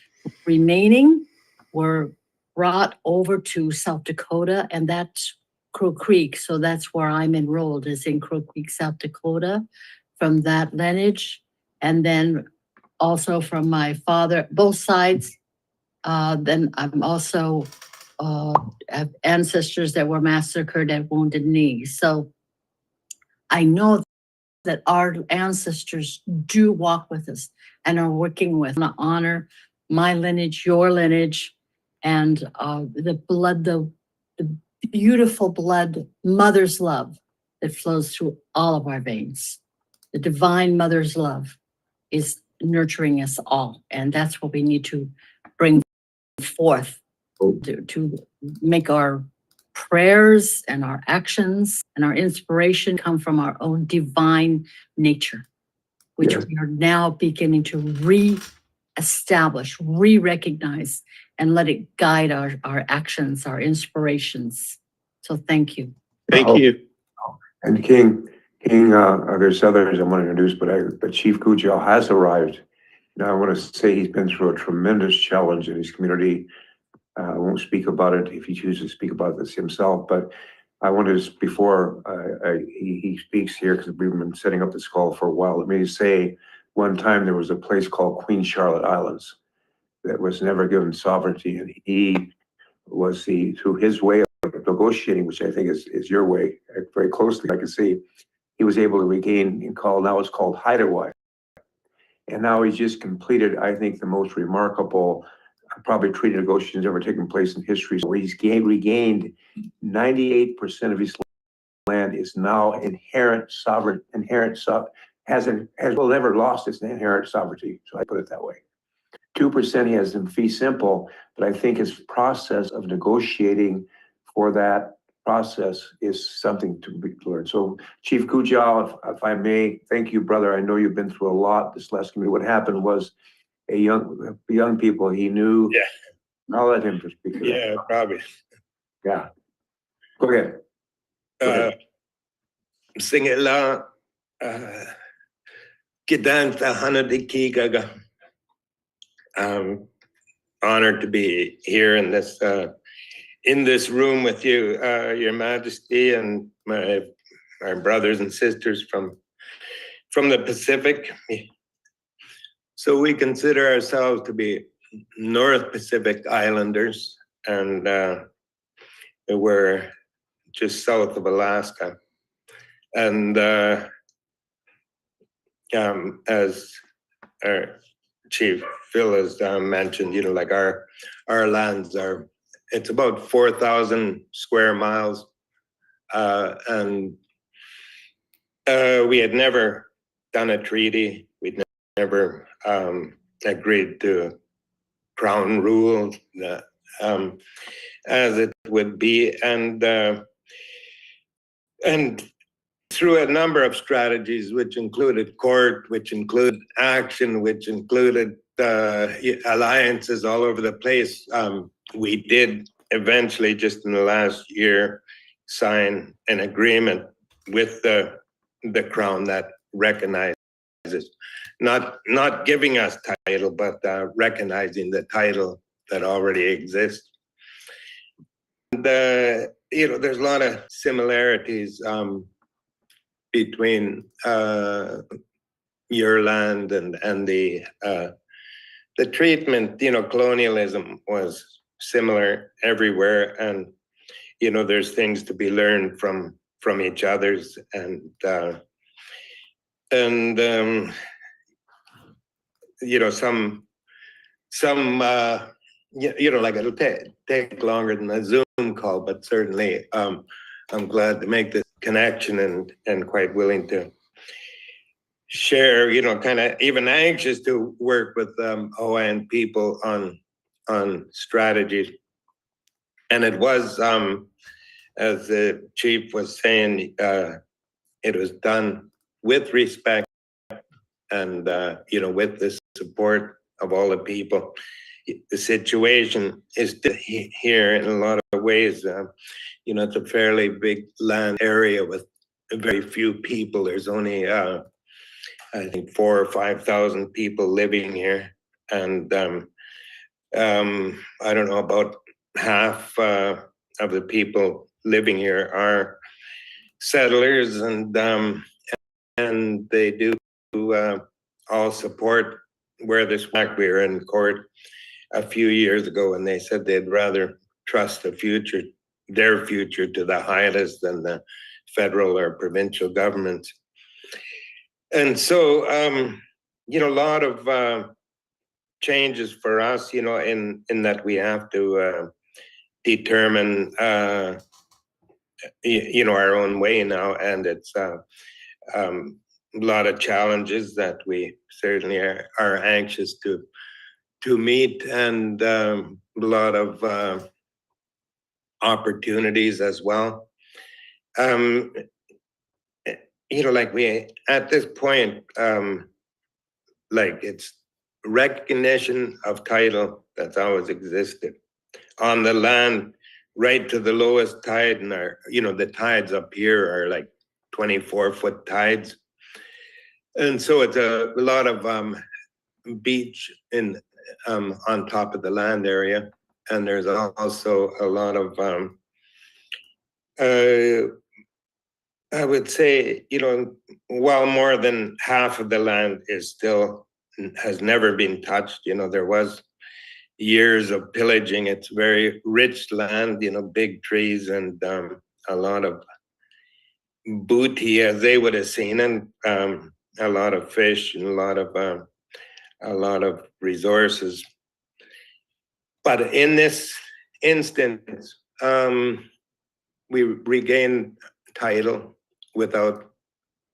remaining were brought over to South Dakota, and that's Crow Creek. So that's where I'm enrolled, is in Crow Creek, South Dakota, from that lineage. And then also from my father, both sides. Then I'm also have ancestors that were massacred at Wounded Knee. So I know that our ancestors do walk with us and are working with. I want to honor my lineage, your lineage, and the blood, the beautiful blood, mother's love that flows through all of our veins. The divine mother's love is nurturing us all. And that's what we need to bring forth to make our prayers and our actions and our inspiration come from our own divine nature, which we are now beginning to re-establish, re-recognize, and let it guide our actions, our inspirations. So thank you. Thank you. And King, there's others I want to introduce, but Chief Gujal has arrived. Now I want to say he's been through a tremendous challenge in his community. I won't speak about it if he chooses to speak about this himself, but I want to, before he speaks here, because we've been setting up this call for a while, let me just say, one time there was a place called Queen Charlotte Islands that was never given sovereignty, and he was through his way of negotiating, which I think is your way, very closely, I can see, he was able to regain now it's called Haida. And now he's just completed, I think, the most remarkable, probably treaty negotiations ever taken place in history, where he's regained 98% of his land is now inherent sovereign, will never lost its inherent sovereignty. So I put it that way. 2% he has in fee simple, but I think his process of negotiating for that process is something to be learned. So Chief Gujal, if I may, thank you, brother. I know you've been through a lot this last committee. What happened was young people he knew. Yeah. I'll let him speak. Yeah, probably. Yeah. Go ahead. Singela Kidanta Hanadiki Gaga. I'm honored to be here in this room with you, Your Majesty, and my brothers and sisters from the Pacific. So we consider ourselves to be North Pacific Islanders, and we're just south of Alaska. And as our Chief Phil has mentioned, like our lands are, it's about 4,000 square miles. And we had never done a treaty. We'd never agreed to Crown rule as it would be. And through a number of strategies, which included court, which included action, which included alliances all over the place, we did eventually, just in the last year, sign an agreement with the Crown that recognizes, not giving us title, but recognizing the title that already exists. And, there's a lot of similarities between your land and the treatment. Colonialism was similar everywhere, and there's things to be learned from each other's, and some like it'll take longer than a Zoom call, but certainly I'm glad to make this connection and quite willing to share, kind of even anxious to work with Hawaiian people on strategies. And it was, as the chief was saying, it was done with respect and, with the support of all the people. The situation is here in a lot of ways. It's a fairly big land area with very few people. There's only, I think, 4,000 or 5,000 people living here. And I don't know, about half of the people living here are settlers, and they do all support where this back. We were in court a few years ago, and they said they'd rather trust their future to the Haidas than the federal or provincial governments. And so, a lot of changes for us, in that we have to determine, our own way now, and it's a lot of challenges that we certainly are anxious to meet, and a lot of opportunities as well. Like we, at this point, like it's recognition of title that's always existed on the land, right to the lowest tide. And the tides up here are like 24-foot tides. And so it's a lot of beach on top of the land area. And there's also a lot of, I would say, while more than half of the land has never been touched, there was years of pillaging. It's very rich land, big trees, and a lot of booty, as they would have seen, and a lot of fish, and a lot of resources. But in this instance, we regained title without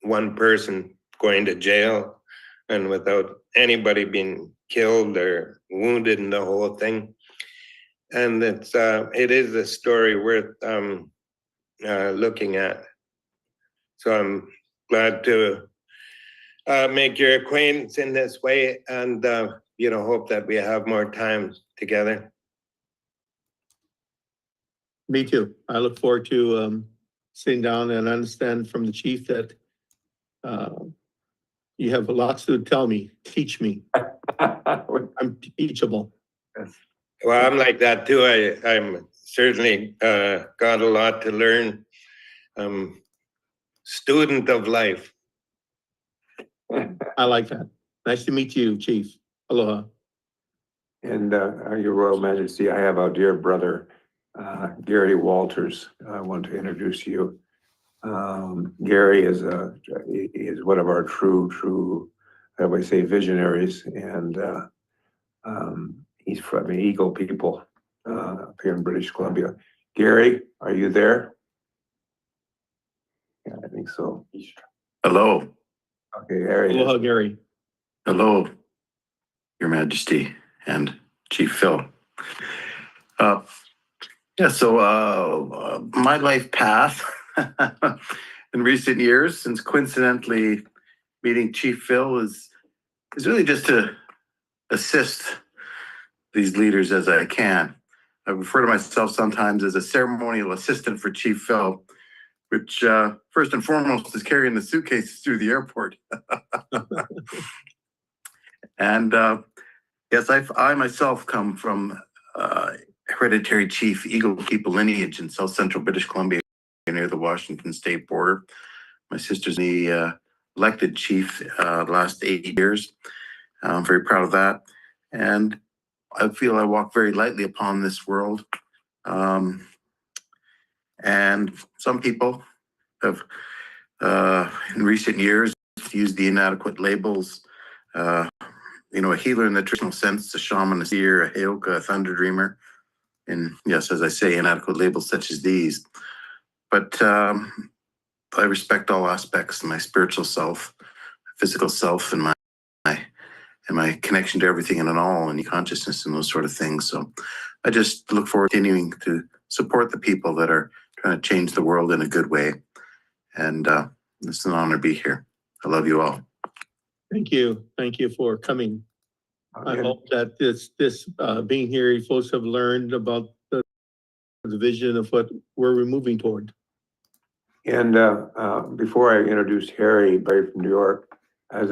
one person going to jail, and without anybody being killed or wounded in the whole thing. And it is a story worth looking at. So I'm glad to make your acquaintance in this way, and hope that we have more time together. Me too. I look forward to sitting down and understand from the chief that you have lots to tell me, teach me. I'm teachable. Well, I'm like that too. I'm certainly got a lot to learn. Student of life. I like that. Nice to meet you, Chief. Aloha. And Your Royal Majesty, I have our dear brother, Gary Walters. I want to introduce you. Gary is one of our true, I would say, visionaries, and he's from the Eagle people up here in British Columbia. Gary, are you there? Yeah, I think so. Hello. Okay, there he Aloha, is. Gary. Hello, Your Majesty and Chief Phil. My life path in recent years, since coincidentally meeting Chief Phil, is really just to assist these leaders as I can. I refer to myself sometimes as a ceremonial assistant for Chief Phil, which first and foremost is carrying the suitcases through the airport. And yes, I myself come from hereditary chief Eagle people lineage in South Central British Columbia near the Washington state border. My sister's the elected chief last 8 years. I'm very proud of that. And I feel I walk very lightly upon this world. And some people have in recent years used the inadequate labels, a healer in the traditional sense, a shaman, a seer, a heoka, a thunder dreamer. And yes, as I say, inadequate labels such as these. But I respect all aspects of my spiritual self, physical self, and my connection to everything and all, and consciousness and those sort of things. So I just look forward to continuing to support the people that are trying to change the world in a good way. And it's an honor to be here. I love you all. Thank you. Thank you for coming. I hope that this being here, you folks have learned about the vision of what we're moving toward. And before I introduce Harry Barry from New York, I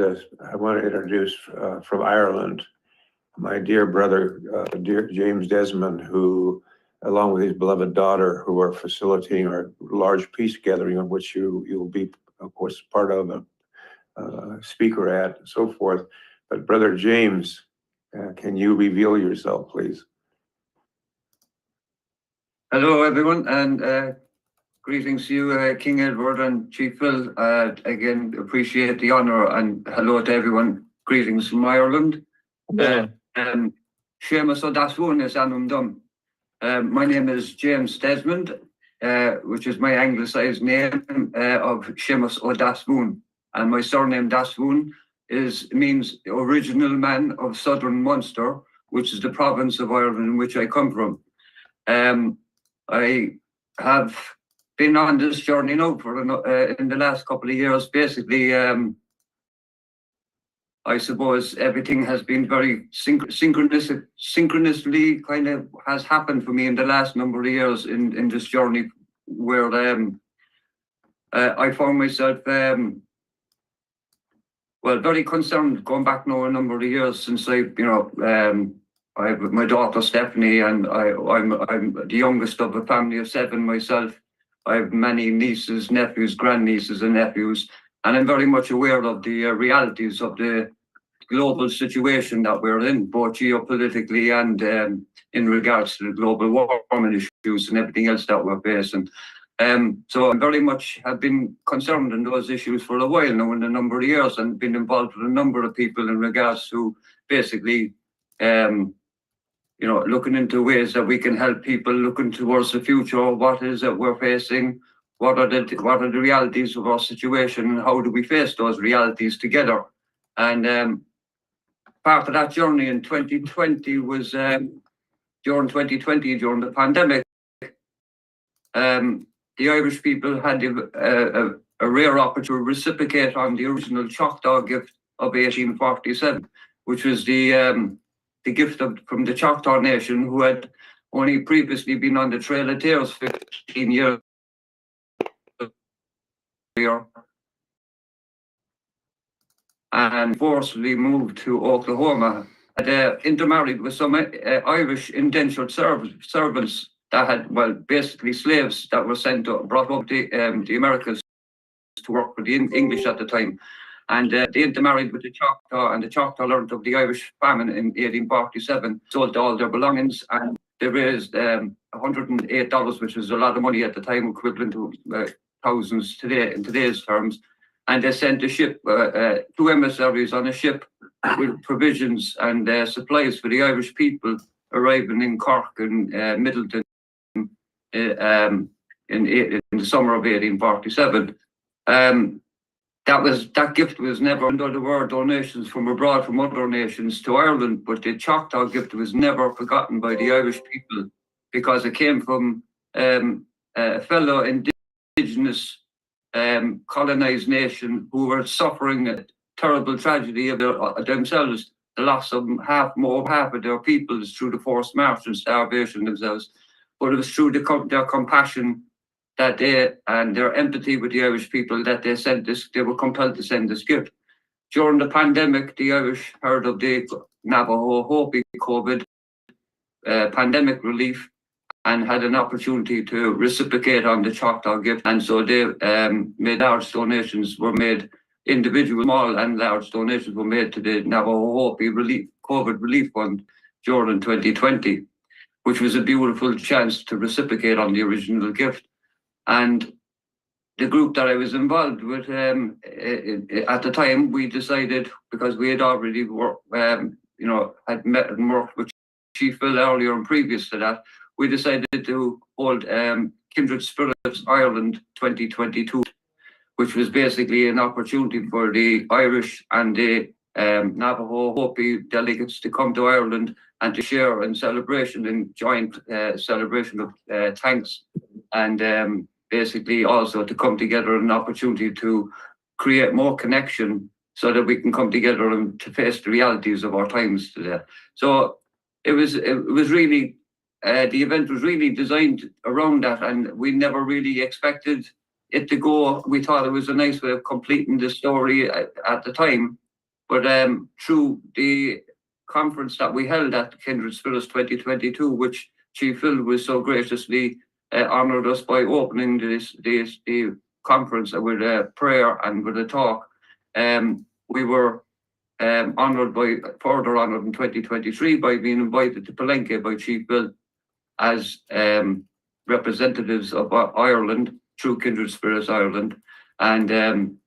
want to introduce from Ireland, my dear brother, dear James Desmond, who, along with his beloved daughter, who are facilitating our large peace gathering, of which you will be, of course, part of a speaker at, and so forth. But Brother James, can you reveal yourself, please? Hello, everyone, and greetings to you, King Edward and Chief Phil. Again, appreciate the honor, and hello to everyone. Greetings from Ireland. Seamus O'Daswon is Anum. My name is James Desmond, which is my anglicized name of Seamus O'Daswon, and my surname Daswon means original man of southern Munster, which is the province of Ireland in which I come from. I have been on this journey now for in the last couple of years. Basically, I suppose everything has been very synchronously kind of has happened for me in the last number of years in this journey, where I found myself very concerned going back now a number of years since I have my daughter Stephanie, and I'm the youngest of a family of 7 myself. I have many nieces, nephews, grandnieces and nephews, and I'm very much aware of the realities of the global situation that we're in, both geopolitically and in regards to the global warming issues and everything else that we're facing. So I very much have been concerned in those issues for a while now, in a number of years, and been involved with a number of people in regards to basically looking into ways that we can help people looking towards the future. What is it we're facing? What are the realities of our situation, and how do we face those realities together? And part of that journey in 2020 was during the pandemic. The Irish people had a rare opportunity to reciprocate on the original Choctaw gift of 1847, which was the gift from the Choctaw Nation, who had only previously been on the Trail of Tears 15 years earlier, and forcibly moved to Oklahoma, and intermarried with some Irish indentured servants that had, basically slaves that were brought up to the Americas to work for the English at the time. And they intermarried with the Choctaw, and the Choctaw learned of the Irish famine in 1847, sold all their belongings, and they raised $108, which was a lot of money at the time, equivalent to thousands today in today's terms. And they sent a ship, 2 emissaries on a ship with provisions and supplies for the Irish people arriving in Cork and Middleton in the summer of 1847. That gift was never, though there were donations from abroad from other nations to Ireland, but the Choctaw gift was never forgotten by the Irish people because it came from a fellow indigenous colonized nation who were suffering a terrible tragedy of themselves, the loss of half of their peoples through the forced march and starvation themselves. But it was through their compassion that they and their empathy with the Irish people that they were compelled to send this gift. During the pandemic, the Irish heard of the Navajo Hopi COVID pandemic relief and had an opportunity to reciprocate on the Choctaw gift. And so they made large donations, were made individual, small and large donations were made to the Navajo Hopi COVID Relief Fund during 2020, which was a beautiful chance to reciprocate on the original gift. And the group that I was involved with, at the time, we decided, because we had already had met and worked with Chief Phil earlier and previous to that, we decided to hold Kindred Spirits Ireland 2022, which was basically an opportunity for the Irish and the Navajo Hopi delegates to come to Ireland and to share in celebration, in joint celebration of thanks, and basically also to come together, an opportunity to create more connection so that we can come together and to face the realities of our times today. So it was really, the event was really designed around that, and we never really expected it to go. We thought it was a nice way of completing the story at the time, but through the conference that we held at Kindred Spirits 2022, which Chief Phil was so graciously honoured us by opening the conference with a prayer and with a talk. We were further honoured in 2023 by being invited to Palenque by Chief Phil as representatives of Ireland through Kindred Spirits Ireland, and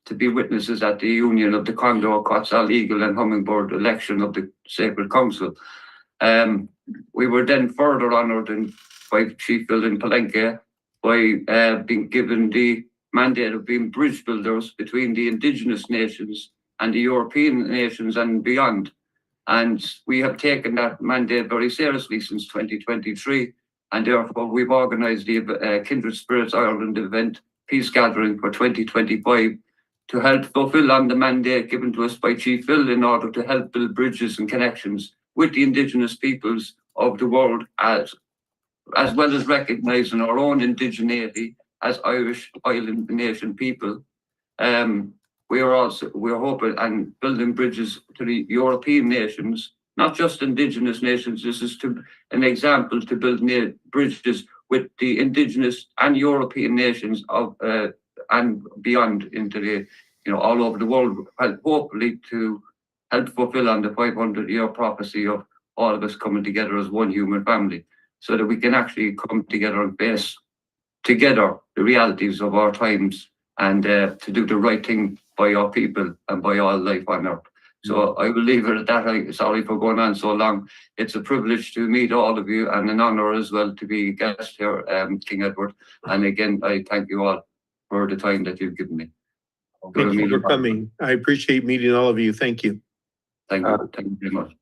to be witnesses at the union of the Condor, Quetzal, Eagle and Hummingbird election of the Sacred Council. We were then further honoured by Chief Phil in Palenque by being given the mandate of being bridge builders between the indigenous nations and the European nations and beyond. And we have taken that mandate very seriously since 2023, and therefore we've organised the Kindred Spirits Ireland event, Peace Gathering for 2025, to help fulfil on the mandate given to us by Chief Phil in order to help build bridges and connections with the indigenous peoples of the world, as well as recognising our own indigeneity as Irish island nation people. We're hoping and building bridges to the European nations, not just indigenous nations. This is an example to build bridges with the indigenous and European nations of and beyond into the all over the world, hopefully to help fulfill on the 500-year prophecy of all of us coming together as one human family, so that we can actually come together and face together the realities of our times and to do the right thing by our people and by all life on earth. So I will leave it at that. Sorry for going on so long. It's a privilege to meet all of you and an honour as well to be a guest here, King Edward. And again, I thank you all for the time that you've given me. Thank you for coming. I appreciate meeting all of you. Thank you. Thank you very much.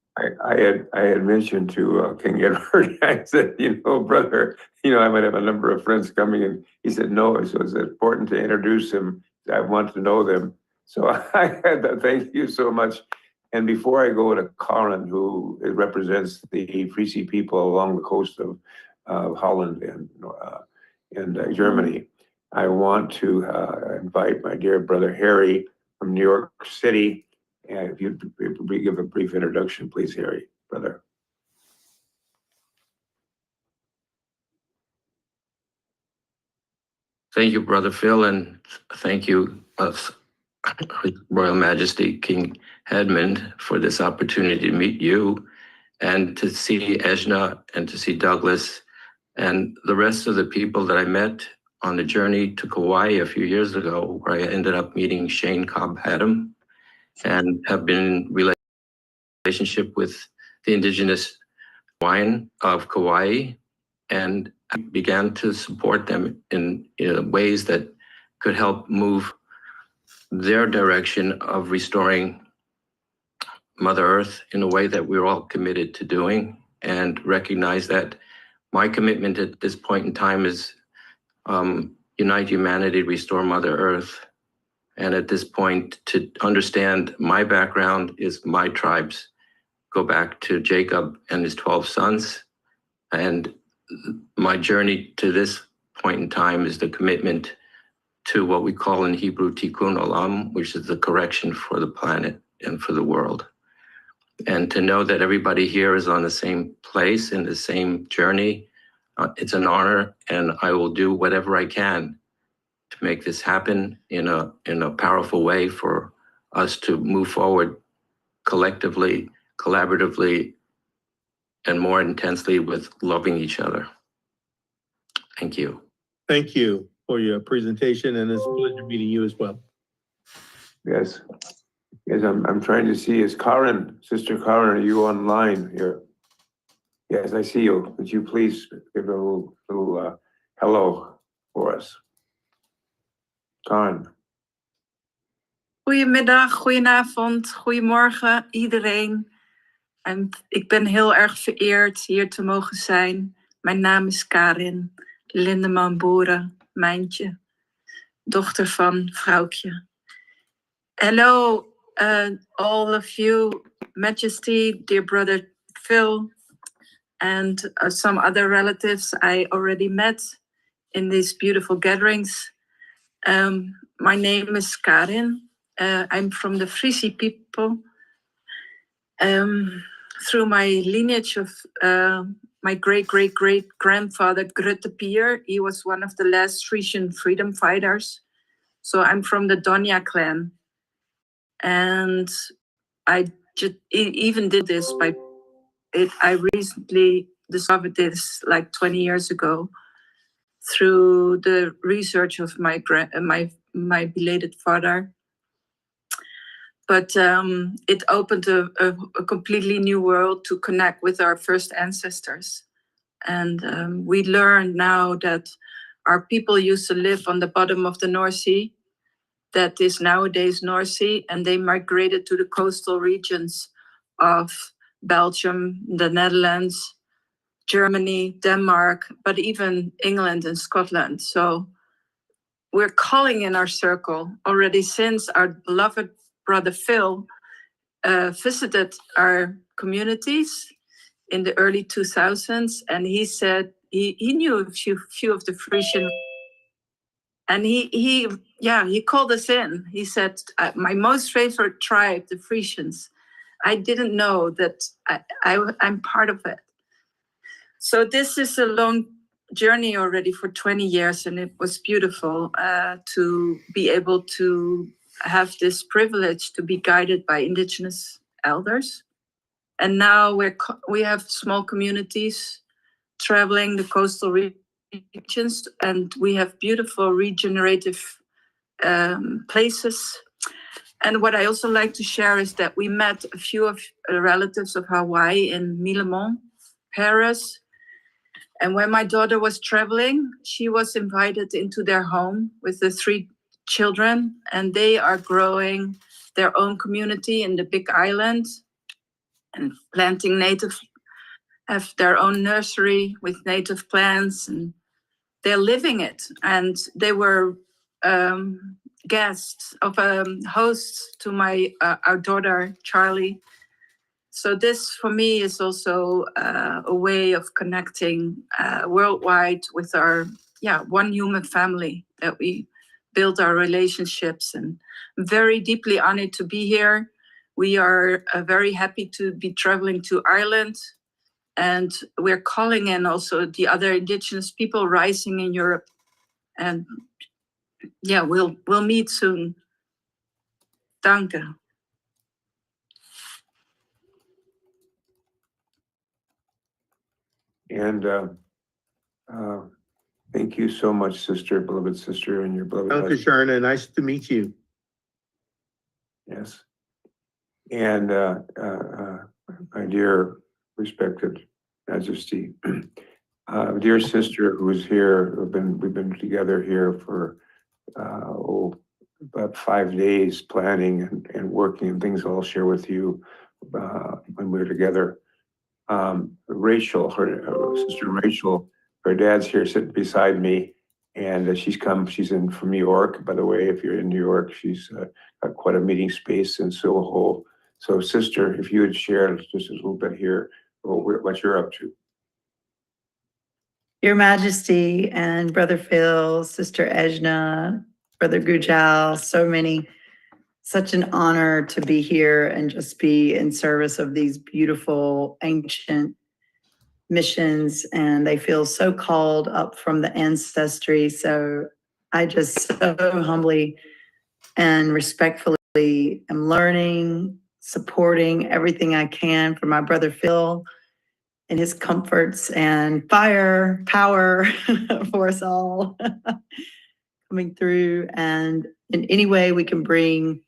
I had mentioned to King Edward, I said, brother, I might have a number of friends coming, and he said, no, so it's important to introduce him. I want to know them. So I had to thank you so much. And before I go to Colin, who represents the Free Sea people along the coast of Holland and Germany, I want to invite my dear brother Harry from New York City. And if you'd give a brief introduction, please, Harry, brother. Thank you, Brother Phil, and thank you, Royal Majesty King Edmund, for this opportunity to meet you and to see Ejna and to see Douglas and the rest of the people that I met on a journey to Kauai a few years ago, where I ended up meeting Shane Cobb Haddam and have been in relationship with the indigenous Hawaiian of Kauai, and began to support them in ways that could help move their direction of restoring Mother Earth in a way that we're all committed to doing, and recognize that my commitment at this point in time is unite humanity, restore Mother Earth. And at this point, to understand my background is my tribes go back to Jacob and his 12 sons. And my journey to this point in time is the commitment to what we call in Hebrew tikkun olam, which is the correction for the planet and for the world. And to know that everybody here is on the same place in the same journey, it's an honor, and I will do whatever I can to make this happen in a powerful way for us to move forward collectively, collaboratively, and more intensely with loving each other. Thank you. Thank you for your presentation, and it's a pleasure meeting you as well. Yes. Yes, I'm trying to see, is Karen, Sister Karen, are you online here? Yes, I see you. Would you please give a little hello for us? Karen. Goedemiddag, goedenavond, goedemorgen iedereen. En ik ben heel erg vereerd hier te mogen zijn. Mijn naam is Karin Lindeman Boeren, Mijntje, dochter van Vrouwtje. Hello, all of you, Majesty, dear brother Phil, and some other relatives I already met in these beautiful gatherings. My name is Karin. I'm from the Frisi people. Through my lineage of my great-great-great-grandfather, Grutte Pier, he was one of the last Frisian freedom fighters. So I'm from the Donia clan. And I even did this I recently discovered this like 20 years ago through the research of my belated father. But it opened a completely new world to connect with our first ancestors. And we learned now that our people used to live on the bottom of the North Sea, that is nowadays North Sea, and they migrated to the coastal regions of Belgium, the Netherlands, Germany, Denmark, but even England and Scotland. So we're calling in our circle already since our beloved brother Phil visited our communities in the early 2000s, and he said he knew a few of the Frisian, and he called us in. He said, my most favorite tribe, the Frisians. I didn't know that I'm part of it. So this is a long journey already for 20 years, and it was beautiful to be able to have this privilege to be guided by Indigenous elders. And now we have small communities traveling the coastal regions, and we have beautiful regenerative places. And what I also like to share is that we met a few of the relatives of Hawaii in Milemont, Paris. And when my daughter was traveling, she was invited into their home with the 3 children, and they are growing their own community in the Big Island and planting have their own nursery with native plants, and they're living it. And they were guests of hosts to our daughter, Charlie. So this for me is also a way of connecting worldwide with our one human family, that we build our relationships. And I'm very deeply honored to be here. We are very happy to be traveling to Ireland, and we're calling in also the other Indigenous people rising in Europe. And we'll meet soon. Danke. And Thank you so much, sister, beloved sister, and your beloved Dr. husband. Sharna, nice to meet you. Yes. And my dear respected Majesty, dear sister who is here, we've been together here for about 5 days planning and working and things I'll share with you when we're together. Rachel, her sister Rachel, her dad's here sitting beside me, and she's in from New York. By the way, if you're in New York, she's got quite a meeting space in Soho. So sister, if you would share just a little bit here what you're up to. Your Majesty and Brother Phil, Sister Ejna, Brother Gujal, such an honor to be here and just be in service of these beautiful ancient missions, and they feel so called up from the ancestry. So I just so humbly and respectfully am learning, supporting everything I can for my brother Phil and his comforts and power for us all coming through. And in any way we can bring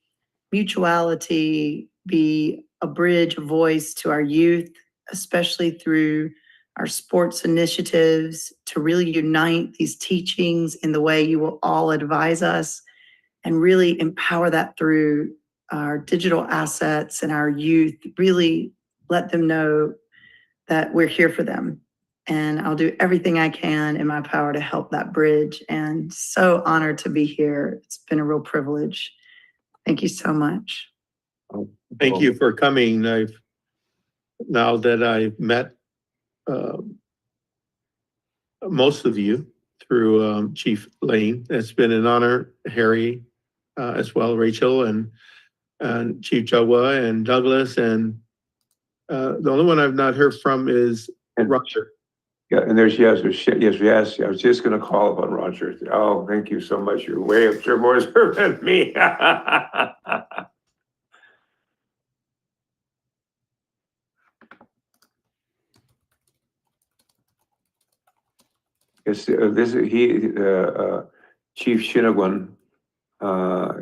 mutuality, be a bridge, a voice to our youth, especially through our sports initiatives, to really unite these teachings in the way you will all advise us and really empower that through our digital assets and our youth, really let them know that we're here for them. And I'll do everything I can in my power to help that bridge. And so honored to be here. It's been a real privilege. Thank you so much. Thank you for coming. Now that I've met most of you through Chief Lane, it's been an honor. Harry as well, Rachel and Chief Jawa and Douglas, and the only one I've not heard from is Roger. Yeah, and there's yes. I was just going to call upon Roger. Oh, thank you so much. You're way up, you're more than me. Chief Shinagwan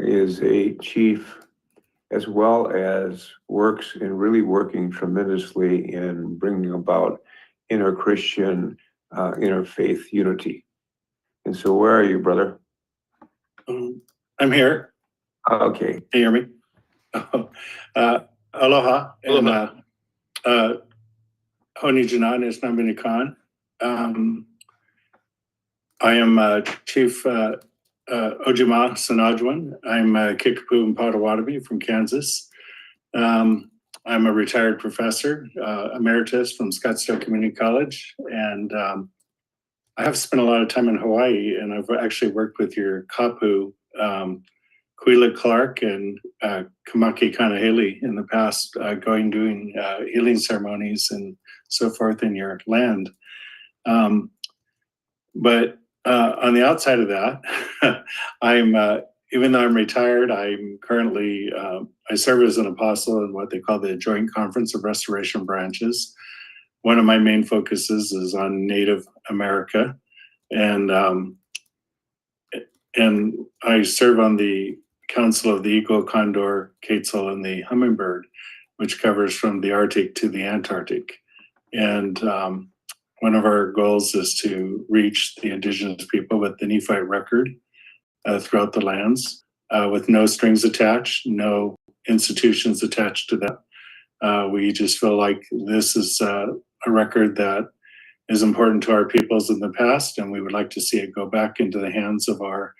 is a chief as well as works and really working tremendously in bringing about inter-Christian, interfaith unity. And so where are you, brother? I'm here. Okay. Can you hear me? Aloha. Aloha. And Honijanan is Nambinikan. I am Chief Ojima Sanajwan. I'm Kickapoo and Potawatomi from Kansas. I'm a retired professor, emeritus from Scottsdale Community College. And I have spent a lot of time in Hawaii, and I've actually worked with your kapu, Quila Clark and Kamaki Kanahele in the past, doing healing ceremonies and so forth in your land. But on the outside of that, even though I'm retired, I'm currently, I serve as an apostle in what they call the Joint Conference of Restoration Branches. One of my main focuses is on Native America. And I serve on the Council of the Eagle, Condor, Quetzal, and the Hummingbird, which covers from the Arctic to the Antarctic. And one of our goals is to reach the indigenous people with the Nephite record throughout the lands with no strings attached, no institutions attached to that. We just feel like this is a record that is important to our peoples in the past, and we would like to see it go back into the hands of our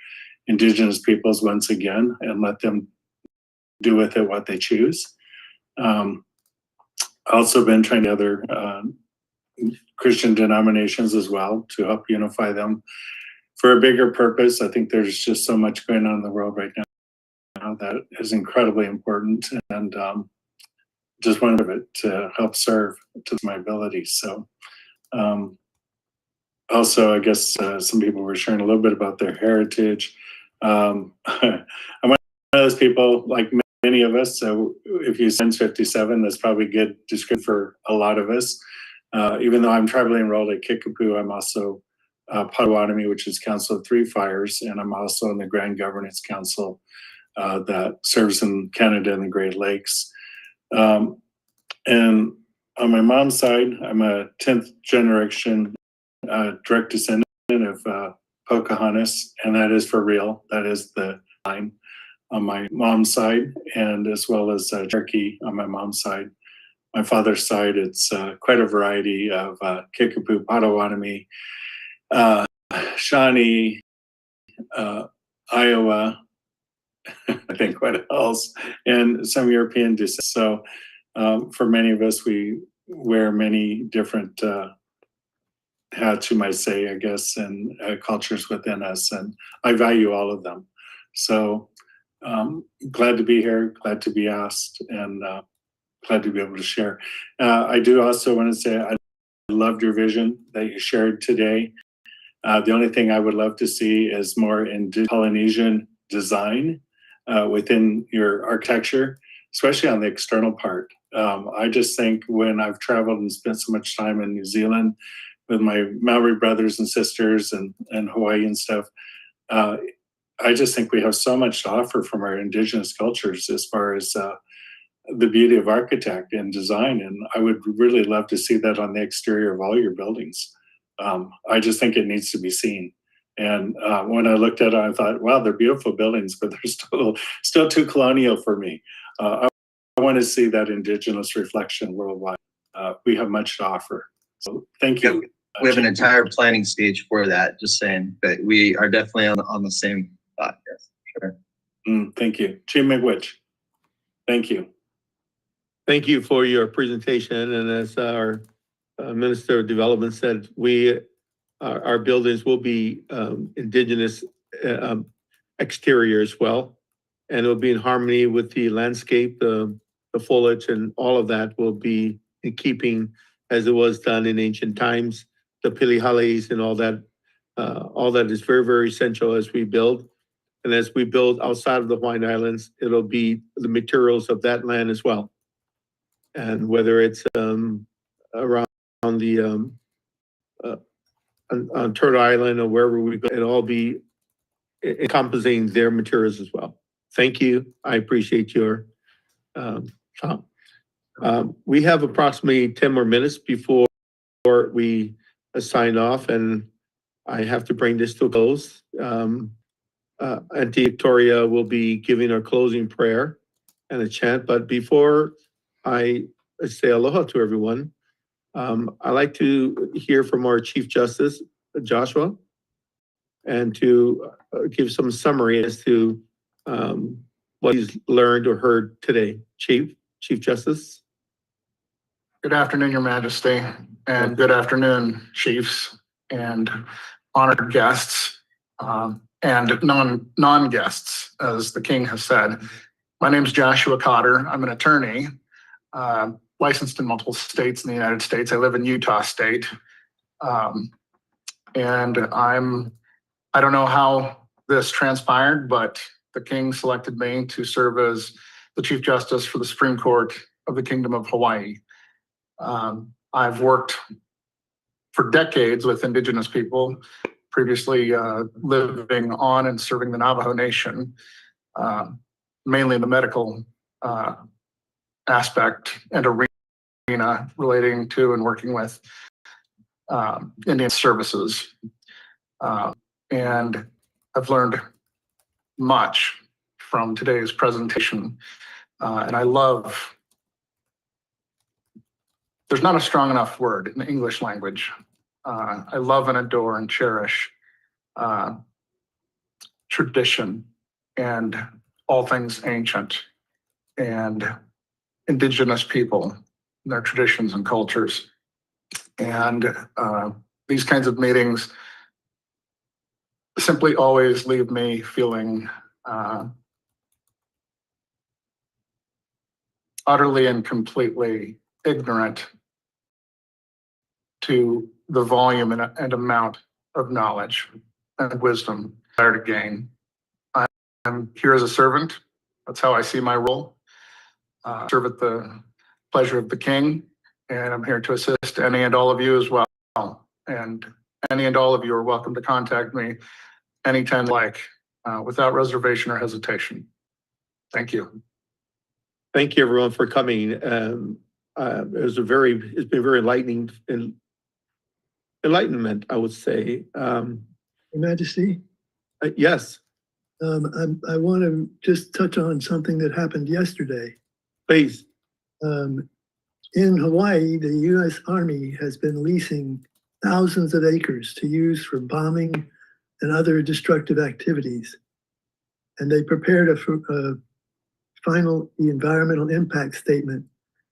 indigenous peoples once again and let them do with it what they choose. Also been trying to other Christian denominations as well to help unify them for a bigger purpose. I think there's just so much going on in the world right now that is incredibly important, and just wanted it to help serve to my ability. So also, I guess some people were sharing a little bit about their heritage. I'm one of those people, like many of us, so if you send 57, that's probably a good description for a lot of us. Even though I'm tribally enrolled at Kickapoo, I'm also Potawatomi, which is Council of Three Fires, and I'm also in the Grand Governance Council that serves in Canada and the Great Lakes. And on my mom's side, I'm a 10th generation direct descendant of Pocahontas, and that is for real. That is the line on my mom's side, and as well as Cherokee on my mom's side. My father's side, it's quite a variety of Kickapoo, Potawatomi, Shawnee, Iowa, I think what else, and some European descent. So for many of us, we wear many different hats, you might say, I guess, and cultures within us, and I value all of them. So glad to be here, glad to be asked, and glad to be able to share. I do also want to say I loved your vision that you shared today. The only thing I would love to see is more in Polynesian design within your architecture, especially on the external part. I just think when I've traveled and spent so much time in New Zealand with my Maori brothers and sisters and Hawaii and stuff, I just think we have so much to offer from our indigenous cultures as far as the beauty of architect and design. And I would really love to see that on the exterior of all your buildings. I just think it needs to be seen. And when I looked at it, I thought, wow, they're beautiful buildings, but they're still too colonial for me. I want to see that indigenous reflection worldwide. We have much to offer. So thank you. We have an entire planning stage for that, just saying, but we are definitely on the same thought. Yes, sure. Thank you. Chief Miigwech. Thank you. Thank you for your presentation. And as our Minister of Development said, our buildings will be indigenous exterior as well. And it will be in harmony with the landscape, the foliage, and all of that will be in keeping as it was done in ancient times. The pilihalis and all that is very, very essential as we build. And as we build outside of the Hawaiian Islands, it'll be the materials of that land as well. And whether it's around the on Turtle Island or wherever we go, it'll all be encompassing their materials as well. Thank you. I appreciate your talk. We have approximately 10 more minutes before we sign off, and I have to bring this to a close. Auntie Victoria will be giving our closing prayer and a chant, but before I say aloha to everyone, I'd like to hear from our Chief Justice, Joshua, and to give some summary as to what he's learned or heard today. Chief Justice. Good afternoon, Your Majesty, and good afternoon, chiefs and honored guests and non-guests, as the King has said. My name is Joshua Cotter. I'm an attorney licensed in multiple states in the United States. I live in Utah State. And I don't know how this transpired, but the King selected me to serve as the Chief Justice for the Supreme Court of the Kingdom of Hawaii. I've worked for decades with Indigenous people, previously living on and serving the Navajo Nation, mainly in the medical aspect and arena relating to and working with Indian services. And I've learned much from today's presentation. And I love, there's not a strong enough word in the English language. I love and adore and cherish tradition and all things ancient and Indigenous people, their traditions and cultures. And these kinds of meetings simply always leave me feeling utterly and completely ignorant to the volume and amount of knowledge and wisdom there to gain. I'm here as a servant. That's how I see my role. Serve at the pleasure of the King, and I'm here to assist any and all of you as well. And any and all of you are welcome to contact me anytime you like, without reservation or hesitation. Thank you. Thank you, everyone, for coming. It's been very enlightenment, I would say. Your Majesty, Yes, I want to just touch on something that happened yesterday. please. In Hawaii, the U.S. Army has been leasing thousands of acres to use for bombing and other destructive activities. And they prepared a final environmental impact statement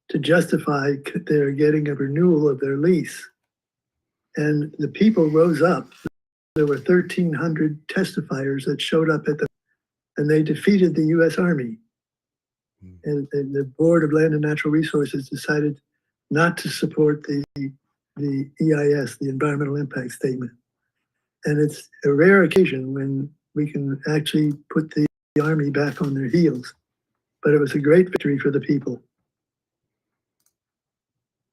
to justify their getting a renewal of their lease. And the people rose up. There were 1,300 testifiers that showed up and they defeated the U.S. Army. And the Board of Land and Natural Resources decided not to support the EIS, the Environmental Impact Statement. And it's a rare occasion when we can actually put the Army back on their heels. But it was a great victory for the people.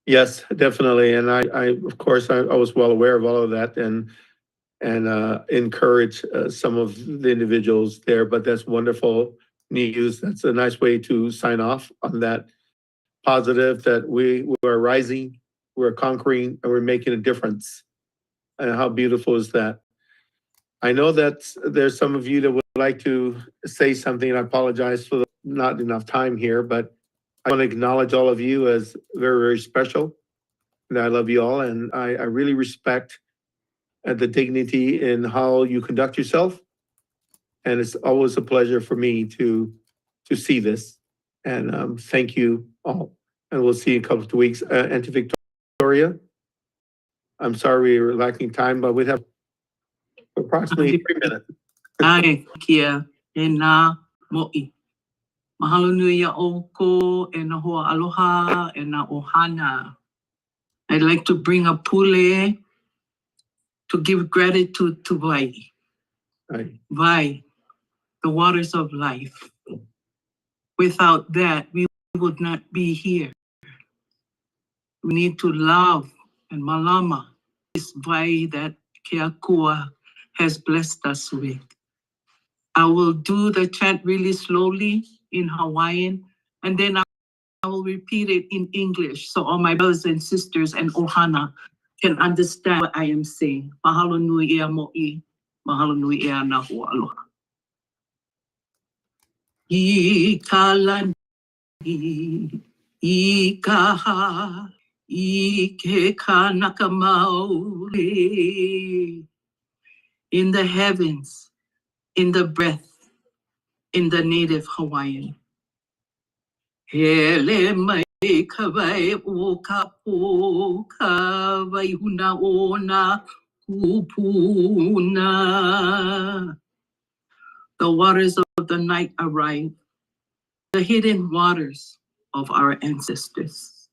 Yes, definitely. And I of course, I was well aware of all of that and encourage some of the individuals there, but that's wonderful news. That's a nice way to sign off on that positive, that we are rising, we're conquering, and we're making a difference. And how beautiful is that? I know that there's some of you that would like to say something. I apologize for not enough time here, but I want to acknowledge all of you as very, very special. And I love you all, and I really respect the dignity in how you conduct yourself. And it's always a pleasure for me to see this. And thank you all. And we'll see you in a couple of weeks. Auntie Victoria, I'm sorry we're lacking time, but we have approximately 3 minutes. Ai, kia, e nā mo'i. Mahalo nui a oko, e na hoa aloha, e na ohana. I'd like to bring a pule to give gratitude to Vai. Vai, the waters of life. Without that, we would not be here. We need to love and malama this Vai that Keakua has blessed us with. I will do the chant really slowly in Hawaiian, and then I will repeat it in English so all my brothers and sisters and ohana can understand what I am saying. Mahalo nui ea mo'i, mahalo nui ea na hua aloha. I kalani, I kaha, I ke kanaka maoli. In the heavens, in the breath, in the native Hawaiian. Hele mai kawai o ka po kawai huna ona kupuna. The waters of the night arrive, the hidden waters of our ancestors.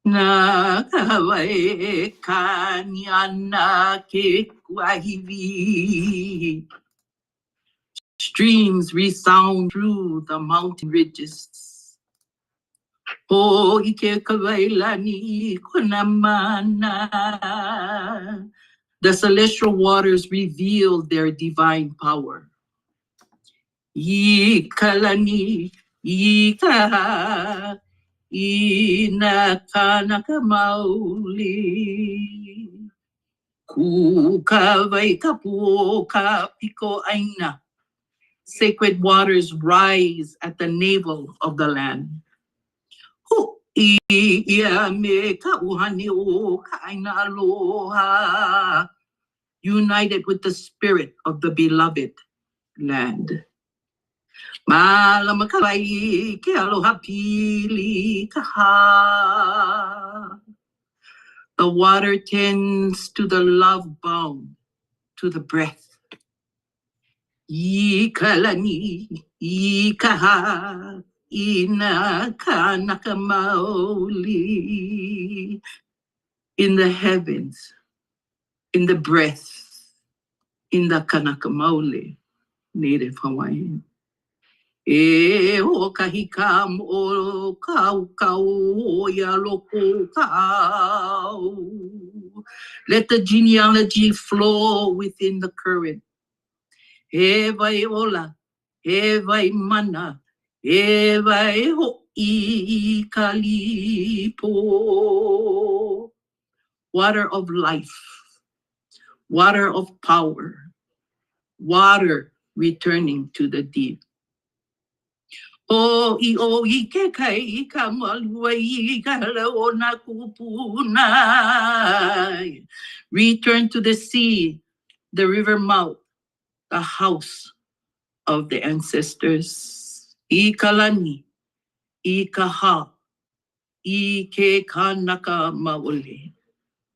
Na kawai kanyana ke kuahivi. Streams resound through the mountain ridges. O ike kawailani konamana. The celestial waters reveal their divine power. Ikalani, ika, ina kanaka mauli. Kukawai kapu ka piko aina. Sacred waters rise at the navel of the land. United with the spirit of the beloved land. The water tends to the love bound, to the breath. Ikalani, ikaha, ina kanaka maoli. In the heavens, in the breath, in the kanaka maoli, native Hawaiian. E o kahikam o kau kau o ya loko kau. Let the genealogy flow within the current. He vai ola, he vai mana, he vai ho'i kalipo. Water of life, water of power, water returning to the deep. O ke kai ka maluai ka o na kupunai. Return to the sea, the river mouth, the house of the ancestors. Ikalani, ikaha, ike kanaka maule.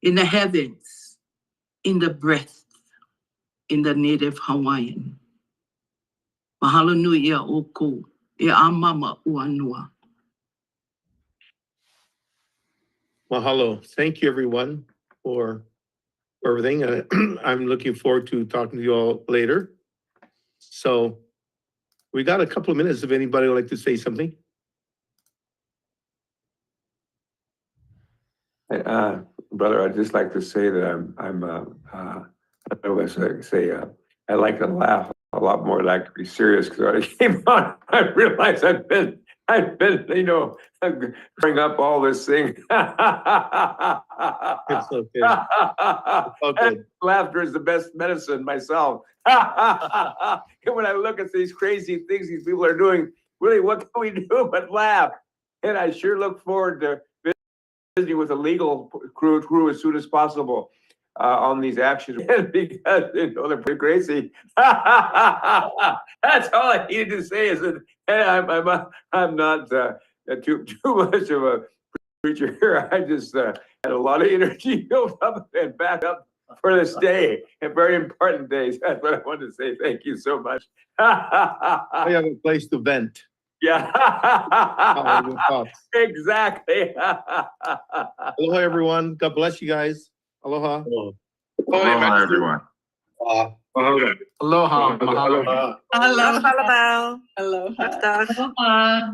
In the heavens, in the breath, in the native Hawaiian. Mahalo nui ia oko, ia amama uanua. Mahalo. Thank you, everyone, for everything. I'm looking forward to talking to you all later. So we got a couple of minutes if anybody would like to say something. Brother, I'd just like to say that I like to laugh a lot more than I like to be serious, because when I came on, I realized I've been, bring up all this thing. It's okay. It's all good. Laughter is the best medicine myself. And when I look at these crazy things these people are doing, really, what can we do but laugh? And I sure look forward to visiting with the legal crew as soon as possible on these actions, because they're pretty crazy. That's all I needed to say, is that I'm not too much of a preacher here. I just had a lot of energy built up and back up for this day, a very important day. That's what I wanted to say. Thank you so much. I have a place to vent. Yeah. Exactly. Aloha, everyone. God bless you guys. Aloha. Aloha, everyone. Aloha. Aloha. Aloha. Aloha. Aloha.